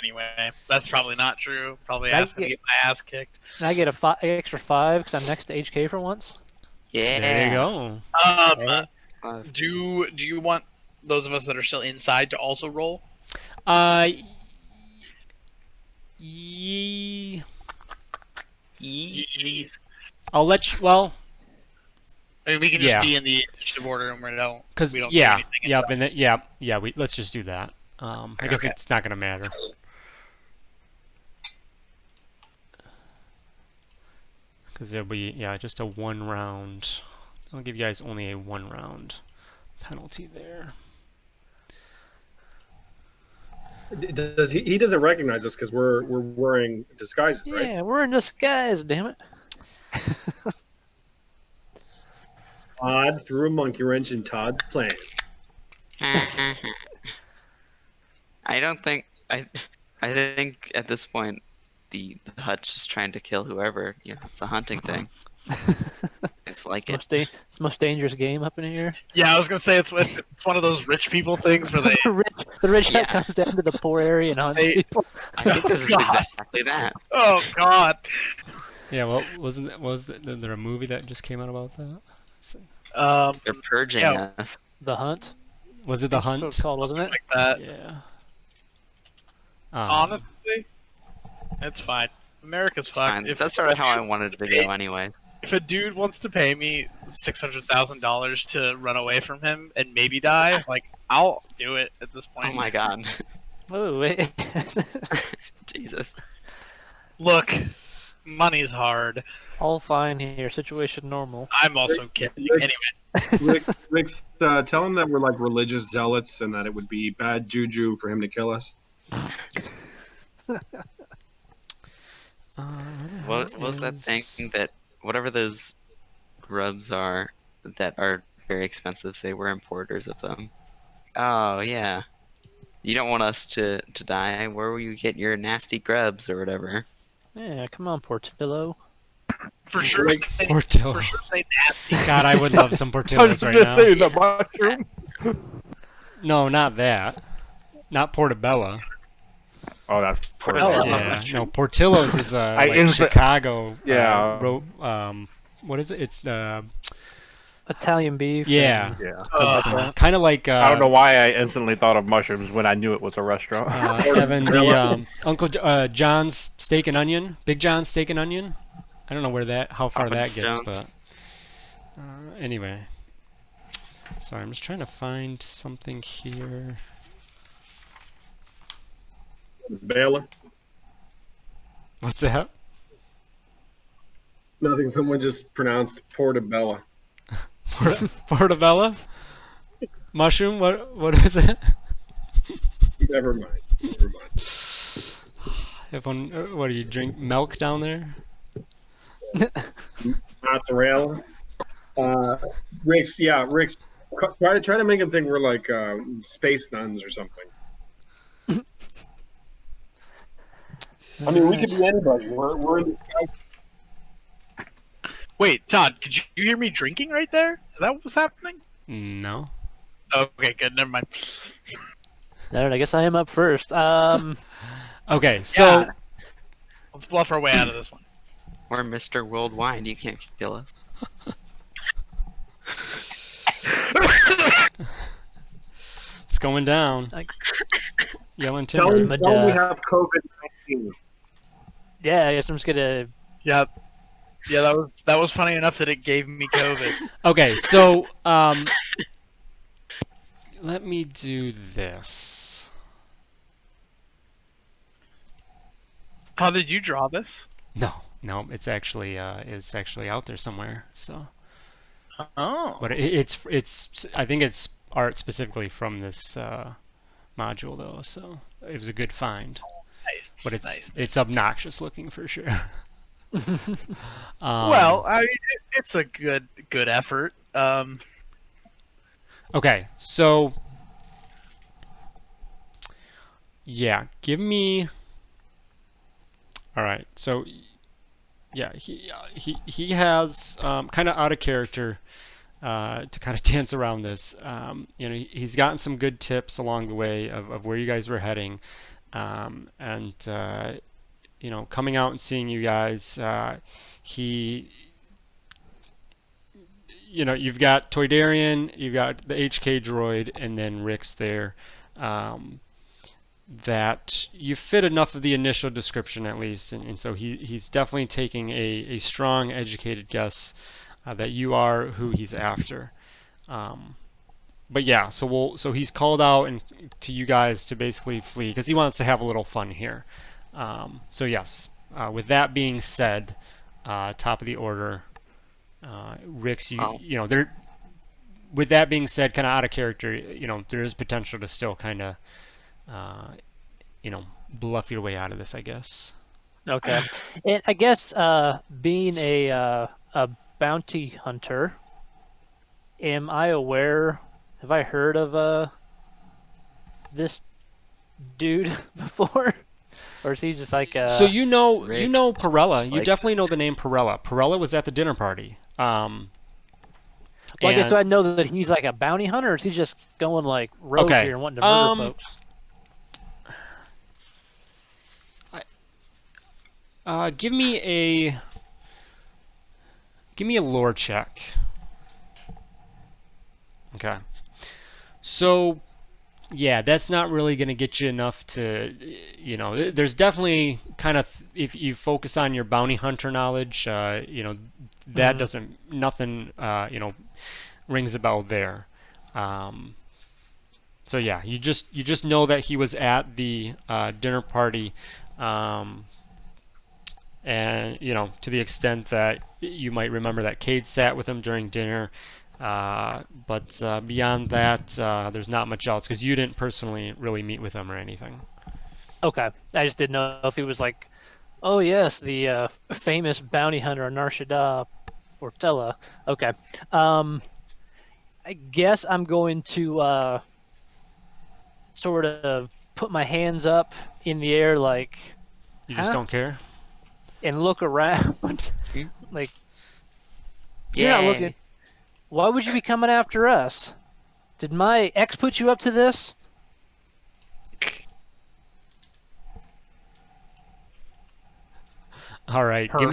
Anyway, that's probably not true. Probably Can I asking to get my ass kicked. Can I get a extra 5 because I'm next to HK for once? yeah. There you go. Do you want those of us that are still inside to also roll? I'll let you. Well, I mean, we can Yeah. just be in the initiative order and we don't. because we don't yeah, do anything yeah, until- yeah. Let's just do that. I guess Okay. it's not gonna matter. Because there'll be just a 1 round. I'll give you guys only a 1 round penalty there. Does he doesn't recognize us because we're wearing disguises, right? Yeah, we're in disguise, damn it. Todd threw a monkey wrench in Todd's plans. I don't think I think at this point the hut's just trying to kill whoever. It's a hunting thing. It's like it. It's the most dangerous game up in here. Yeah, I was gonna say it's one of those rich people things where they. The rich guy Yeah. comes down to the poor area and hunts Hey. people. I think this is God. exactly that. Oh God. Yeah, well, was there a movie that just came out about that? They're purging Yeah. us. The Hunt. Was it The That's what Hunt? it's called, wasn't it? Like that. Yeah. Honestly, it's fine. America's fucked. Fine. If, That's sort of how I wanted to go anyway. if a dude wants to pay me $600,000 to run away from him and maybe die, like I'll do it at this point. Oh my god. Oh, wait. Jesus. Look, money's hard. All fine here. Situation normal. I'm also kidding. Rick- Anyway, Rick, tell him that we're like religious zealots and that it would be bad juju for him to kill us. What was that thing that whatever those grubs are that are very expensive. Say we're importers of them. Oh yeah. You don't want us to die. Where will you get your nasty grubs or whatever? Yeah, come on, Portillo. For sure. Say, Portillo. for sure, say nasty. God, I would love some I was Portillos just right gonna now. say the mushroom. No, not that. Not Portobello. Oh, that's Portobello. Yeah, no, Portillo's is like insta- Chicago. Yeah. What is it? It's the Italian beef. yeah, Yeah. kind of like I don't know why I instantly thought of mushrooms when I knew it was a restaurant. Evan, the Uncle John's Steak and Onion, Big John's Steak and Onion. I don't know how far Papa that gets, John's. but anyway. Sorry, I'm just trying to find something here. Baylor. What's that? Nothing. Someone just pronounced Portobello. Portobello? Mushroom? What is it? Never mind. Never mind. What do you drink? Milk down there? Mozzarella. Rick's. Yeah, Rick's. Try to make him think we're like space nuns or something. I mean, we could be anybody. We're in the sky. Wait, Todd, could you hear me drinking right there? Is that what was happening? No. Okay, good. Never mind. All right, I guess I am up first. Okay, so Yeah. Let's bluff our way out of this one. We're Mr. Worldwide. You can't kill us. it's going down. Yelling Tell timber. him, But, tell him we have COVID-19. Yeah, I guess I'm just gonna. Yeah, that was funny enough that it gave me COVID. Okay, so let me do this. How did you draw this? No, it's actually out there somewhere. So, Oh, but it's I think it's art specifically from this module though. So it was a good find. nice. But nice. it's obnoxious looking for sure. Well, I mean, it's a good effort. Okay, so yeah, give me. All right, so yeah, he has kind of out of character to kind of dance around this. He's gotten some good tips along the way of where you guys were heading, and coming out and seeing you guys. You've got Toydarian, you've got the HK droid, and then Rick's there. That you fit enough of the initial description at least, and so he's definitely taking a strong, educated guess that you are who he's after. But yeah, so he's called out and to you guys to basically flee because he wants to have a little fun here. So yes, with that being said, top of the order, Rick's, there. With that being said, kind of out of character, there is potential to still kind of, bluff your way out of this, I guess. Okay, and I guess being a bounty hunter, am I aware? Have I heard of this dude before? Or is he just like So Rick Perella. You likes definitely know the name Perella. Perella was at the dinner party. Well, I guess and- do I know that he's like a bounty hunter, or is he just going like rogue Okay, here and wanting to murder folks? give me a lore check. Okay. So, yeah, that's not really going to get you enough to, there's definitely kind of, if you focus on your bounty hunter knowledge, that doesn't, nothing, rings a bell there. So yeah, you just know that he was at the dinner party, and to the extent that you might remember that Cade sat with him during dinner. But beyond that, there's not much else because you didn't personally really meet with him or anything. Okay, I just didn't know if he was like, oh yes, the famous bounty hunter Nar Shaddaa Ortella. Okay. I guess I'm going to sort of put my hands up in the air, like, You just don't care? and look around. Hmm? Like, you're not looking. Yay. Why would you be coming after us? Did my ex put you up to this? All right, Perfect.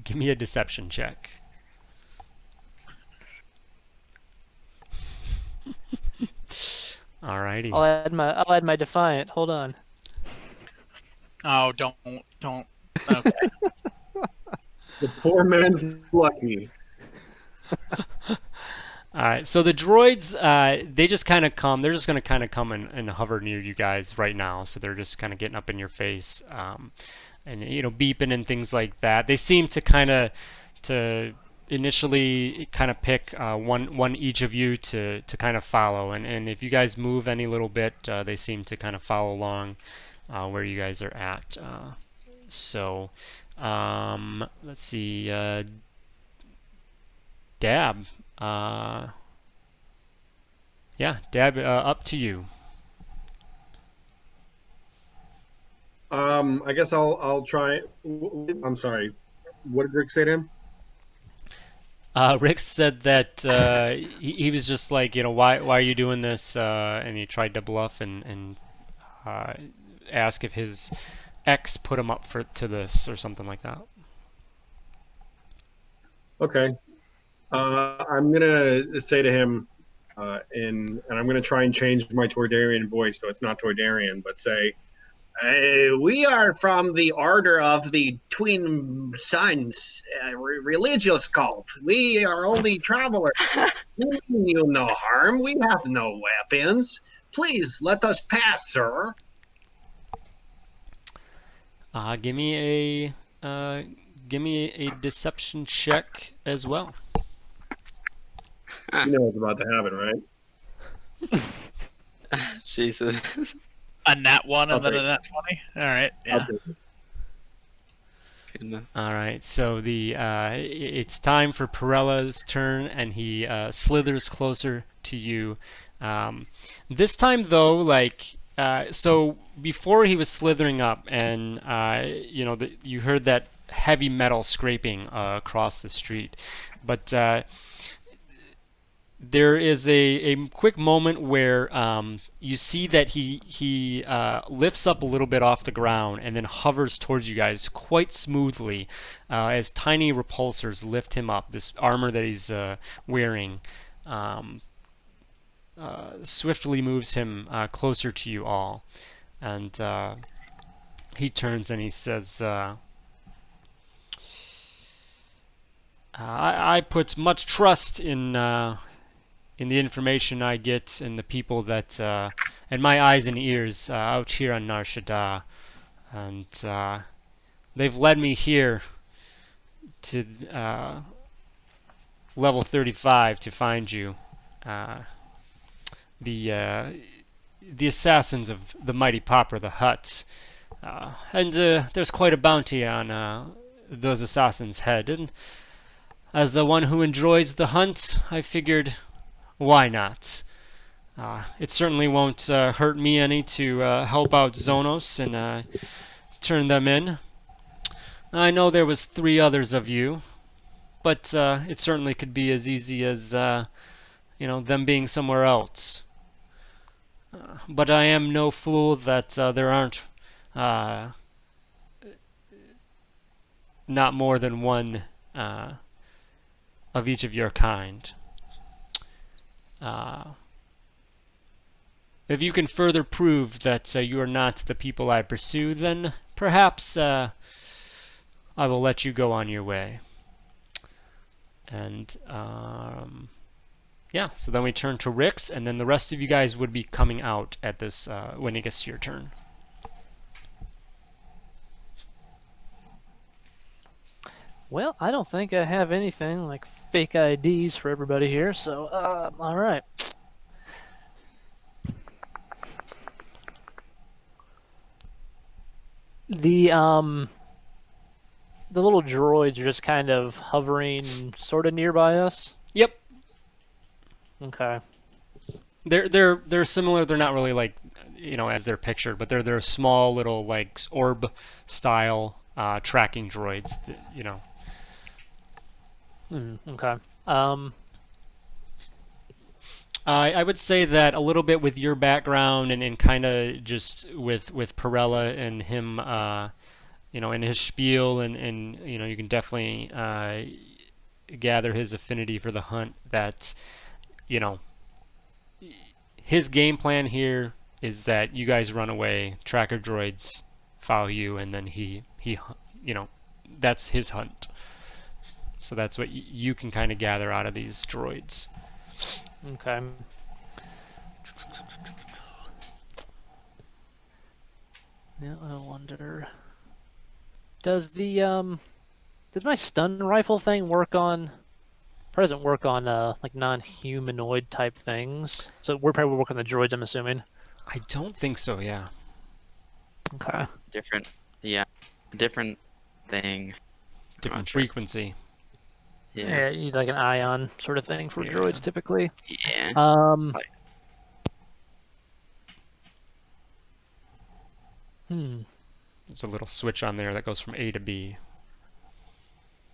give me a deception check. Alrighty. I'll add my defiant. Hold on. Oh, don't. Okay. The poor man's lucky. Alright, so the droids, they just kind of come. They're just going to kind of come and hover near you guys right now. So they're just kind of getting up in your face, and beeping and things like that. They seem to kind of initially kind of pick one each of you to kind of follow. And if you guys move any little bit, they seem to kind of follow along where you guys are at. So let's see, Dab. Yeah, Dab, up to you. I guess I'll try. I'm sorry. What did Rick say to him? Rick said that he was just like, why are you doing this? And he tried to bluff and ask if his ex put him up to this or something like that. Okay. I'm gonna say to him, and I'm gonna try and change my Toydarian voice so it's not Toydarian, but say, we are from the Order of the Twin Suns, religious cult. We are only travelers. We mean you no harm. We have no weapons. Please let us pass, sir. Give me a deception check as well. You know what's about to happen, right? Jesus. A nat 1 I'll and then take a nat 20? Alright, yeah. Okay. Good enough. All right, so it's time for Perella's turn, and he slithers closer to you. This time, though, so before he was slithering up, and you heard that heavy metal scraping across the street, but there is a quick moment where you see that he lifts up a little bit off the ground and then hovers towards you guys quite smoothly as tiny repulsors lift him up. This armor that he's wearing swiftly moves him closer to you all. And he turns and he says, I put much trust in the information I get and the people that and my eyes and ears out here on Nar Shaddaa, and they've led me here to level 35 to find you, the assassins of the mighty Popara the Hutts, and there's quite a bounty on those assassins' head, and as the one who enjoys the hunt, I figured, why not? It certainly won't hurt me any to help out Zonos and turn them in. I know there was 3 others of you, but it certainly could be as easy as them being somewhere else. But I am no fool that there aren't not more than one of each of your kind. If you can further prove that you are not the people I pursue, then perhaps I will let you go on your way. And yeah, so then we turn to Rix, and then the rest of you guys would be coming out at this when it gets to your turn. Well, I don't think I have anything like fake IDs for everybody here, so all right. the little droids are just kind of hovering sort of nearby us? Yep. Okay. They're similar. They're not really like, as they're pictured, but they're small little like orb style tracking droids. Okay. I would say that a little bit with your background and kind of just with Perella and him, and his spiel and you can definitely gather his affinity for the hunt. That his game plan here is that you guys run away, tracker droids follow you, and then he that's his hunt. So that's what you can kind of gather out of these droids. Okay. Yeah, I wonder. Does my stun rifle thing work on? Probably doesn't work on like non-humanoid type things. So we're probably working on the droids, I'm assuming. I don't think so. Yeah. Okay. Different thing. Different not sure. frequency. Yeah, you need like an ion sort of thing for Yeah. droids typically. Yeah. There's a little switch on there that goes from A to B.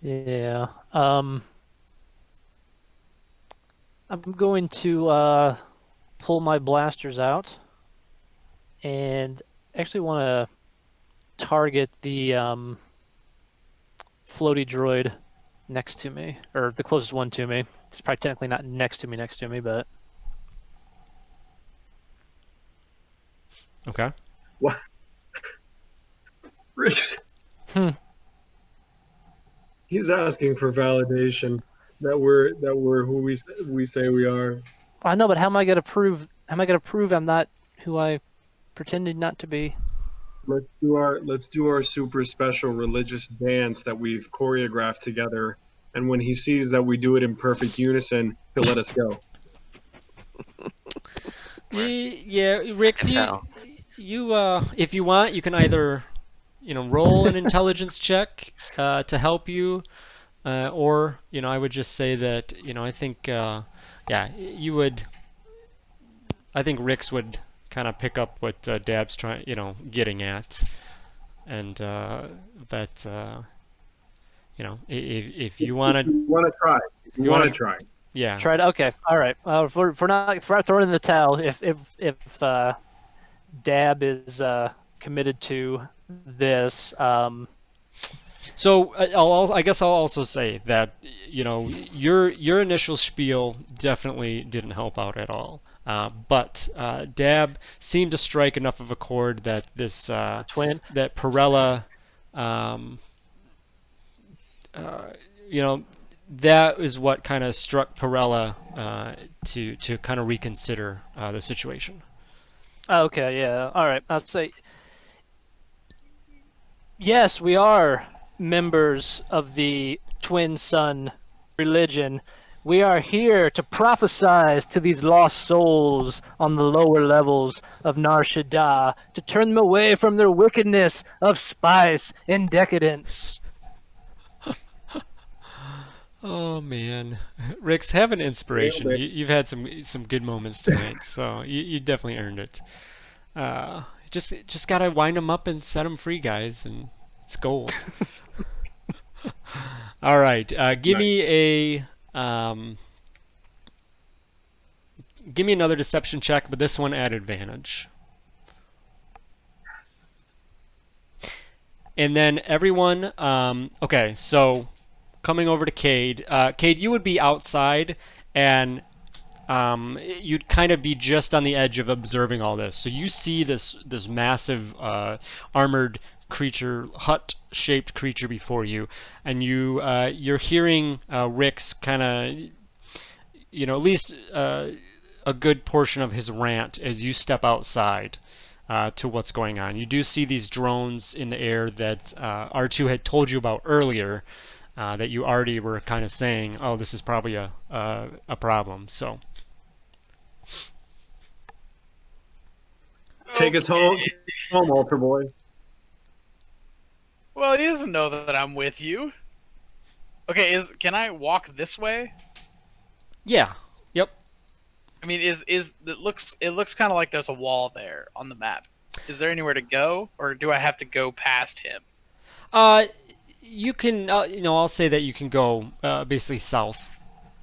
Yeah. I'm going to pull my blasters out and actually want to target the floaty droid next to me, or the closest one to me. It's probably technically not next to me, but Okay. What? He's asking for validation that we're who we say we are. I know. But how am I gonna prove? How am I gonna prove I'm not who I pretended not to be? Let's do our super special religious dance that we've choreographed together. And when he sees that we do it in perfect unison, he'll let us go. Yeah, Rix, Tell. you if you want, you can either roll an intelligence check to help you, or I would just say that I think you would. I think Rix would kind of pick up what Dab's trying getting at, and that if you want to. You want to try. You want to try. Yeah. Tried. Okay. All right. For not throwing in the towel, if Dab is committed to this, So I guess I'll also say that your initial spiel definitely didn't help out at all. But Dab seemed to strike enough of a chord that this twin. that Perella, that is what kind of struck Perella to kind of reconsider the situation. Okay. Yeah. All right. I'll say. Yes, we are members of the Twin Sun religion. We are here to prophesize to these lost souls on the lower levels of Nar Shaddaa to turn them away from their wickedness of spice and decadence. Oh man, Rix, have an inspiration. You've had some good moments tonight, so you definitely earned it. Just gotta wind them up and set them free, guys, and it's gold. All right, give me another deception check, but this one at advantage. And then everyone, okay, so coming over to Cade. Cade, you would be outside, and you'd kind of be just on the edge of observing all this. So you see this massive armored creature, hut-shaped creature before you, and you're hearing Rix kind of, at least a good portion of his rant as you step outside to what's going on. You do see these drones in the air that R2 had told you about earlier. That you already were kind of saying, oh, this is probably a problem. So take us home, altar boy. Well, No, he doesn't know that I'm with you. Okay, can I walk this way? Yeah. Yep. I mean, it looks kind of like there's a wall there on the map. Is there anywhere to go, or do I have to go past him? You can, I'll say that you can go basically south.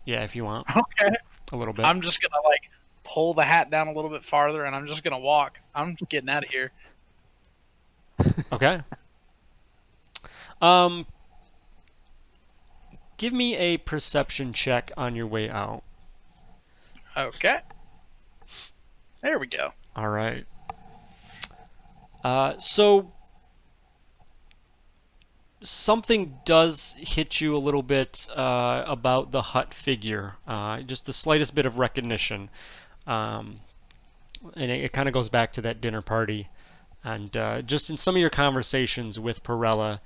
Yeah, if you want Okay. a little bit. I'm just gonna like pull the hat down a little bit farther, and I'm just gonna walk. I'm getting out of here. Okay. Give me a perception check on your way out. Okay. There we go. All right. So something does hit you a little bit about the hut figure. Just the slightest bit of recognition. And it kind of goes back to that dinner party. And just in some of your conversations with Perella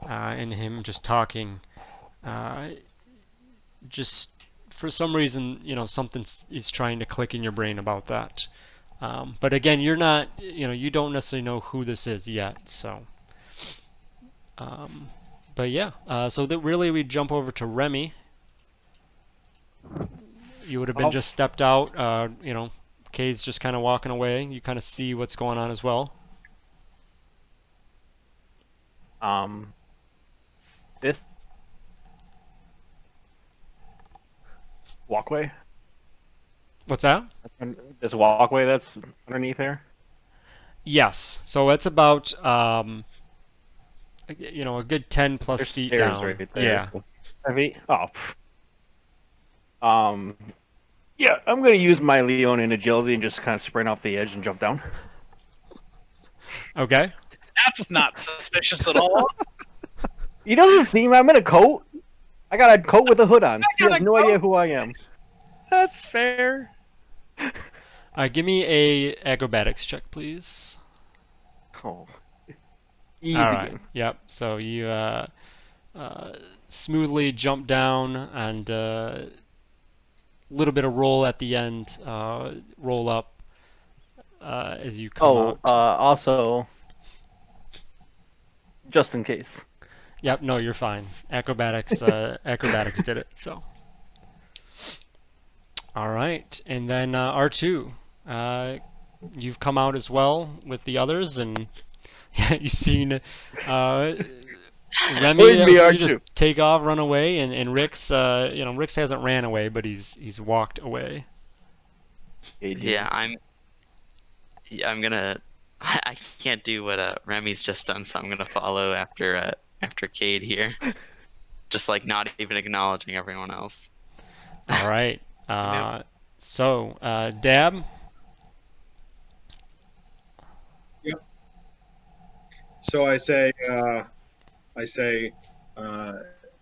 and him just talking, just for some reason, something is trying to click in your brain about that. But again, you're not, you don't necessarily know who this is yet. So, but yeah, so that really we jump over to Remy. You would have been just stepped out, Kay's just kind of walking away. You kind of see what's going on as well. This walkway, What's that? this walkway that's underneath there. Yes. So it's about, a good 10 plus There's feet stairs down. right there. Yeah. 10 feet? Oh. Yeah, I'm gonna use my Leonin agility and just kind of sprint off the edge and jump down. Okay. That's not suspicious at all. He doesn't see me. I'm in a coat. I got a coat with a hood on. He got has a no coat. idea who I am. That's fair. Give me a acrobatics check, please. Oh. Easy All right. game. Yep. So you smoothly jump down and a little bit of roll at the end. Roll up as you come Oh, out. also, just in case. Yep. No, you're fine. Acrobatics. Acrobatics did it. So. All right, and then R2, you've come out as well with the others, and you've seen Remy. Wouldn't be You R2. just take off, run away, and Rick's. Rick's hasn't ran away, but he's walked away. Yeah, I'm gonna. I can't do what Remy's just done, so I'm gonna follow after Cade here, just like not even acknowledging everyone else. All right. So, Dab. So I say,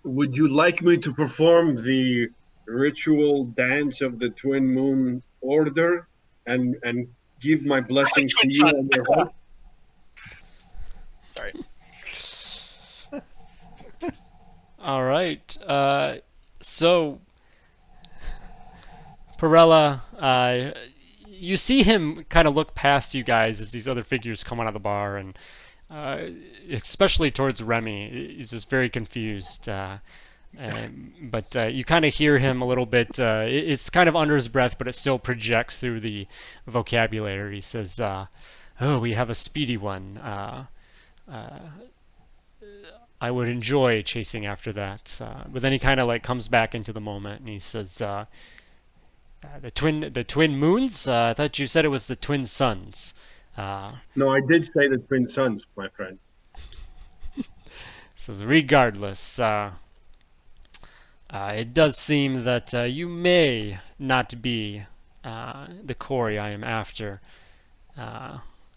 would you like me to perform the ritual dance of the Twin Moon Order and give my blessing to you on your heart? Sorry. All right. So, Perella, you see him kind of look past you guys as these other figures come out of the bar, and especially towards Remy, he's just very confused. But you kind of hear him a little bit. It's kind of under his breath, but it still projects through the vocabulary. He says, "Oh, we have a speedy one. I would enjoy chasing after that." But then he kind of like comes back into the moment, and he says, "The twin moons? I thought you said it was the twin suns." No, I did say the twin sons, my friend. Says, regardless, it does seem that you may not be the quarry I am after.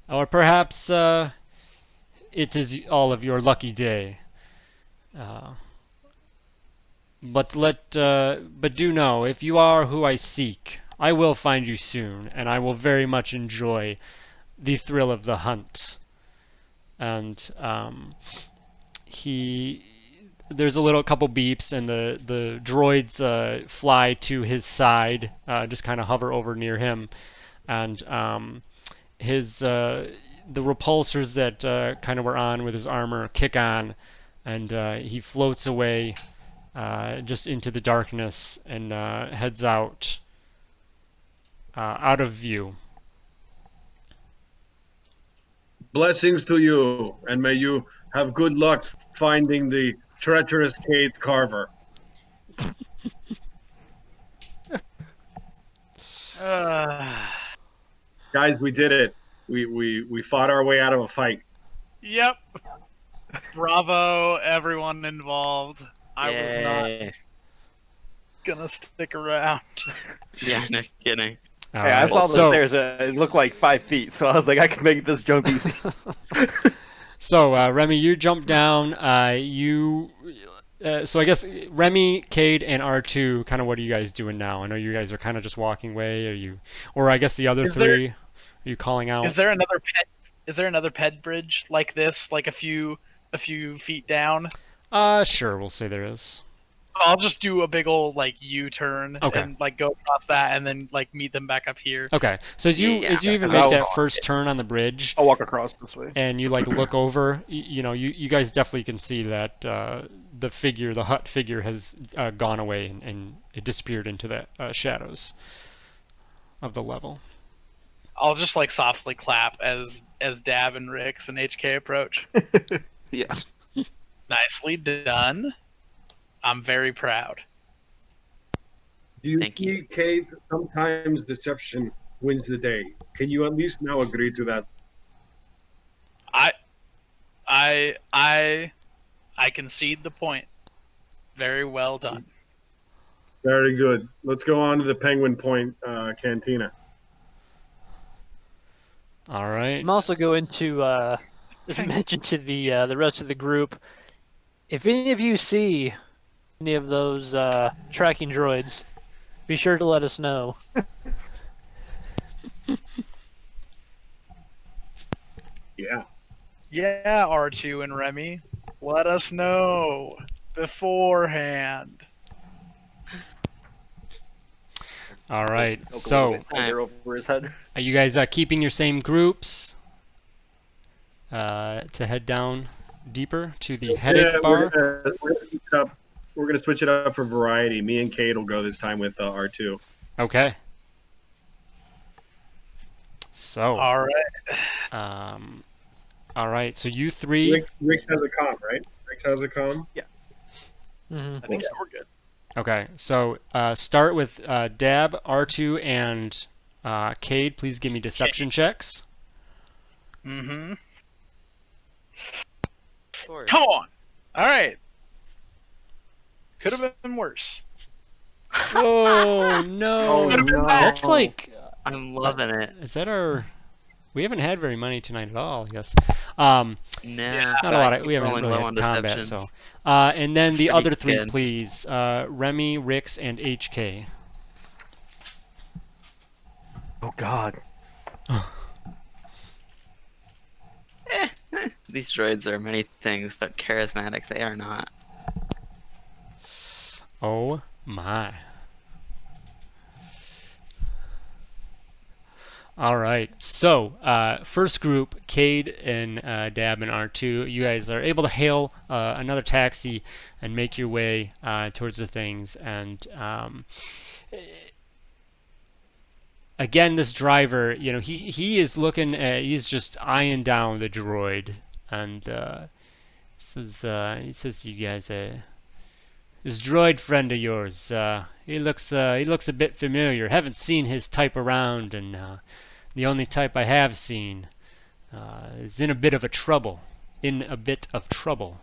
Or perhaps it is all of your lucky day. But do know, if you are who I seek, I will find you soon, and I will very much enjoy the thrill of the hunt. And there's a couple beeps, and the droids fly to his side, just kind of hover over near him, and the repulsors that kind of were on with his armor kick on, and he floats away just into the darkness and heads out of view. Blessings to you, and may you have good luck finding the treacherous Cade Carver. Guys, we did it. We fought our way out of a fight. Yep. Bravo, everyone involved. I was not Yay. gonna stick around. Yeah, no kidding. All Hey, I right, saw the so, stairs. It looked like 5 feet, so I was like, I can make this jump easy. So Remy, you jump down. So I guess Remy, Cade, and R2. Kind of, what are you guys doing now? I know you guys are kind of just walking away. Or I guess the other three. Are you calling out? Is there another ped? Is there another ped bridge like this, like a few feet down? Sure. We'll say there is. So I'll just do a big old like U-turn Okay. and like go across that, and then like meet them back up here. Okay. So as you even Yeah. make that first turn on the bridge, I'll walk across this way. and you like look over, you guys definitely can see that the hut figure has gone away and it disappeared into the shadows of the level. I'll just like softly clap as Dav and Rix and HK approach. Yeah. Nicely done. I'm very proud. Do you Thank see, you. Cade? Sometimes deception wins the day. Can you at least now agree to that? I concede the point. Very well done. Very good. Let's go on to the Penguin Point Cantina. All right. I'm also going to just mention to the rest of the group, if any of you see any of those tracking droids, be sure to let us know. Yeah. Yeah, R2 and Remy, let us know beforehand. All right. Poke a So little bit thunder over his head. are you guys keeping your same groups to head down deeper to the headache bar? We're gonna switch it up for variety. Me and Cade will go this time with R2. Okay. So, All right. all right. So you three. Rix has a comm, right? Rix has a comm. Mhm. I think Yeah, so. we're good. Okay. So start with Dab, R2, and Cade. Please give me deception checks. Mm-hmm. Sure. Come on. All right. Could have been worse. Oh no! Could've been That's like. I'm loving it. Is that our? We haven't had very many tonight at all. I guess. No, Not a lot. We haven't rolling really low had on combat. deceptions. So, and then That's the pretty other three, good. please. Remy, Rix, and HK. Oh God. These droids are many things, but charismatic they are not. Oh my. All right. So, first group, Cade and Dab and R2, you guys are able to hail another taxi and make your way towards the things. And again, this driver, he is looking he's just eyeing down the droid, and he says, "You guys, this droid friend of yours, he looks a bit familiar. Haven't seen his type around, and the only type I have seen is in a bit of trouble. In a bit of trouble."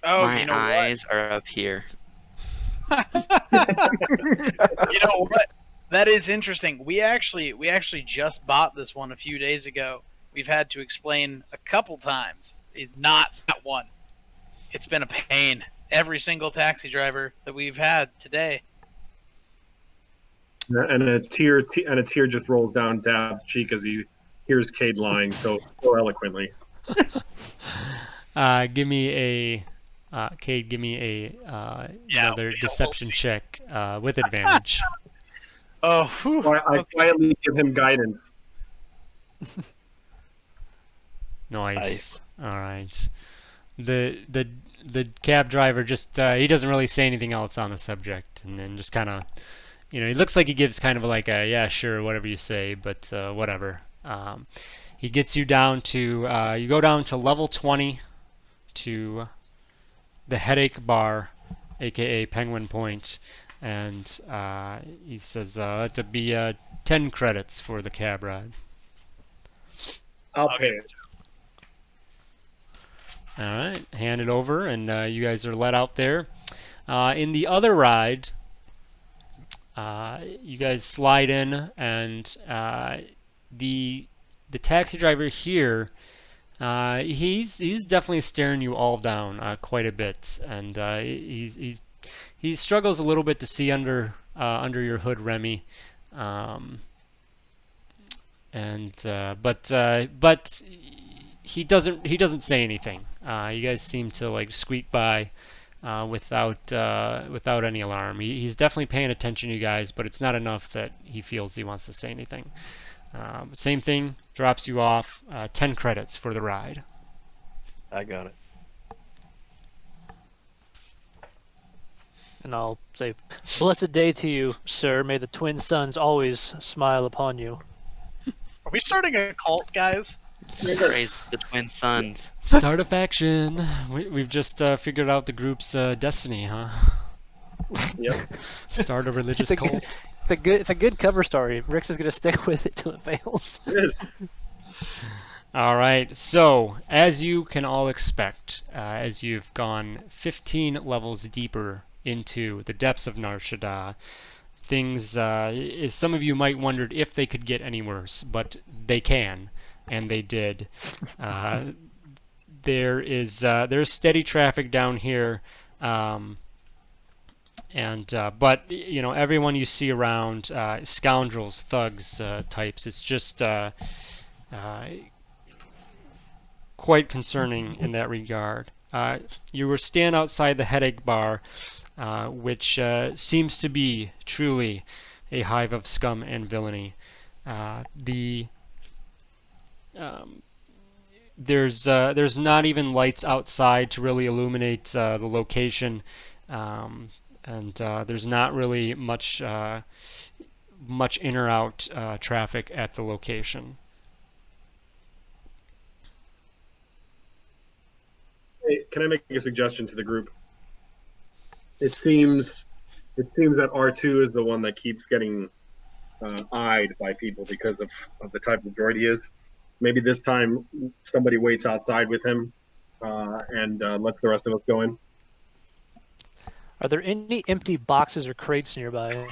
Oh, My you know eyes are up here. what? You know what? That is interesting. We actually just bought this one a few days ago. We've had to explain a couple times. It's not that one. It's been a pain. Every single taxi driver that we've had today. And a tear just rolls down Dab's cheek as he hears Cade lying so eloquently. Give me a Cade. Give me a another we'll deception see. check with advantage. Oh, whew. I quietly give him guidance. Nice. All right. The cab driver just he doesn't really say anything else on the subject, and then just kind of, he looks like he gives kind of like a yeah sure whatever you say, but whatever. He gets you down to you go down to level 20 to the headache bar, aka Penguin Point, and he says to be 10 credits for the cab ride. I'll pay it. All right, hand it over, and you guys are let out there. In the other ride, you guys slide in, and the taxi driver here, he's definitely staring you all down quite a bit, and he struggles a little bit to see under your hood, Remy, but he doesn't say anything. You guys seem to like squeak by without any alarm. He's definitely paying attention to you guys, but it's not enough that he feels he wants to say anything. Same thing, drops you off 10 credits for the ride. I got it. And I'll say, "Blessed day to you, sir. May the twin suns always smile upon you." Are we starting a cult, guys? Praise the twin suns. Start a faction. We've just figured out the group's destiny, huh? Yep. Start a religious It's a good- cult. It's a good cover story. Rick's is gonna stick with it till it fails. It is. All right. So, as you can all expect, as you've gone 15 levels deeper into the depths of Nar Shaddaa, things, some of you might wondered if they could get any worse, but they can, and they did. There's steady traffic down here, but everyone you see around, scoundrels, thugs, types. It's just quite concerning in that regard. You were stand outside the headache bar, which seems to be truly a hive of scum and villainy. There's not even lights outside to really illuminate the location, and there's not really much in or out traffic at the location. Hey, can I make a suggestion to the group? It seems that R2 is the one that keeps getting eyed by people because of the type of droid he is. Maybe this time somebody waits outside with him and lets the rest of us go in. Are there any empty boxes or crates nearby?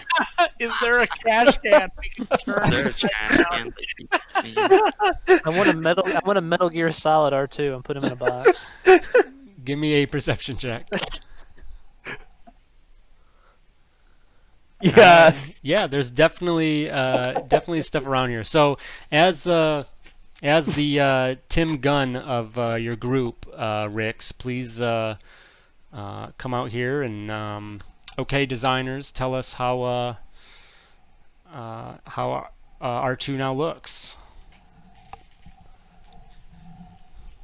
Is there a cash can we can turn? Is there a chance can they- I want a Metal Gear Solid R2 and put him in a box. Give me a perception check. Yes. Yeah, there's definitely stuff around here. So as the Tim Gunn of your group, Rix, please come out here and okay, designers, tell us how R2 now looks.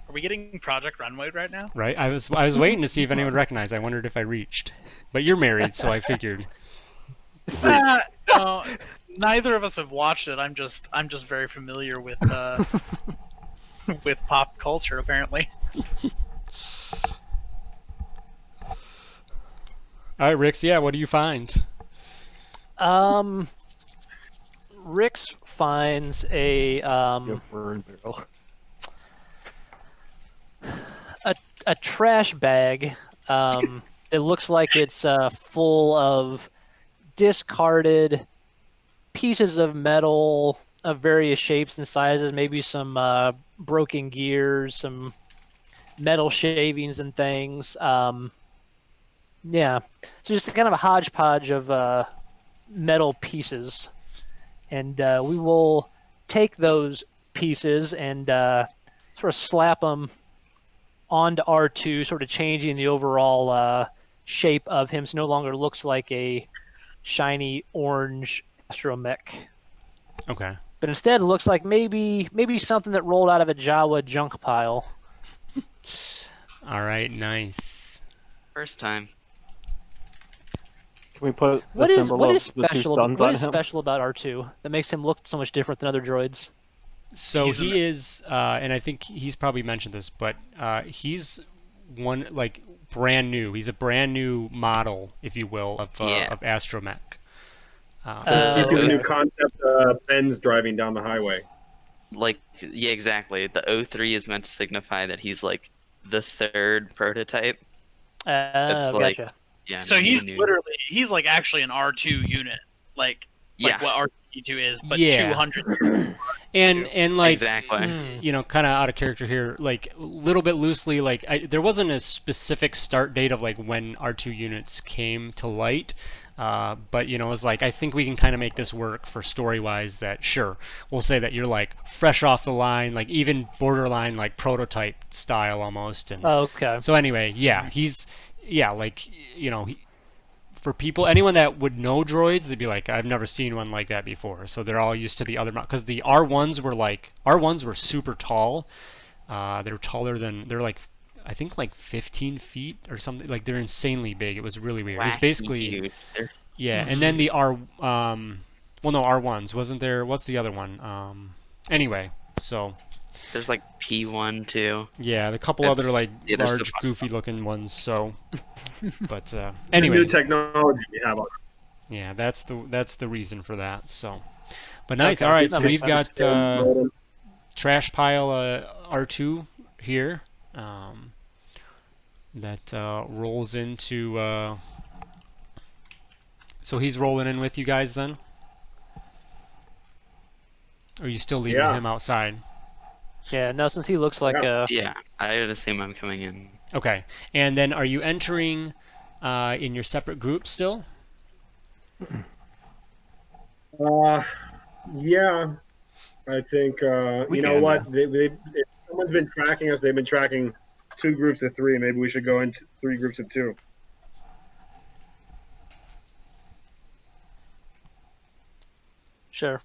Are we getting Project Runway right now? Right? I was waiting to see if anyone would recognize. I wondered if I reached, but you're married, so I figured. No, neither of us have watched it. I'm just very familiar with with pop culture, apparently. All right, Rix. Yeah, what do you find? Rix finds a Good word, Bill. a trash bag. It looks like it's full of discarded pieces of metal of various shapes and sizes, maybe some broken gears, some metal shavings and things. Yeah, so just kind of a hodgepodge of metal pieces, and we will take those pieces and sort of slap them onto R2, sort of changing the overall shape of him, so no longer looks like a shiny orange astromech. Okay. But instead, it looks like maybe something that rolled out of a Jawa junk pile. All right, nice. First time. Can we put the What is symbol what of is the two special? suns What on is him? special about R2 that makes him look so much different than other droids? So He's he is, and I think he's probably mentioned this, but he's one like brand new. He's a brand new model, if you will, Yeah. of astromech. You see the new Okay. concept Ben's driving down the highway. Like, yeah, exactly. The O3 is meant to signify that he's like the third prototype. It's like, Gotcha. yeah. So he's new. literally he's like actually an R2 unit, like Yeah, what R2 is, but Yeah. 200. And like exactly. you know, kind of out of character here, like a little bit loosely, like there wasn't a specific start date of like when R2 units came to light. But you know, it was like I think we can kind of make this work for story-wise. That sure, we'll say that you're like fresh off the line, like even borderline like prototype style almost. And Okay. so anyway, yeah, like you know, for people, anyone that would know droids, they'd be like, I've never seen one like that before. So they're all used to the other, because the R1s were super tall. They're taller than they're like, I think like 15 feet or something. Like they're insanely big. It was really weird. It was Wacky basically huge. They're- yeah. And then the well no R1s wasn't there. What's the other one? Anyway, so There's like P1 too. yeah, the couple other That's- like yeah, there's large, the- goofy looking ones. So, but The anyway, new technology we have on us. yeah, that's the reason for that. So, but nice. Okay, All right, that so makes we've sense. got trash pile R2 here that rolls into. So he's rolling in with you guys then. Or are you still leaving Yeah. him outside? Yeah. No, since he looks like Yeah, I would assume I'm coming in. Okay, and then are you entering in your separate group still? Yeah, I think We you know can, what if someone's been tracking us. They've been tracking 2 groups of 3. Maybe we should go into 3 groups of 2. sure.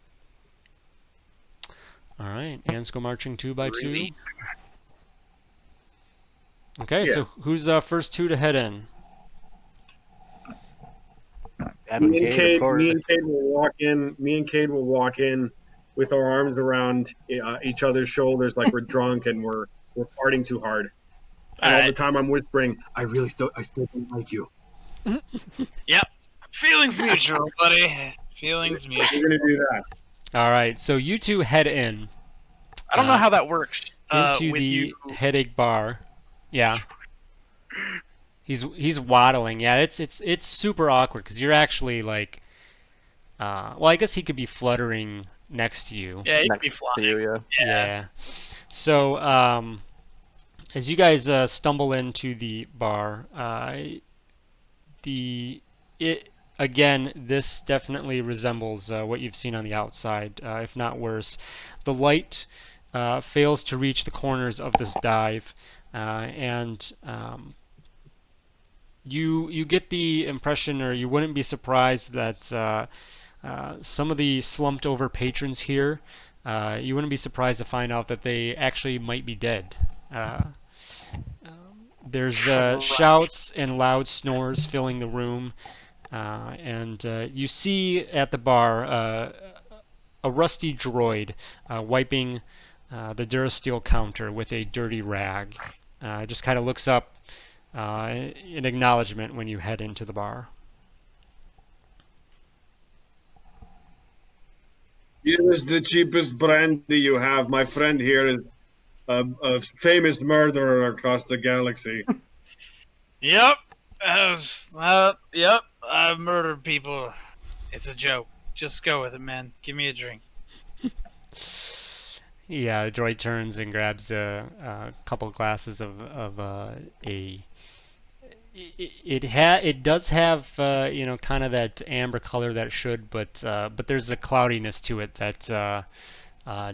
All right, ants go marching 2 by 2. Really? Okay, Yeah. so who's first 2 to head in? Adam Me and Cade, Cade, of course. me and Cade will walk in. Me and Cade will walk in with our arms around each other's shoulders, like we're drunk and we're partying too hard. And all the time I'm whispering, I still don't like you. Yep. Feelings mutual, buddy. Feelings mutual. We're gonna do that. All right, so you 2 head in I don't know how that works. into with the you. headache bar. Yeah. He's waddling. Yeah, it's super awkward because you're actually like, well, I guess he could be fluttering next to you. Yeah, he'd be Next to flying. you, yeah. Yeah. So as you guys stumble into the bar, again, this definitely resembles what you've seen on the outside, if not worse. The light fails to reach the corners of this dive, and you get the impression, or you wouldn't be surprised that some of the slumped over patrons here, you wouldn't be surprised to find out that they actually might be dead. There's shouts and loud snores filling the room, and you see at the bar a rusty droid wiping the Durasteel counter with a dirty rag. Just kind of looks up in acknowledgement when you head into the bar. Here's the cheapest brandy you have. My friend here is a famous murderer across the galaxy. Yep. Yep. I've murdered people. It's a joke. Just go with it, man. Give me a drink. Yeah, the droid turns and grabs a couple glasses of a. It does have you know, kind of that amber color that it should, but there's a cloudiness to it that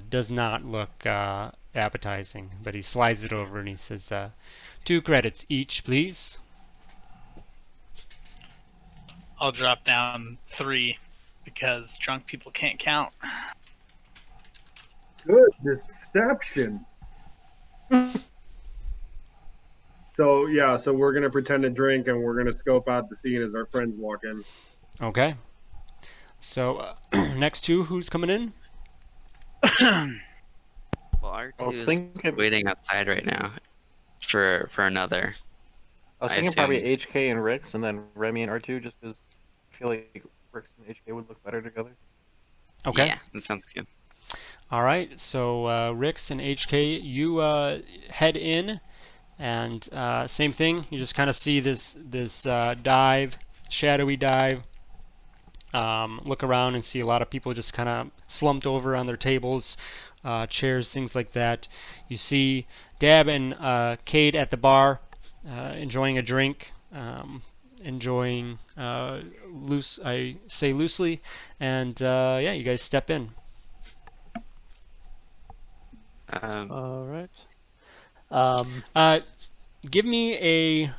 does not look appetizing. But he slides it over and he says, 2 credits each, please. I'll drop down 3 because drunk people can't count. Good deception. So yeah, so we're gonna pretend to drink and we're gonna scope out the scene as our friends walk in. Okay. So next two, who's coming in? Well, I R2 was is thinking, waiting outside right now for another. I was I thinking assume probably he's- HK and Rix, and then Remy and R2, just because I feel like Rix and HK would look better together. Okay. Yeah, that sounds good. All right. So Rix and HK, you head in, and same thing. You just kind of see this dive, shadowy dive. Look around and see a lot of people just kind of slumped over on their tables, chairs, things like that. You see Dab and Cade at the bar, enjoying a drink, enjoying loose. I say loosely, and yeah, you guys step in. All right. Give me a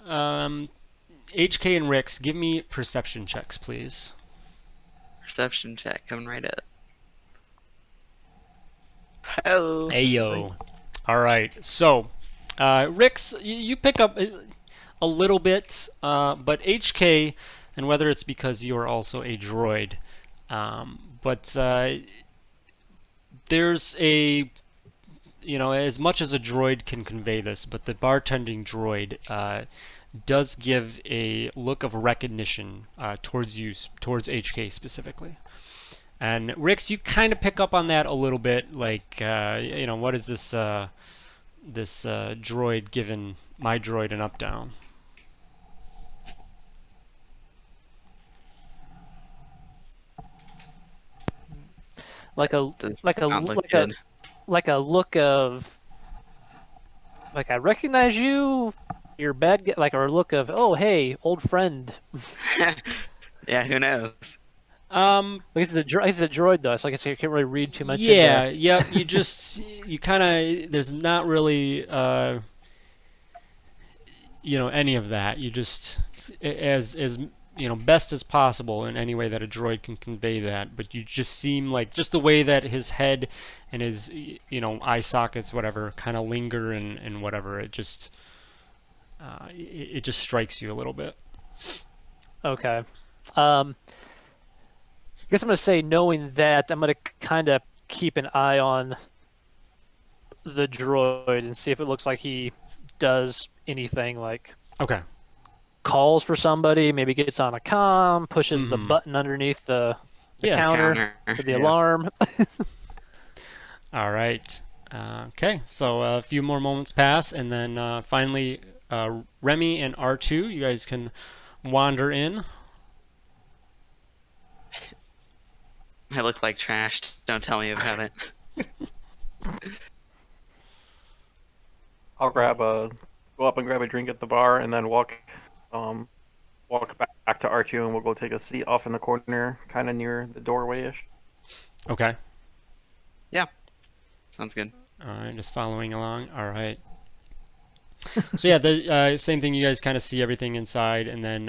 HK and Rix. Give me perception checks, please. Perception check coming right up. Hello. Ayo. All right. So, Rix, you pick up a little bit, but HK, and whether it's because you are also a droid, but there's a, as much as a droid can convey this, but the bartending droid does give a look of recognition towards you, towards HK specifically. And Rix, you kind of pick up on that a little bit, like, what is this droid giving my droid an up down? Like a Does like a not look like a good. like a look of like I recognize you. You're bad guy, like or a look of oh hey old friend. Yeah, who knows? Like he's a droid though, so I guess you can't really read too much. Yeah, In there. yep. You kind of there's not really any of that. You just as best as possible in any way that a droid can convey that. But you just seem like just the way that his head and his eye sockets whatever kind of linger and whatever. It just just strikes you a little bit. Okay. I guess I'm gonna say knowing that I'm gonna kind of keep an eye on the droid and see if it looks like he does anything like Okay. calls for somebody, maybe gets on a comm, pushes the Mhm. button underneath the Yeah. counter for the Yeah. alarm. All right. Okay. So a few more moments pass, and then finally, Remy and R2, you guys can wander in. I look like trash. Don't tell me about it. I'll go up and grab a drink at the bar, and then walk back to R2, and we'll go take a seat off in the corner, kind of near the doorway-ish. Okay. Sounds good. All right. Just following along. All right. So yeah, the same thing. You guys kind of see everything inside, and then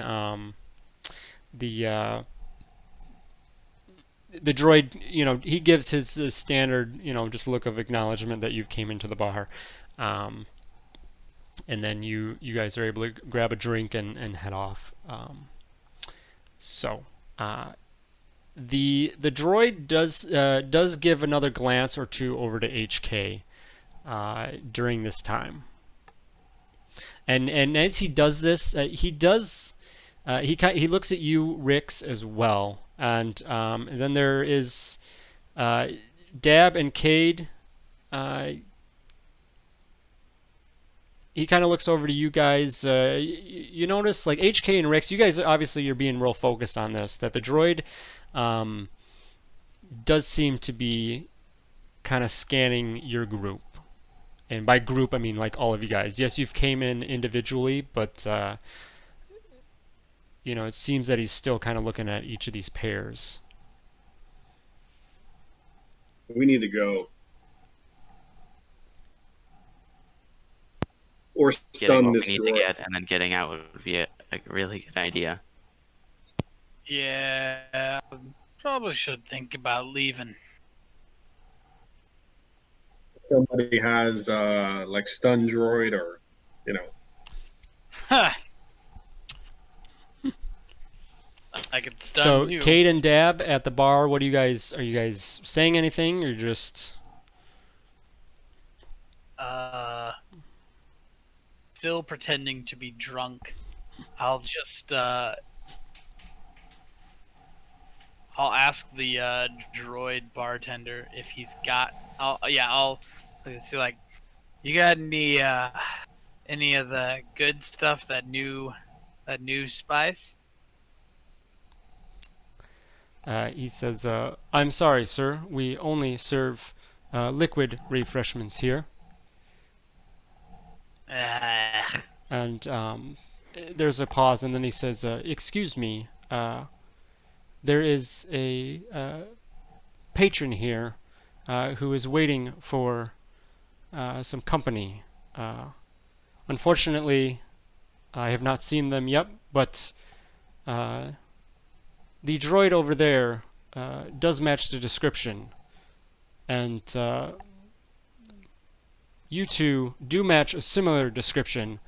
the droid, he gives his standard, just look of acknowledgement that you've came into the bar, and then you guys are able to grab a drink and head off. So the droid does give another glance or two over to HK during this time, and as he does this, he looks at you, Rix, as well, and then there is Dab and Cade. He kind of looks over to you guys. You notice, like HK and Rix, you guys obviously you're being real focused on this. That the droid does seem to be kind of scanning your group, and by group I mean like all of you guys. Yes, you've came in individually, but it seems that he's still kind of looking at each of these pairs. We need to go. Or Getting stun what this we need to droid. get, and then getting out would be a really good idea. Yeah, probably should think about leaving. somebody has like stun droid or Huh. I could stun So, you. Cade and Dab at the bar. What are you guys saying anything, or just? Still pretending to be drunk. I'll just I'll ask the droid bartender if he's got. I'll see, like, you got any of the good stuff, that new spice? He says, "I'm sorry, sir. We only serve liquid refreshments here." And there's a pause, and then he says, "Excuse me. There is a patron here who is waiting for some company. Unfortunately, I have not seen them yet, but the droid over there does match the description, and you two do match a similar description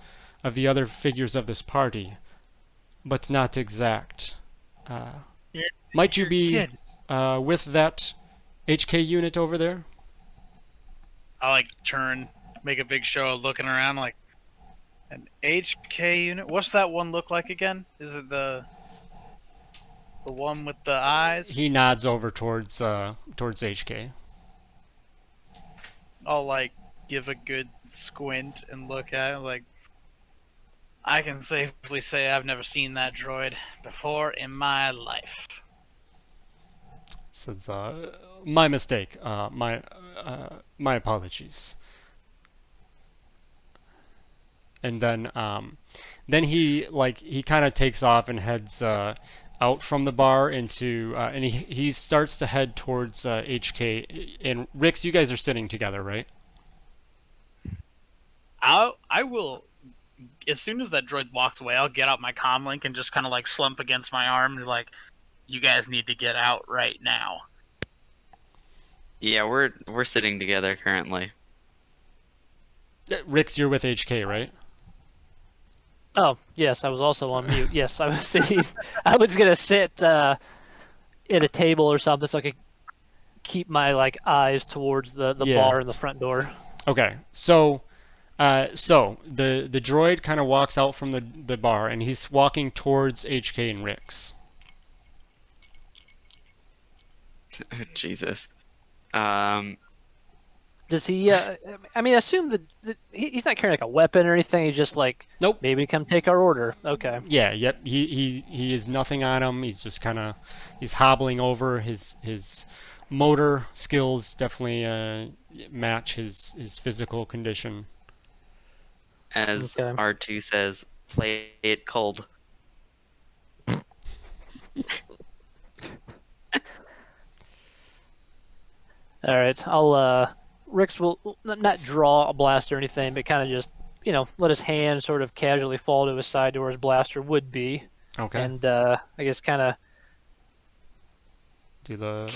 of the other figures of this party, but not exact. Might you be with that HK unit over there?" I like turn, make a big show of looking around, like, an HK unit. What's that one look like again? Is it the one with the eyes? He nods over towards HK. I'll like give a good squint and look at it. Like, I can safely say I've never seen that droid before in my life. Says, "My mistake. My apologies." And then he kind of takes off and heads out from the bar into and he starts to head towards HK. And Rix, you guys are sitting together, right? I will, as soon as that droid walks away, I'll get out my comlink and just kind of like slump against my arm and like, you guys need to get out right now. Yeah, we're sitting together currently. Rix, you're with HK, right? Oh, yes, I was also on mute. Yes, I was sitting. I was gonna sit at a table or something so I could keep my eyes towards the Yeah. bar and the front door. Okay, so the droid kind of walks out from the bar and he's walking towards HK and Rix. Jesus. Does he? I mean, assume that he's not carrying a weapon or anything. He's just Nope. maybe come take our order. Okay. Yeah, yep. He is nothing on him. He's just he's hobbling over. His motor skills definitely match his physical condition. As Okay. R2 says, play it cold. All right. I'll. Rix will not draw a blaster or anything, but kind of just let his hand sort of casually fall to his side to where his blaster would be, Okay. and I guess kind of Do the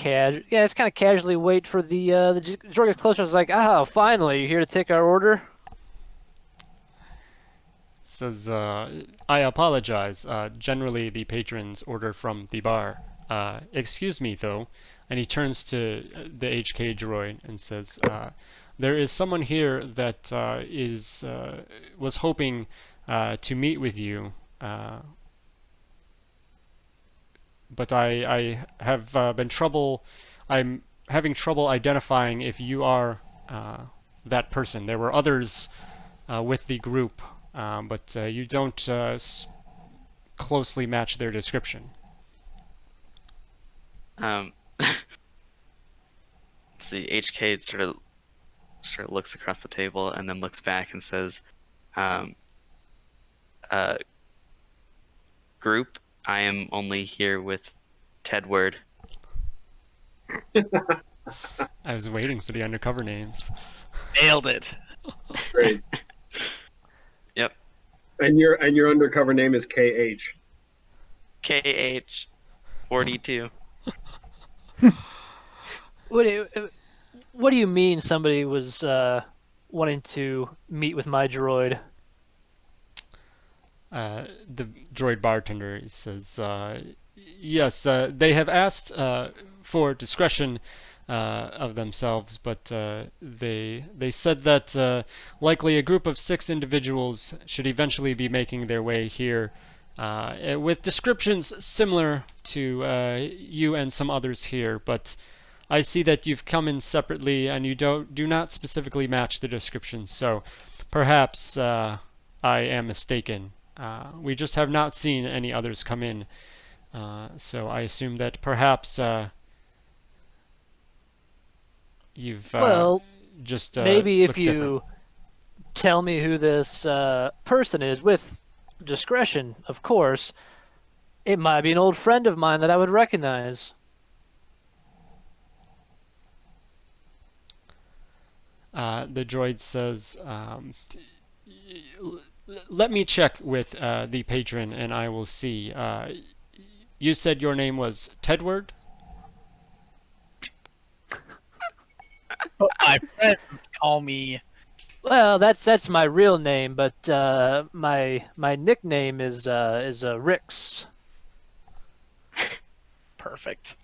it's kind of casually wait for the droid gets closer. It's like, finally, you here to take our order? says, "I apologize. Generally, the patrons order from the bar. Excuse me, though." And he turns to the HK droid and says, "There is someone here that was hoping to meet with you, but I have been trouble. I'm having trouble identifying if you are that person. There were others with the group, but you don't closely match their description." Let's see, HK sort of looks across the table and then looks back and says, "Group, I am only here with Tedward." I was waiting for the undercover names. Nailed it. Great. Yep. And your undercover name is KH. KH 42. What What do you mean somebody was wanting to meet with my droid? The droid bartender says, yes, they have asked for discretion of themselves, but they said that likely a group of 6 individuals should eventually be making their way here with descriptions similar to you and some others here, but I see that you've come in separately and you do not specifically match the description, so perhaps I am mistaken. We just have not seen any others come in, so I assume that perhaps you've Well, just maybe if looked you different. tell me who this person is, with discretion, of course, it might be an old friend of mine that I would recognize. The droid says, let me check with the patron and I will see. You said your name was Tedward? My friends call me. Well, that's my real name, but my nickname is Rix. Perfect.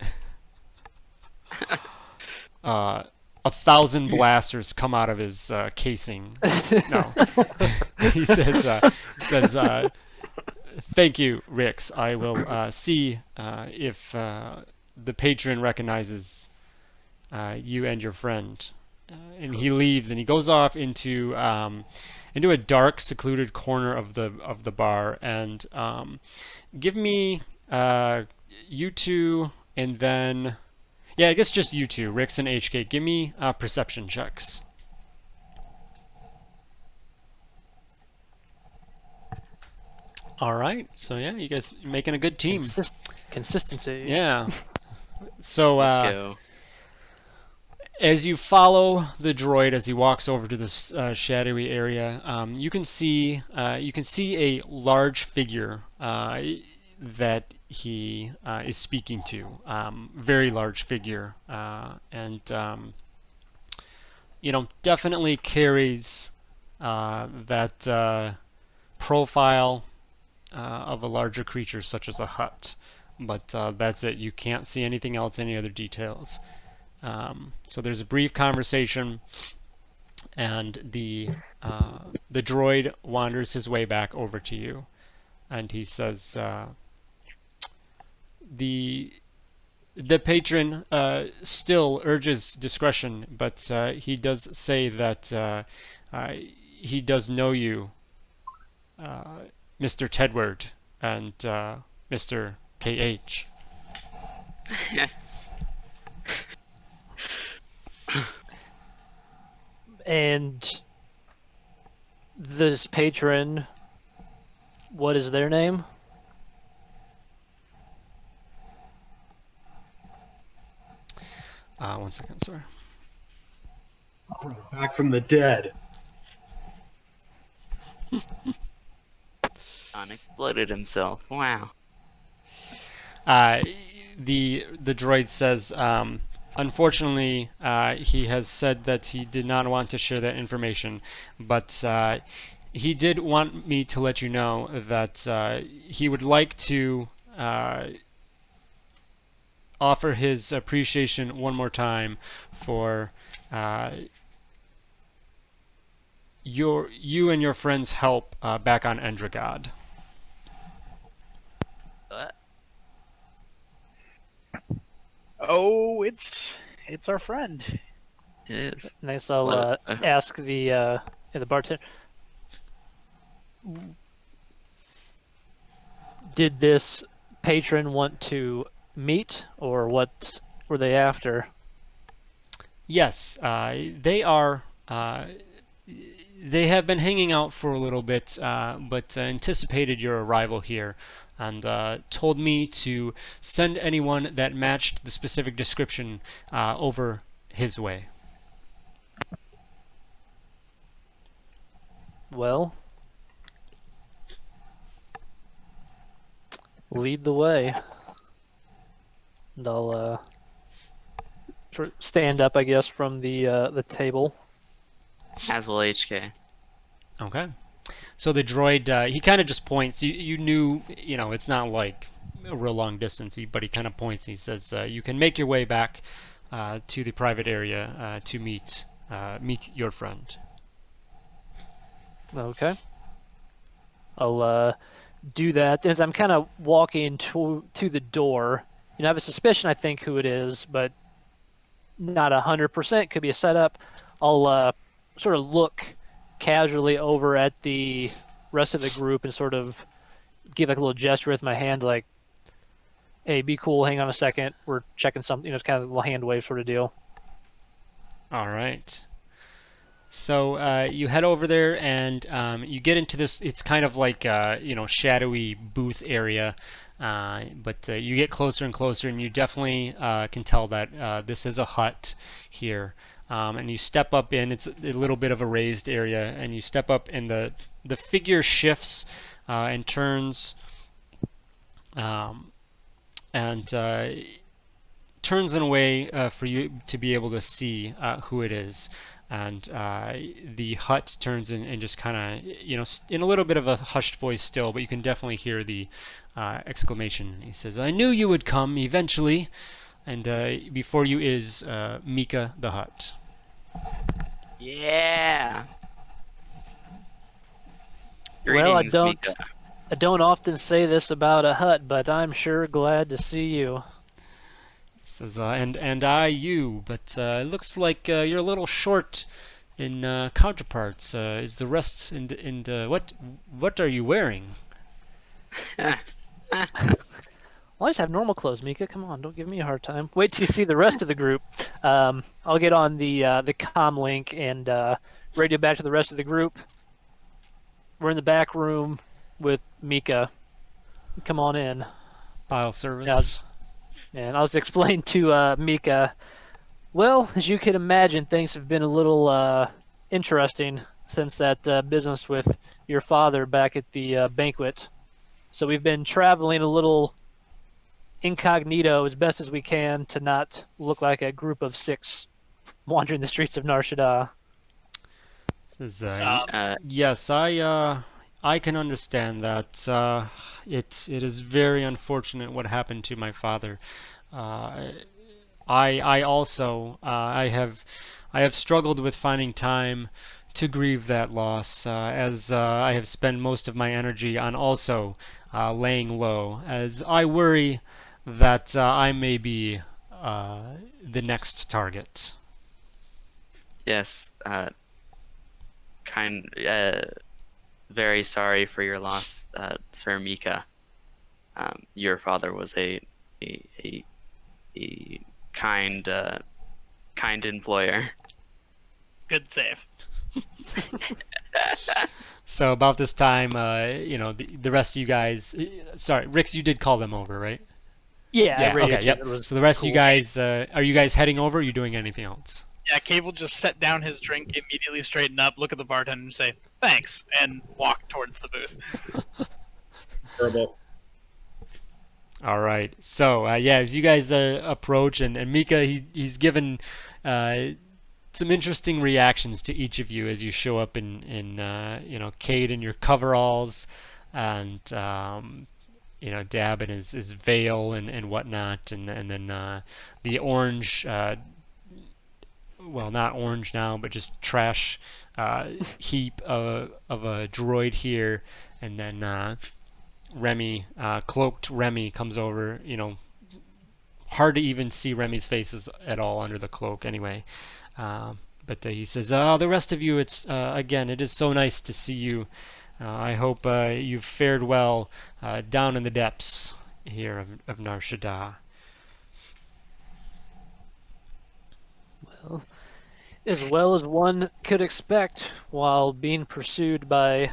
1,000 blasters come out of his casing. No, he says, thank you, Rix. I will see if the patron recognizes you and your friend. And he leaves, and he goes off into a dark, secluded corner of the bar. And give me you two, and then I guess just you two, Rix and HK. Give me perception checks. All right. So you guys making a good team. Consistency. Yeah. So Let's go. as you follow the droid as he walks over to this shadowy area, you can see a large figure that he is speaking to. Very large figure, and definitely carries that profile of a larger creature, such as a Hutt. But that's it. You can't see anything else, any other details. So there's a brief conversation, and the droid wanders his way back over to you, and he says, the patron still urges discretion, but he does say that he does know you, Mr. Tedward and Mr. KH. And this patron, what is their name? One second, sorry. Back from the dead. Unexploded himself. Wow. The droid says, unfortunately, he has said that he did not want to share that information, but he did want me to let you know that he would like to offer his appreciation one more time for you and your friends' help back on Endragod. Oh, it's our friend. It is. Nice. I'll ask the bartender. Did this patron want to meet, or what were they after? Yes, they are. They have been hanging out for a little bit, but anticipated your arrival here, and told me to send anyone that matched the specific description over his way. Well, lead the way. And I'll sort of stand up, I guess, from the table. As will HK. Okay. So the droid, he kind of just points. You knew, it's not like a real long distance, but he kind of points. He says, "You can make your way back to the private area to meet your friend." Okay. I'll do that. As I'm kind of walking to the door, I have a suspicion, I think, who it is, but not 100%. Could be a setup. I'll sort of look casually over at the rest of the group and sort of give like a little gesture with my hand, like, "Hey, be cool. Hang on a second. We're checking something." It's kind of a little hand wave sort of deal. All right. So you head over there and you get into this. It's kind of like shadowy booth area, but you get closer and closer, and you definitely can tell that this is a hut here. And you step up in. It's a little bit of a raised area, and you step up, and the figure shifts and turns, and turns in a way for you to be able to see who it is. And the hut turns in and just kind of, in a little bit of a hushed voice still, but you can definitely hear the exclamation. He says, "I knew you would come eventually." And before you is Mika the Hut. Yeah. Well, Greetings, Mika. I don't often say this about a hut, but I'm sure glad to see you. Says, and I you, but it looks like you're a little short in counterparts. Is the rest in the what are you wearing? Well, I just have normal clothes, Mika. Come on, don't give me a hard time. Wait till you see the rest of the group. I'll get on the comm link and radio back to the rest of the group. We're in the back room with Mika. Come on in. File service. And I'll just explain to Mika. Well, as you can imagine, things have been a little interesting since that business with your father back at the banquet. So we've been traveling a little incognito as best as we can to not look like a group of 6 wandering the streets of Nar Shaddaa. Says, yes, I can understand that. It is very unfortunate what happened to my father. I also I have struggled with finding time to grieve that loss, as I have spent most of my energy on also laying low, as I worry that I may be the next target. Yes. Very sorry for your loss, Sir Mika. Your father was a kind employer. Good save. So about this time, the rest of you guys. Sorry, Rix, you did call them over, right? Yeah, Okay, yep. So the rest of you guys, are you guys heading over? Or are you doing anything else? Yeah, Cable just set down his drink, immediately straighten up, look at the bartender, and say, "Thanks," and walk towards the booth. Terrible. All right. So as you guys approach, and Mika, he's given some interesting reactions to each of you as you show up in Cade in your coveralls, and Dab in his veil and whatnot, and then the orange. Well, not orange now, but just trash heap of a droid here, and then Remy, cloaked Remy comes over. Hard to even see Remy's faces at all under the cloak anyway. But he says, the rest of you, it's again, it is so nice to see you. I hope you've fared well down in the depths here of Nar Shaddaa. Well as one could expect while being pursued by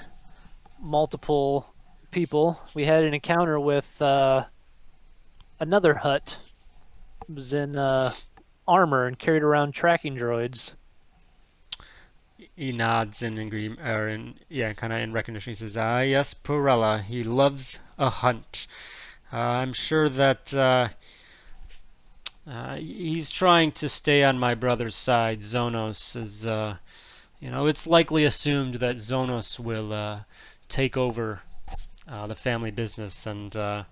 multiple people. We had an encounter with another hut. It was in armor and carried around tracking droids. He nods in agreement, kind of in recognition. He says, yes, Purella, he loves a hunt. I'm sure that He's trying to stay on my brother's side. Zonos is, it's likely assumed that Zonos will take over the family business, and of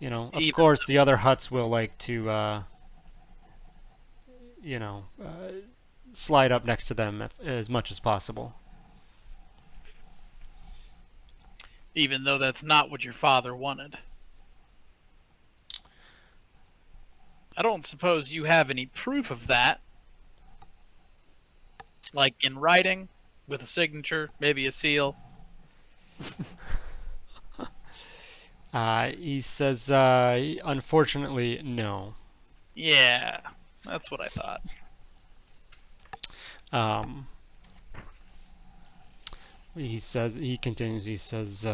Even course the other huts will like to, you know, uh, slide up next to them as much as possible. even though that's not what your father wanted. I don't suppose you have any proof of that, like in writing, with a signature, maybe a seal. He says, unfortunately, no. Yeah, that's what I thought. Um, he continues, he says,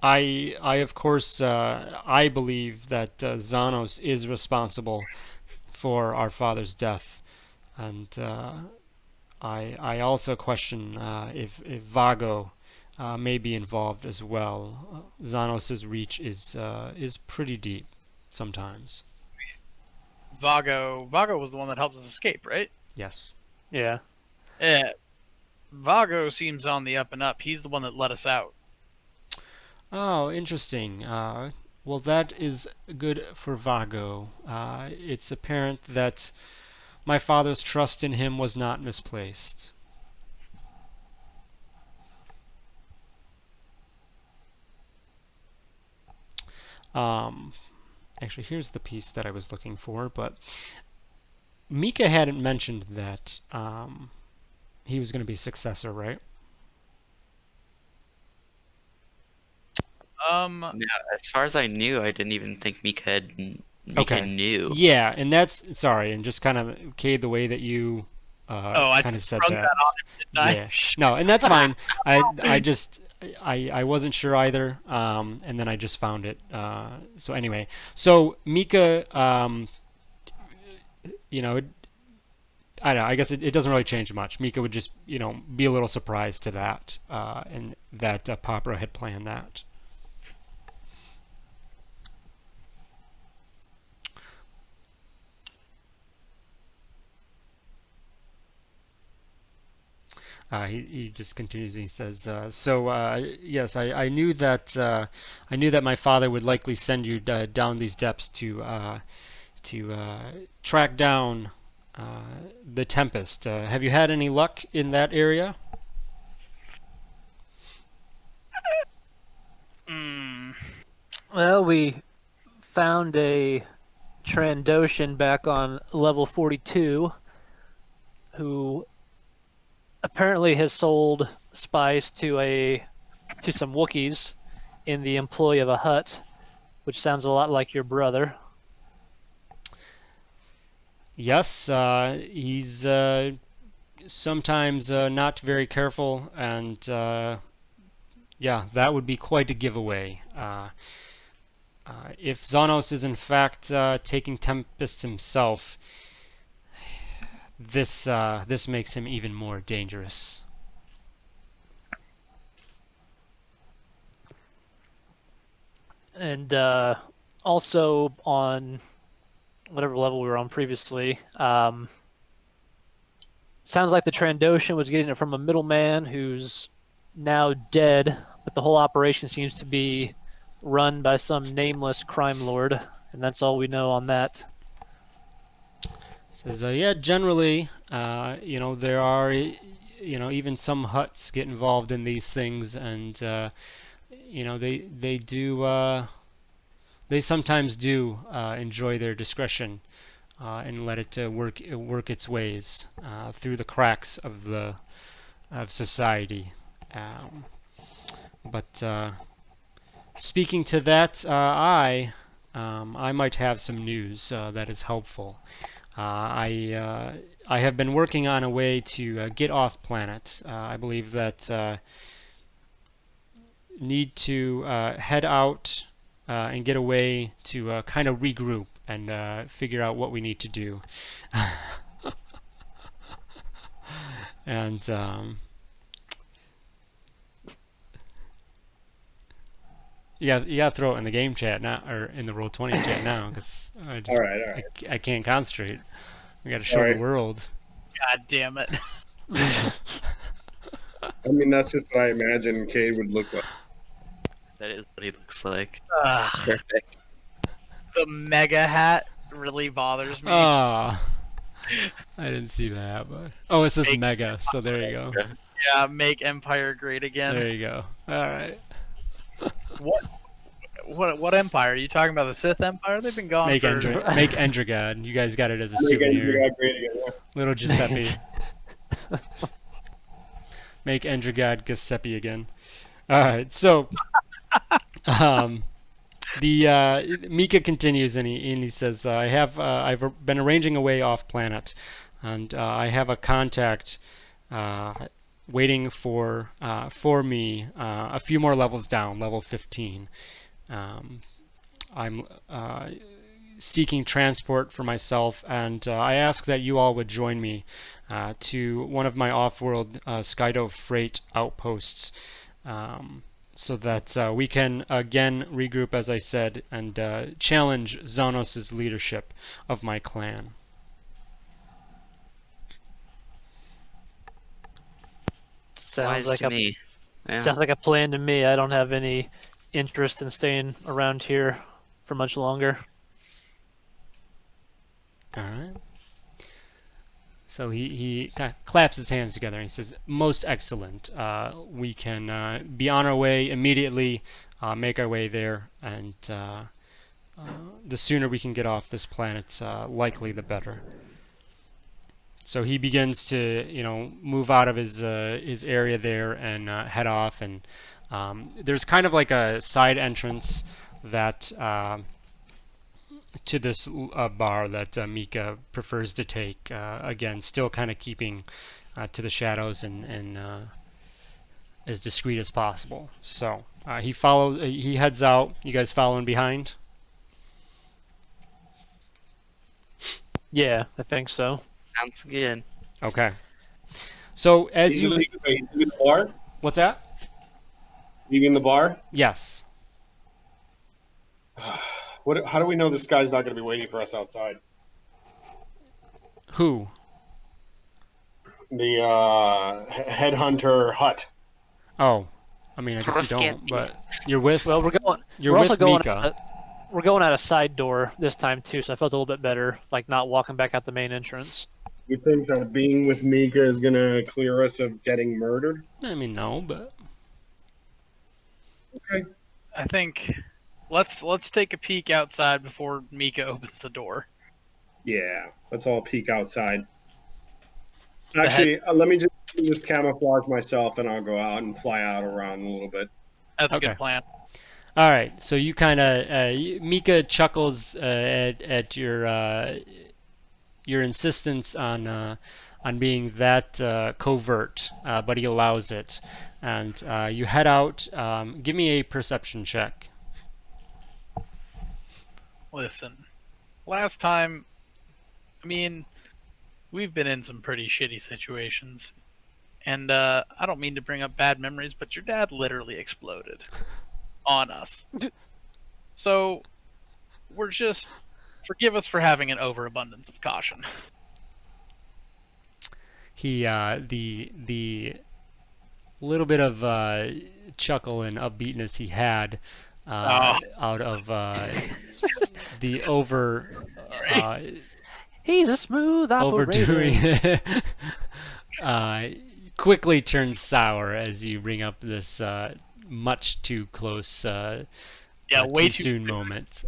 I of course, I believe that Xanos is responsible for our father's death, and I also question if Vago may be involved as well. Xanos's reach is pretty deep sometimes. Vago was the one that helped us escape, right? Yes. Yeah. Yeah. Vago seems on the up and up. He's the one that let us out. Oh, interesting. Well, that is good for Vago. It's apparent that my father's trust in him was not misplaced. Um, Actually, here's the piece that I was looking for, but Mika hadn't mentioned that he was going to be successor, right? No, as far as I knew, I didn't even think Mika Okay. knew. Yeah, and that's sorry, and just kind of Cade, the way that you I kind of just said sprung that. that on him, didn't I? Yeah. No, and that's fine. I wasn't sure either, and then I just found it. So anyway, so Mika, I don't know. I guess it doesn't really change much. Mika would just, be a little surprised to that, and that Popara had planned that. He just continues. He says, yes, I knew that my father would likely send you down these depths to track down the Tempest. Have you had any luck in that area? Well, we found a Trandoshan back on level 42 who apparently has sold spice to some Wookiees in the employ of a hut, which sounds a lot like your brother. Yes, he's sometimes not very careful, and yeah, that would be quite a giveaway. If Xanos is in fact taking Tempest himself, this makes him even more dangerous. And also on whatever level we were on previously, sounds like the Trandoshan was getting it from a middleman who's now dead, but the whole operation seems to be run by some nameless crime lord, and that's all we know on that. Says, yeah, generally, there are, even some huts get involved in these things, and they do they sometimes do enjoy their discretion and let it work its ways through the cracks of society. But speaking to that, I might have some news that is helpful. I have been working on a way to get off planet. I believe that need to head out and get away to kind of regroup and figure out what we need to do. And. you gotta throw it in the game chat now, or in the Roll20 chat now, because All right. I can't concentrate. We gotta All show right. the world. God damn it. I mean, that's just what I imagine Cade would look like. That is what he looks like. Ugh, Perfect. the mega hat really bothers me. Ah, I didn't see that, but it says Make Mega, so there you go. Yeah, make Empire great again. There you go. All right. What Empire? Are you talking about the Sith Empire? They've been gone Make for... Endragod. You guys got it as a souvenir. Little Giuseppe. Make Endragod Giuseppe again. All right. So, Mika continues and he says, I've been arranging a way off planet, and I have a contact waiting for me a few more levels down, level 15. I'm seeking transport for myself, and I ask that you all would join me to one of my off-world Skydo freight outposts, so that we can again regroup, as I said, and challenge Xanos' leadership of my clan. Sounds Wise like to a me. Yeah. sounds like a plan to me. I don't have any interest in staying around here for much longer. All right. So he kind of claps his hands together and he says, "Most excellent. We can be on our way immediately, make our way there, and the sooner we can get off this planet, likely the better." So he begins to, move out of his area there and head off. And there's kind of like a side entrance that to this bar that Mika prefers to take. Again, still kind of keeping to the shadows and as discreet as possible. So he heads out. You guys following behind? Yeah, I think so. Sounds good. Okay. So as you leaving the bar? What's that? Leaving the bar? Yes. How do we know this guy's not going to be waiting for us outside? Who? The headhunter hut. Oh, I mean, I guess you don't. But you're with. Well, You're we're with also going Mika. we're going out a side door this time too, so I felt a little bit better, like not walking back out the main entrance. You think that being with Mika is going to clear us of getting murdered? I mean, no, but Okay. I think let's take a peek outside before Mika opens the door. Yeah, let's all peek outside. Actually, let me just camouflage myself, and I'll go out and fly out around a little bit. That's a Okay. good plan. all right. So you kind of Mika chuckles at your insistence on being that covert, but he allows it, and you head out. Give me a perception check. Listen, last time, I mean, we've been in some pretty shitty situations. And I don't mean to bring up bad memories, but your dad literally exploded on us. So, forgive us for having an overabundance of caution. He the little bit of chuckle and upbeatness he had out of the He's a smooth operator. overdoing quickly turns sour as you bring up this much too close Way too too soon moment.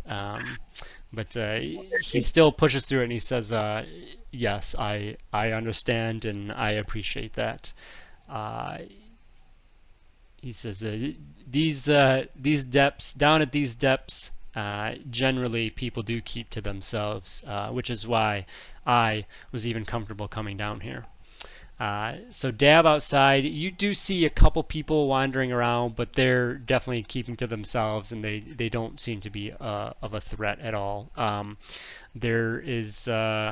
But he still pushes through it and he says, yes, I understand and I appreciate that. He says, these depths, down at these depths, generally people do keep to themselves, which is why I was even comfortable coming down here. So Dab outside, you do see a couple people wandering around, but they're definitely keeping to themselves, and they don't seem to be of a threat at all. There is, nothing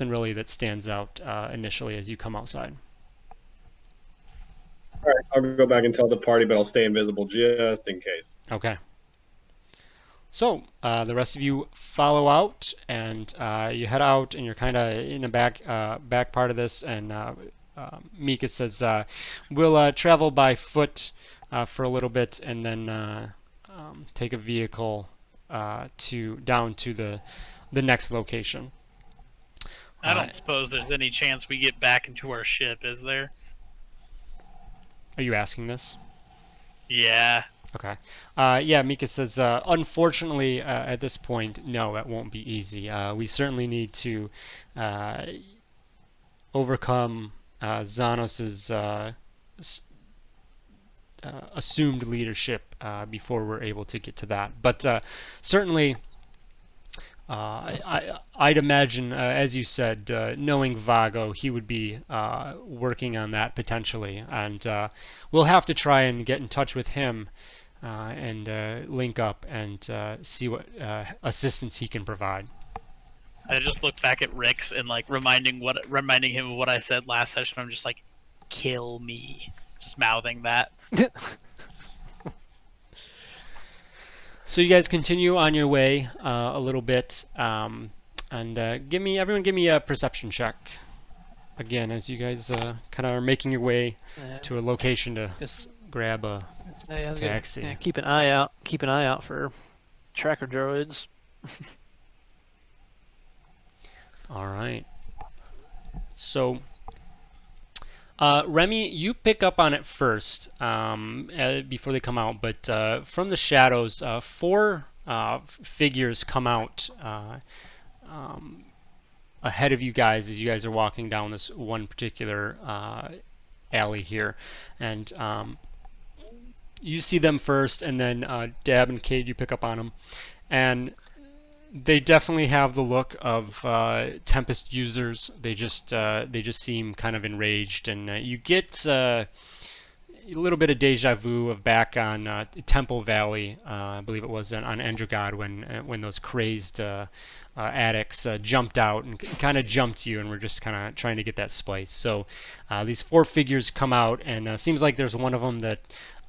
really that stands out initially as you come outside. All right. I'll go back and tell the party, but I'll stay invisible just in case. Okay. So the rest of you follow out, and you head out, and you're kind of in the back part of this. And Mika says, "We'll travel by foot for a little bit, and then take a vehicle down to the next location." I don't suppose there's any chance we get back into our ship, is there? Are you asking this? Yeah. Okay. Yeah, Mika says, unfortunately, at this point, no, it won't be easy. We certainly need to overcome Zanos's assumed leadership before we're able to get to that. But certainly, I'd imagine, as you said, knowing Vago, he would be working on that potentially. And we'll have to try and get in touch with him and link up and see what assistance he can provide. I just look back at Rix and like reminding him of what I said last session. I'm just like, kill me, just mouthing that. So you guys continue on your way a little bit, and everyone give me a perception check. Again, as you guys kind of are making your way to a location to grab a taxi. Yeah, keep an eye out. Keep an eye out for tracker droids. All right. So, Remy, you pick up on it first before they come out, but from the shadows, 4 figures come out ahead of you guys as you guys are walking down this one particular alley here, and you see them first, and then Dab and Cade, you pick up on them, and they definitely have the look of Tempest users. They just seem kind of enraged, and you get a little bit of deja vu of back on Temple Valley, I believe it was on Endrogod, when those crazed addicts jumped out and kind of jumped you, and were just kind of trying to get that spice. So these 4 figures come out, and seems like there's one of them that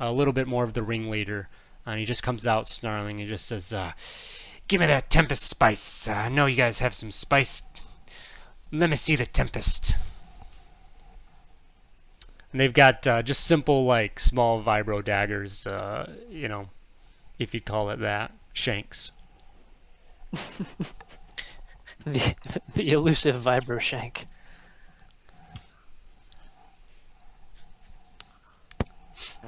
a little bit more of the ringleader, and he just comes out snarling. He just says, "Give me that Tempest spice. I know you guys have some spice. Let me see the Tempest." And they've got just simple, like, small vibro daggers, if you'd call it that. Shanks. the elusive vibro shank.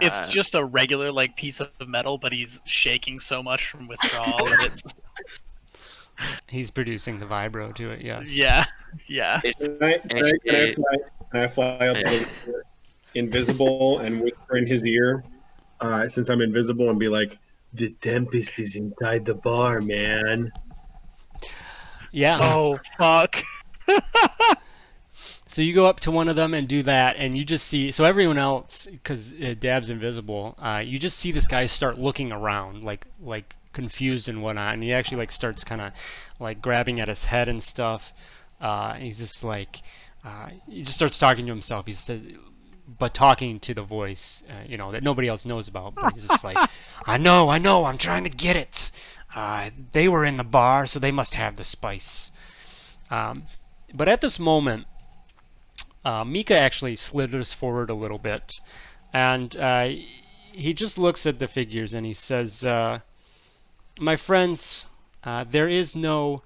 It's just a regular like piece of metal, but he's shaking so much from withdrawal that it's. He's producing the vibro to it, yes. Yeah, yeah. Can I fly up invisible and whisper in his ear, since I'm invisible, and be like, "The Tempest is inside the bar, man." Yeah. Oh, fuck. So you go up to one of them and do that, and you just see, so everyone else, because Dab's invisible, you just see this guy start looking around, like confused and whatnot, and he actually like starts kind of like grabbing at his head and stuff. He's just like, he just starts talking to himself. He says, but talking to the voice, that nobody else knows about. But he's just like, I know, I'm trying to get it. They were in the bar, so they must have the spice. But at this moment, Mika actually slithers forward a little bit, and he just looks at the figures and he says, "My friends, there is no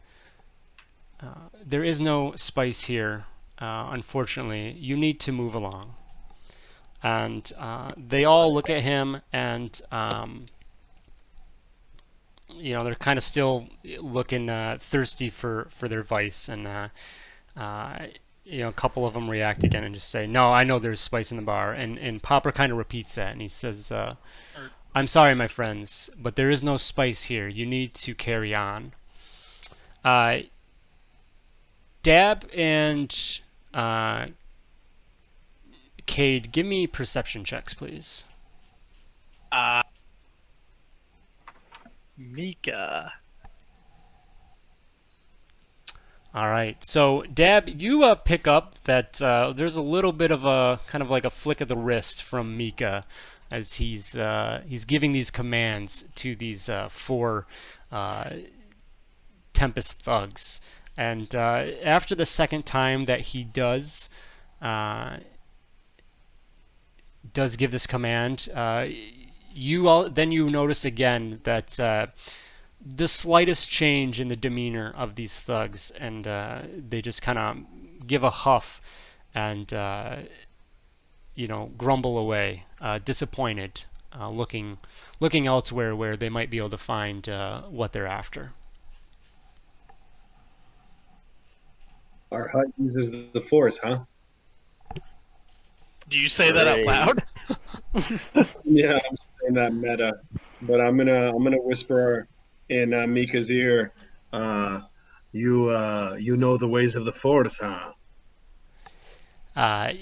spice here. Unfortunately, you need to move along." And they all look at him, and they're kind of still looking thirsty for their vice, and a couple of them react again and just say, "No, I know there's spice in the bar." And Popper kind of repeats that, and he says, "I'm sorry, my friends, but there is no spice here. You need to carry on." Dab and Cade, give me perception checks, please. Mika. All right. So, Dab, you pick up that there's a little bit of a kind of like a flick of the wrist from Mika as he's giving these commands to these four uh, Tempest thugs. And after the second time that he uh, does give this command, then you notice again that the slightest change in the demeanor of these thugs, and they just kind of give a huff and grumble away, disappointed, looking elsewhere where they might be able to find what they're after. Our hut uses the force, huh? Do you say that out Great. loud? Yeah, I'm saying that meta, but I'm gonna whisper in Mika's ear. You know the ways of the force, huh? Uh,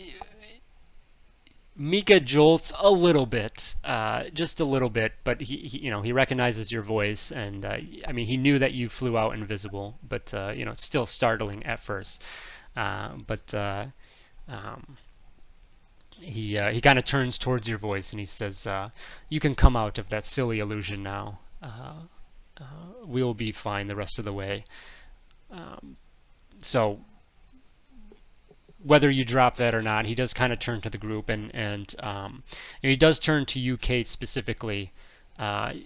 Mika jolts a little bit, just a little bit, but he recognizes your voice, and I mean he knew that you flew out invisible, but it's still startling at first. But he kind of turns towards your voice and he says, "You can come out of that silly illusion now. We will be fine the rest of the way." So whether you drop that or not, he does kind of turn to the group, and he does turn to you, Kate, specifically, and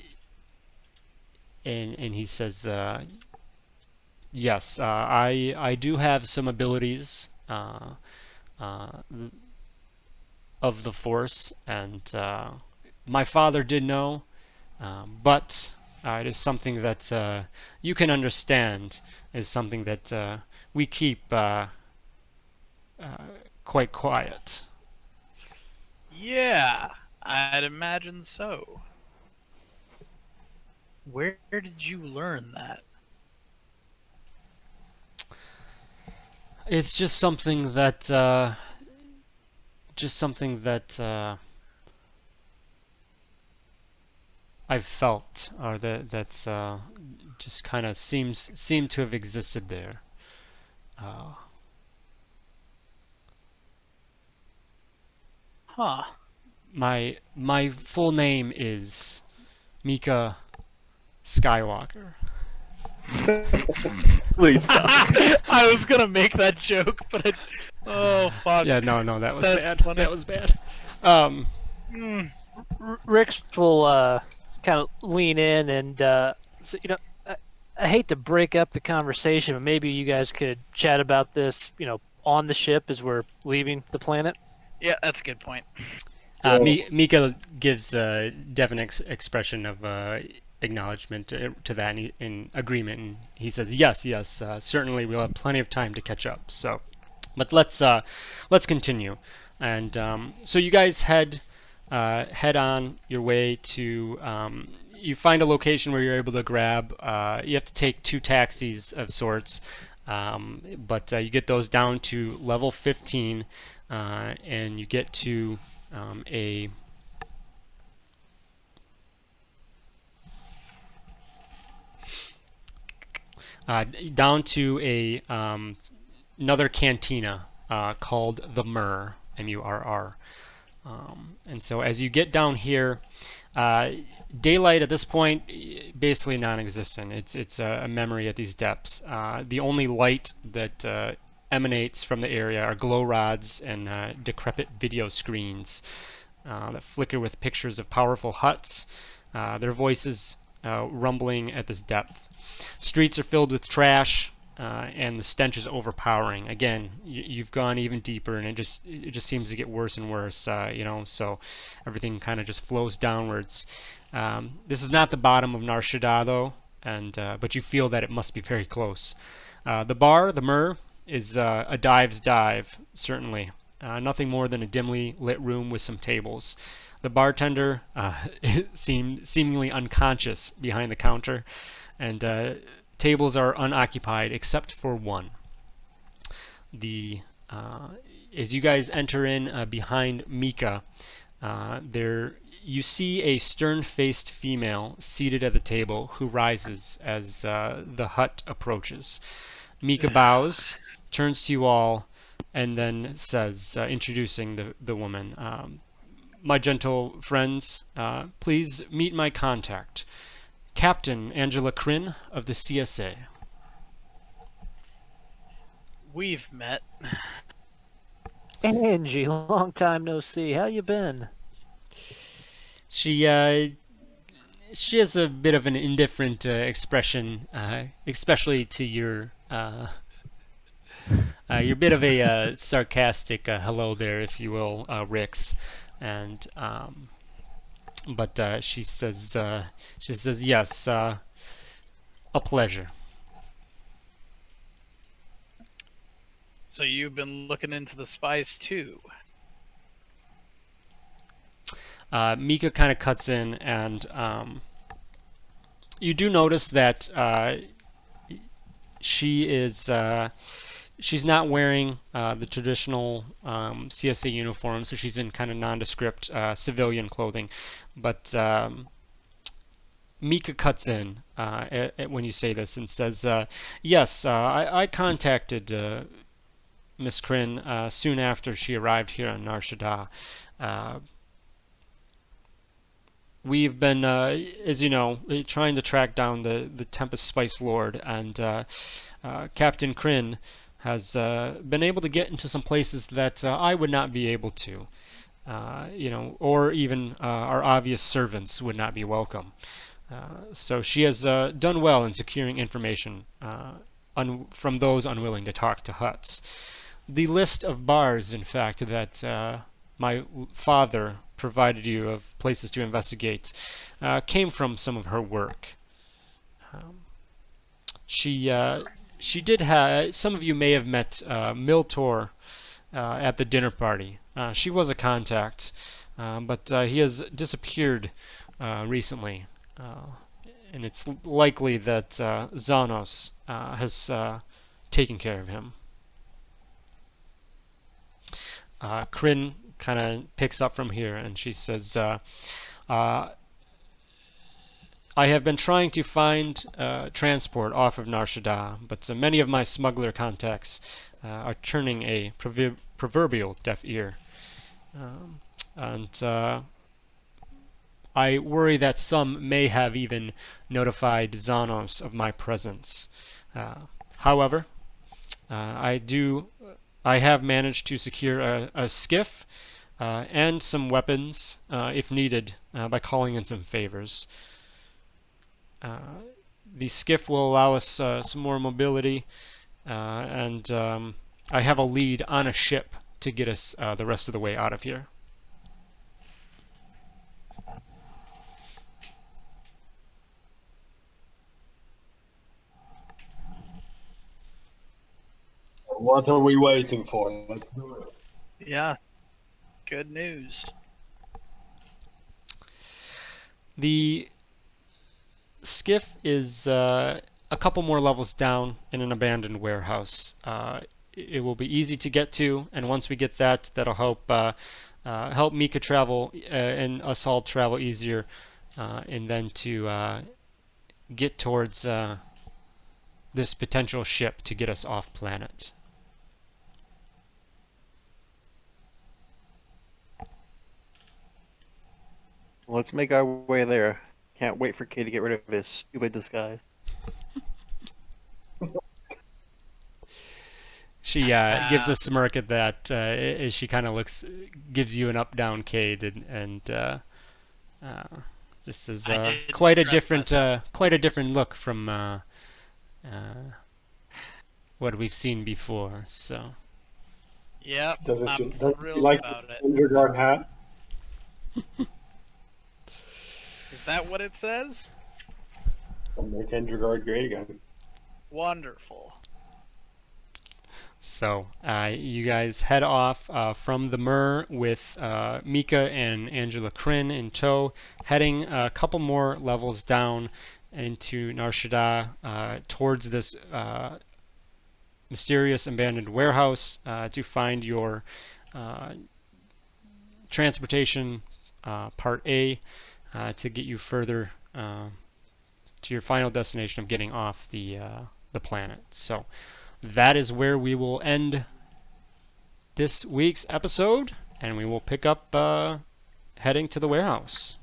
he says, "Yes, I do have some abilities of the Force, and my father did know, but it is something that you can understand, is something that we keep quite quiet." Yeah, I'd imagine so. Where did you learn that? It's just something that I've felt, or that's just kind of seemed to have existed there. Huh. My full name is Mika Skywalker. Please stop. I was gonna make that joke, but oh fuck. Yeah, no, that was That's bad. funny. That was bad. Rix will kind of lean in and so, I hate to break up the conversation, but maybe you guys could chat about this, on the ship as we're leaving the planet. Yeah, that's a good point. Mika gives a definite expression of acknowledgement to that, and in agreement, and he says, "Yes, certainly we'll have plenty of time to catch up." So, but let's continue, and so you guys head on your way to. You find a location where you're able to grab. You have to take 2 taxis of sorts, but you get those down to level 15, and you get to down to another cantina called the Murr, M-U-R-R. And so as you get down here, daylight at this point basically non-existent. It's a memory at these depths. The only light that emanates from the area are glow rods and decrepit video screens that flicker with pictures of powerful huts, their voices rumbling at this depth. Streets are filled with trash, and the stench is overpowering. Again, you've gone even deeper, and it just seems to get worse and worse. So everything kind of just flows downwards. This is not the bottom of Nar Shaddaa, though, but you feel that it must be very close. The bar, the Murr, is a dive's dive, certainly. Nothing more than a dimly lit room with some tables. The bartender seemingly unconscious behind the counter, and tables are unoccupied except for one. As you guys enter in behind Mika, there you see a stern-faced female seated at the table who rises as the hut approaches. Mika bows, turns to you all, and then says, introducing the woman, my gentle friends, please meet my contact, Captain Angela Kryn of the CSA. We've met. Angie, long time no see. How you been? She has a bit of an indifferent expression, especially to your bit of a sarcastic hello there, if you will, Rix, and but she says yes, a pleasure. So you've been looking into the spies too. Mika kind of cuts in, and you do notice that she is she's not wearing the traditional CSA uniform, so she's in kind of nondescript civilian clothing. But Mika cuts in when you say this and says, "Yes, I contacted Miss Kryn soon after she arrived here on Nar Shaddaa. We've been, as you know, trying to track down the Tempest Spice Lord, and Captain Kryn has been able to get into some places that I would not be able to, or even our obvious servants would not be welcome. So she has done well in securing information from those unwilling to talk to Huts. The list of bars, in fact, that my father provided you of places to investigate came from some of her work. She did have. Some of you may have met Miltor at the dinner party. She was a contact, but he has disappeared recently, and it's likely that Zanos has taken care of him. Kryn kind of picks up from here, and she says, I have been trying to find transport off of Nar Shaddaa, but many of my smuggler contacts are turning a proverbial deaf ear. And I worry that some may have even notified Zanos of my presence. However, I have managed to secure a skiff and some weapons, if needed, by calling in some favors. The skiff will allow us some more mobility, and I have a lead on a ship to get us the rest of the way out of here. What are we waiting for? Let's do it. Yeah. Good news. The skiff is a couple more levels down in an abandoned warehouse. It will be easy to get to, and once we get that, that'll help Mika travel and us all travel easier, and then to get towards this potential ship to get us off planet. Let's make our way there. Can't wait for Kay to get rid of his stupid disguise. She gives a smirk at that as she kind of gives you an up-down Cade, and this is quite a different look from what we've seen before. So. Yep. Does I'm she thrilled like about it. the Underguard hat? Is that what it says? I'll make Underguard great again. Wonderful. So you guys head off from the Myrrh with Mika and Angela Kryn in tow, heading a couple more levels down into Nar Shaddaa towards this mysterious abandoned warehouse to find your transportation part A to get you further to your final destination of getting off the planet. So that is where we will end this week's episode, and we will pick up heading to the warehouse.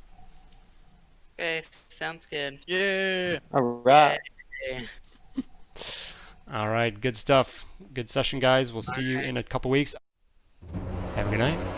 Okay, sounds good. Yeah. All right. Yay. All right, good stuff. Good session, guys. We'll see you in a couple weeks. Have a good night.